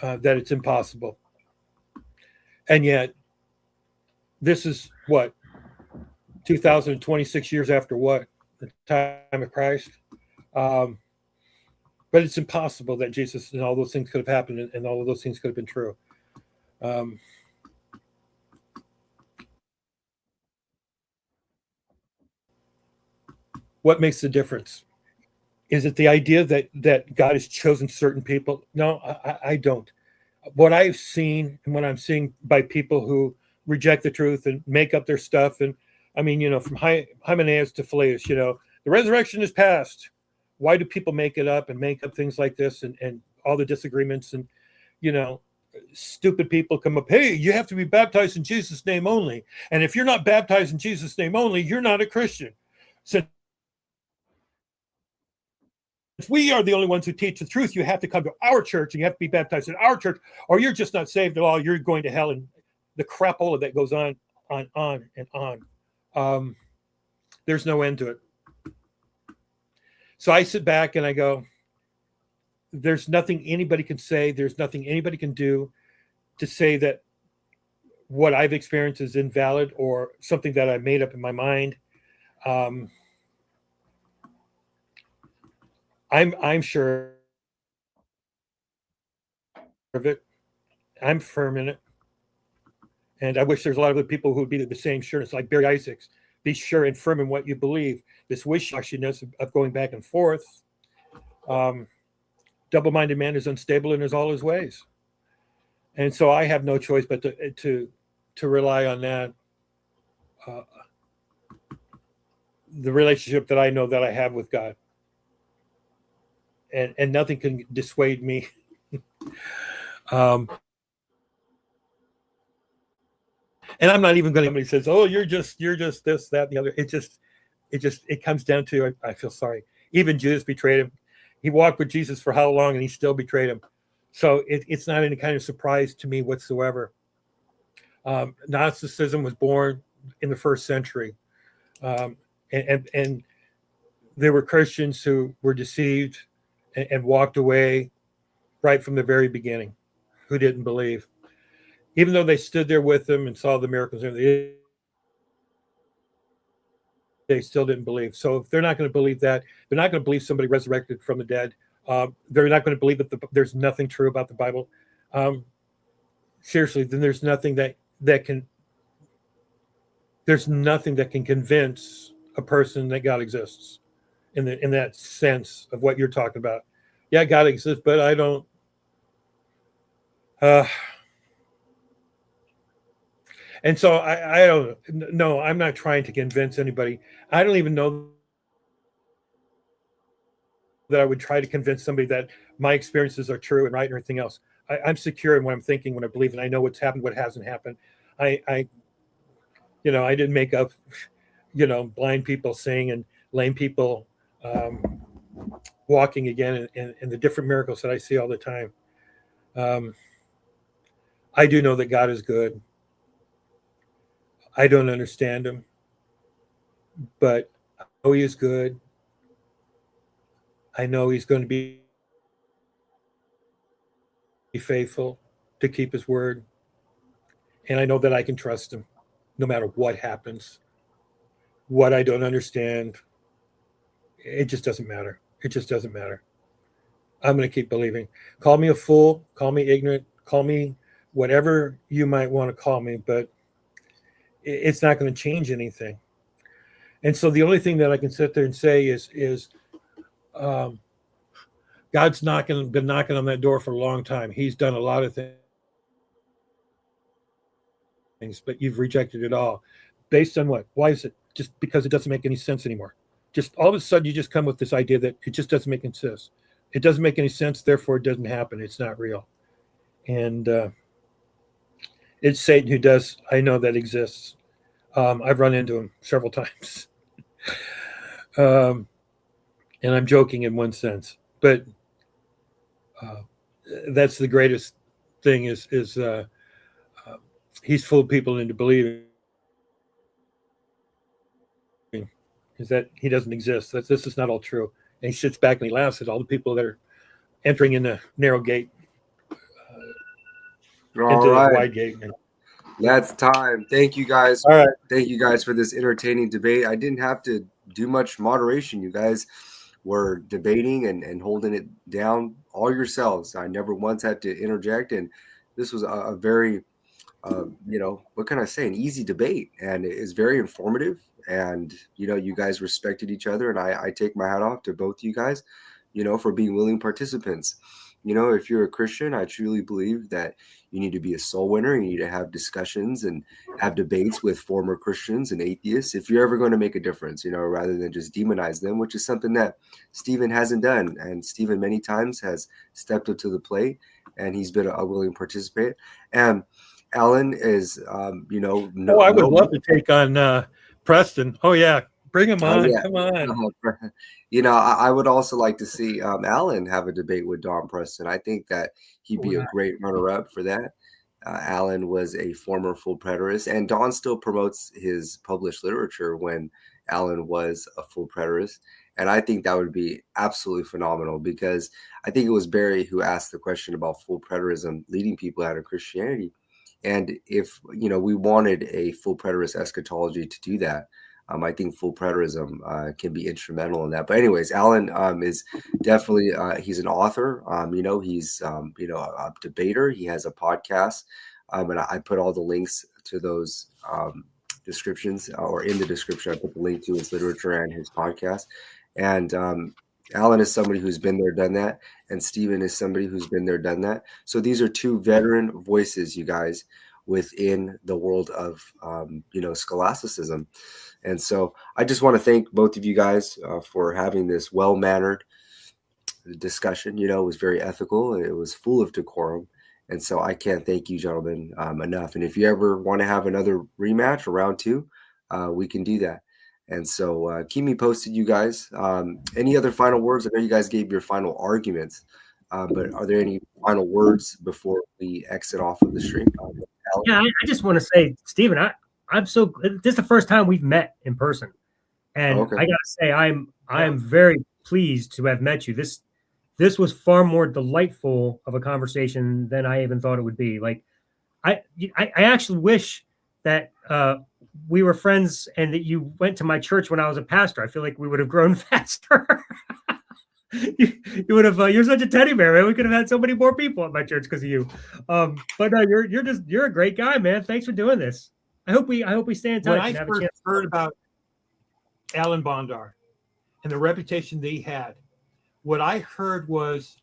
that it's impossible. And yet, this is what, 2026 years after what? The time of Christ? But it's impossible that Jesus and all those things could have happened, and all of those things could have been true. What makes the difference? Is it the idea that God has chosen certain people? No, I don't. What I've seen and what I'm seeing by people who reject the truth and make up their stuff, and I mean, from Hymenaeus to Phileas, the resurrection is past. Why do people make it up and make up things like this, and all the disagreements, and stupid people come up, hey, you have to be baptized in Jesus' name only, and if you're not baptized in Jesus' name only, you're not a Christian. So if we are the only ones who teach the truth, you have to come to our church and you have to be baptized in our church, or you're just not saved at all. You're going to hell. And the crapola that goes on and on. There's no end to it. So I sit back and I go, there's nothing anybody can say. There's nothing anybody can do to say that what I've experienced is invalid or something that I made up in my mind. I'm sure of it. I'm firm in it. And I wish there's a lot of other people who would be the same sure. It's like Barry Isaacs. Be sure and firm in what you believe. This wishy-washiness of going back and forth. Double-minded man is unstable in all his ways. And so I have no choice but to rely on that. The relationship that I know that I have with God. And nothing can dissuade me. And I'm not even going to. Somebody says, "Oh, you're just this, that, and the other." It comes down to I feel sorry. Even Judas betrayed him. He walked with Jesus for how long, and he still betrayed him. So it's not any kind of surprise to me whatsoever. Gnosticism was born in the first century, and there were Christians who were deceived and walked away right from the very beginning, who didn't believe, even though they stood there with them and saw the miracles. They still didn't believe. So if they're not going to believe that, they're not going to believe somebody resurrected from the dead. They're not going to believe that there's nothing true about the Bible. Seriously, then there's nothing that can there's nothing that can convince a person that God exists in that sense of what you're talking about. Yeah, God exists, but I don't. And so I don't. No, I'm not trying to convince anybody. I don't even know that I would try to convince somebody that my experiences are true and right and everything else. I'm secure in what I'm thinking, what I believe, and I know what's happened, what hasn't happened. I didn't make up, blind people seeing and lame people walking again, and the different miracles that I see all the time. I do know that God is good. I don't understand him, but I know he is good. I know he's going to be faithful to keep his word. And I know that I can trust him no matter what happens. What I don't understand, it just doesn't matter. It just doesn't matter. I'm going to keep believing. Call me a fool, call me ignorant, call me whatever you might want to call me, but it's not going to change anything. And so the only thing that I can sit there and say is God's been knocking on that door for a long time. He's done a lot of things, but you've rejected it all. Based on what? Why is it? Just because it doesn't make any sense anymore. Just all of a sudden you just come with this idea that it just doesn't make any sense. It doesn't make any sense, therefore it doesn't happen. It's not real. And it's Satan who does. I know that exists. I've run into him several times. And I'm joking in one sense, but that's the greatest thing is he's fooled people into believing is that he doesn't exist. That this is not all true. And he sits back and he laughs at all the people that are entering in the narrow gate into the wide gate. That's time. Thank you guys. All right. Thank you guys for this entertaining debate. I didn't have to do much moderation. You guys were debating and holding it down all yourselves. I never once had to interject. And this was a very, what can I say, an easy debate. And it's very informative. And, you guys respected each other. And I take my hat off to both you guys, for being willing participants. If you're a Christian, I truly believe that you need to be a soul winner. You need to have discussions and have debates with former Christians and atheists if you're ever going to make a difference, rather than just demonize them, which is something that Stephen hasn't done. And Stephen many times has stepped up to the plate and he's been a willing participant. And Alan is, I would love to take on Preston. Oh, yeah. Bring him on. Yeah. Come on. I would also like to see Alan have a debate with Don Preston. I think that he'd be a great runner-up for that. Alan was a former full preterist, and Don still promotes his published literature when Alan was a full preterist. And I think that would be absolutely phenomenal because I think it was Barry who asked the question about full preterism leading people out of Christianity. And if, we wanted a full preterist eschatology to do that, I think full preterism can be instrumental in that. But anyways, Alan is definitely, he's an author. He's, a debater. He has a podcast. And I put all the links to those descriptions or in the description. I put the link to his literature and his podcast. And Alan is somebody who's been there, done that. And Stephen is somebody who's been there, done that. So these are two veteran voices, you guys, within the world of, scholasticism. And so I just want to thank both of you guys for having this well-mannered discussion. It was very ethical. It was full of decorum. And so I can't thank you, gentlemen, enough. And if you ever want to have another rematch or round two, we can do that. And so keep me posted, you guys. Any other final words? I know you guys gave your final arguments, but are there any final words before we exit off of the stream? Yeah, I just want to say, Stephen, I'm so this is the first time we've met in person, and I gotta say I'm very pleased to have met you. This was far more delightful of a conversation than I even thought it would be. Like, I actually wish that we were friends and that you went to my church when I was a pastor. I feel like we would have grown faster. you would have. You're such a teddy bear, man. We could have had so many more people at my church because of you. But no, you're a great guy, man. Thanks for doing this. I hope we stay in touch When I and have a first chance. heard about Alan Bondar and the reputation that he had, what I heard was,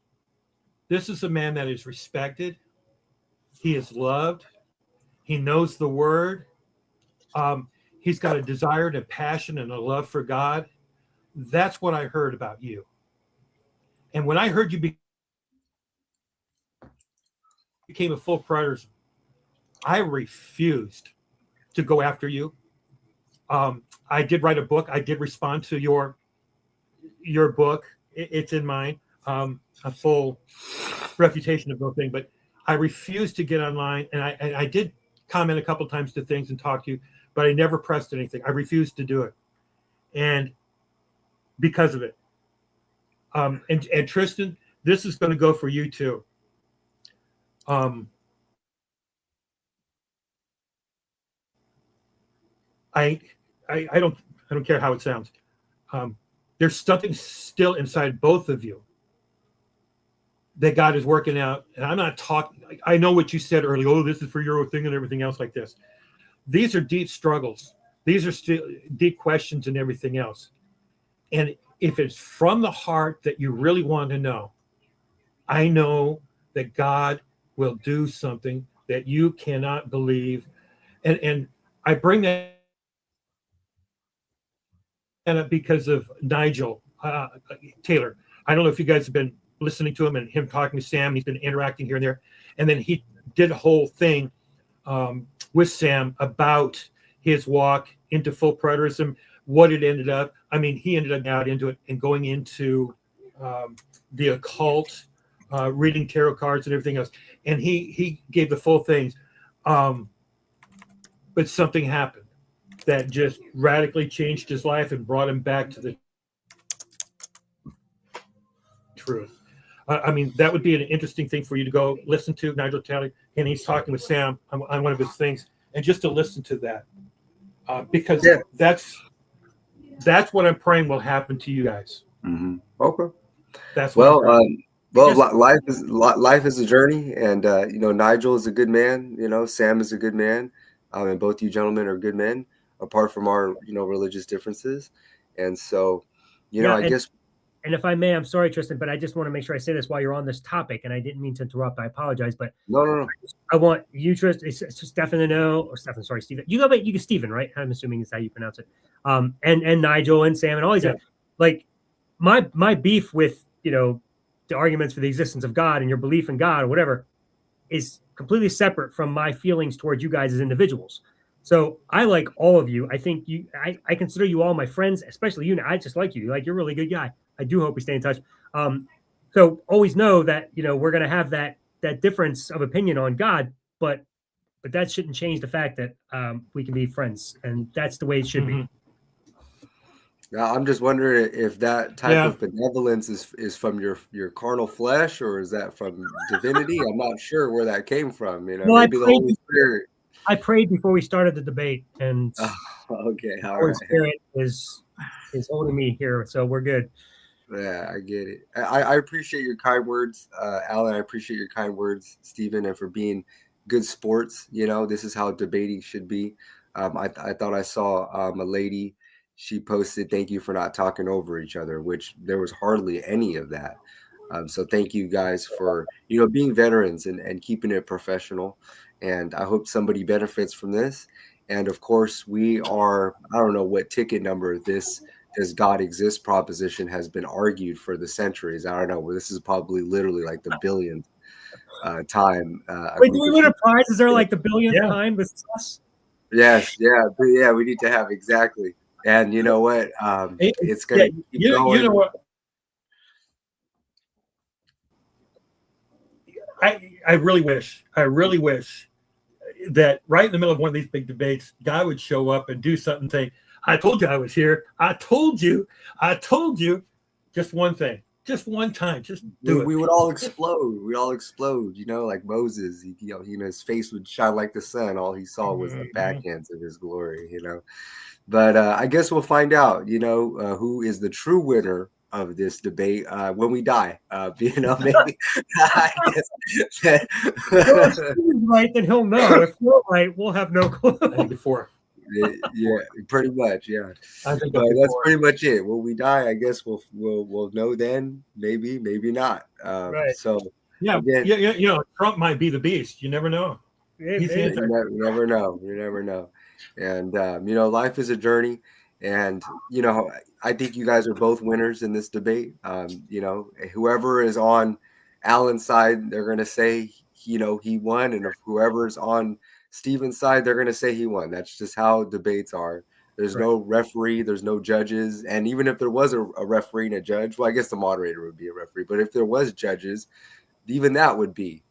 this is a man that is respected. He is loved. He knows the word. He's got a desire and a passion and a love for God. That's what I heard about you. And when I heard you became a full preterist, I refused to go after you. I did write a book. I did respond to your book. It's in mine, a full refutation of the thing. But I refused to get online, and I did comment a couple times to things and talk to you, but I never pressed anything. I refused to do it, and because of it. And Tristan, this is going to go for you too. I don't care how it sounds. There's something still inside both of you that God is working out. And I'm not talking, I know what you said earlier. Oh, this is for your thing and everything else like this. These are deep struggles. These are still deep questions and everything else. And if it's from the heart that you really want to know, I know that God will do something that you cannot believe. And I bring that up because of Nigel Taylor. I don't know if you guys have been listening to him and him talking to Sam. He's been interacting here and there. And then he did a whole thing with Sam about his walk into full preterism, what it ended up. I mean, he ended up out into it and going into the occult, reading tarot cards and everything else. And he gave the full things. But something happened that just radically changed his life and brought him back to the truth. I mean, that would be an interesting thing for you to go listen to, Nigel Taylor, and he's talking with Sam on one of his things, and just to listen to that, because that's what I'm praying will happen to you guys. Mm-hmm. Okay. That's what life is a journey, and Nigel is a good man. Sam is a good man, and both you gentlemen are good men, apart from our religious differences, and so I guess. And if I may, I'm sorry, Tristan, but I just want to make sure I say this while you're on this topic, and I didn't mean to interrupt. I apologize, but no. I want you, Tristan, it's Stefan to know, or Stefan, sorry, Stephen. You can Stephen, right? I'm assuming is how you pronounce it. And Nigel and Sam and all these, like my beef with the arguments for the existence of God and your belief in God or whatever is completely separate from my feelings towards you guys as individuals. So I like all of you. I think I consider you all my friends, especially you. I just like you. Like, you're a really good guy. I do hope we stay in touch. So always know that, we're going to have that difference of opinion on God, but that shouldn't change the fact that we can be friends, and that's the way it should be. Now, I'm just wondering if that type of benevolence is from your carnal flesh, or is that from divinity? I'm not sure where that came from. Well, maybe the Holy Spirit. I prayed before we started the debate, and okay, all Holy right. Spirit is holding me here, so we're good. Yeah, I get it. I appreciate your kind words, Alan. I appreciate your kind words, Stephen, and for being good sports. This is how debating should be. I thought I saw a lady. She posted, "Thank you for not talking over each other," which there was hardly any of that. So thank you guys for being veterans and keeping it professional. And I hope somebody benefits from this. And of course, we are. I don't know what ticket number this. Does God exist proposition has been argued for the centuries. I don't know. Well, this is probably literally like the billionth time. Wait, do we win a prize? Is there like the billionth time with us? Yes, yeah. We need to have exactly. And you know what? It's gonna keep going. You know what? I really wish that right in the middle of one of these big debates, God would show up and do something and say, "I told you I was here. I told you. Just one thing. Just one time. Just do it." We would all explode. We all explode, like Moses. His face would shine like the sun. All he saw was the backhands of his glory, But I guess we'll find out, who is the true winner of this debate when we die. Maybe I guess. If Steven's right, then he'll know. If we're right, we'll have no clue. I think before. Yeah, pretty much. Yeah, I think but that's pretty much it. When we die, I guess we'll know then. Maybe not. Right. So yeah, again, yeah. Trump might be the beast. You never know. you never know. You never know. And life is a journey. And I think you guys are both winners in this debate. Whoever is on Alan's side, they're gonna say he won, and if whoever's on Steven's side, they're gonna say he won. That's just how debates are. There's no referee, there's no judges, and even if there was a referee and a judge, well, I guess the moderator would be a referee. But if there was judges, even that would be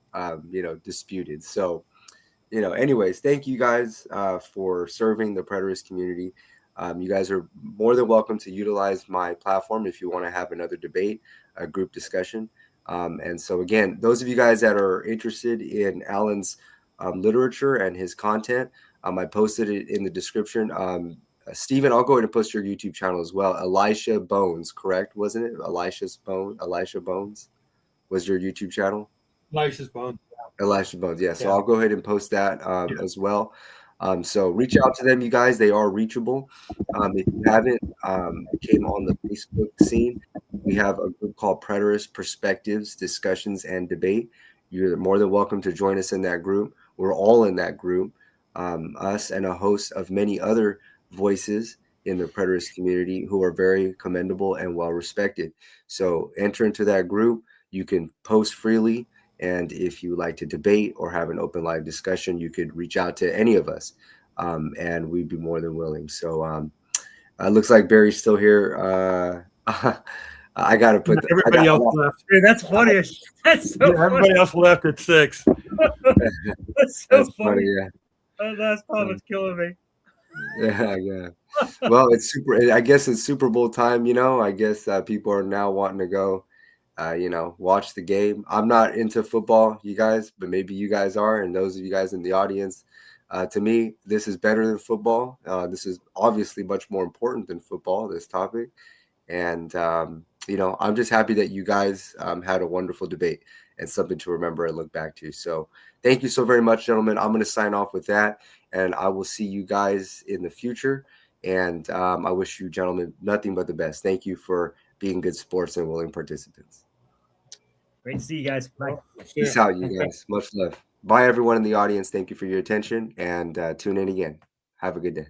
disputed. So anyways, thank you guys for serving the preterist community. You guys are more than welcome to utilize my platform if you want to have another debate, a group discussion. And so again, those of you guys that are interested in Alan's literature and his content, I posted it in the description. Stephen, I'll go ahead and post your YouTube channel as well. Elisha Bones, correct? Wasn't it? Elisha Bones was your YouTube channel? Elisha's Bones. Elisha Bones, yeah. So I'll go ahead and post that as well. So reach out to them, you guys. They are reachable. If you haven't came on the Facebook scene, we have a group called Preterist Perspectives, Discussions, and Debate. You're more than welcome to join us in that group. We're all in that group, us and a host of many other voices in the preterist community who are very commendable and well respected. So enter into that group. You can post freely. And if you like to debate or have an open live discussion, you could reach out to any of us, and we'd be more than willing. So it looks like Barry's still here. I got to put everybody else left. Dude, that's funny. That's so everybody else left at 6. That's so funny. Yeah. That last comment's killing me. Yeah. Well, I guess it's Super Bowl time. I guess people are now wanting to go. Watch the game. I'm not into football, you guys, but maybe you guys are. And those of you guys in the audience, to me, this is better than football. This is obviously much more important than football, this topic. And, I'm just happy that you guys had a wonderful debate and something to remember and look back to. So thank you so very much, gentlemen. I'm going to sign off with that, and I will see you guys in the future. And I wish you gentlemen nothing but the best. Thank you for being good sports and willing participants. Great to see you guys. Bye. Peace out, you guys. Much love. Bye, everyone in the audience. Thank you for your attention, and tune in again. Have a good day.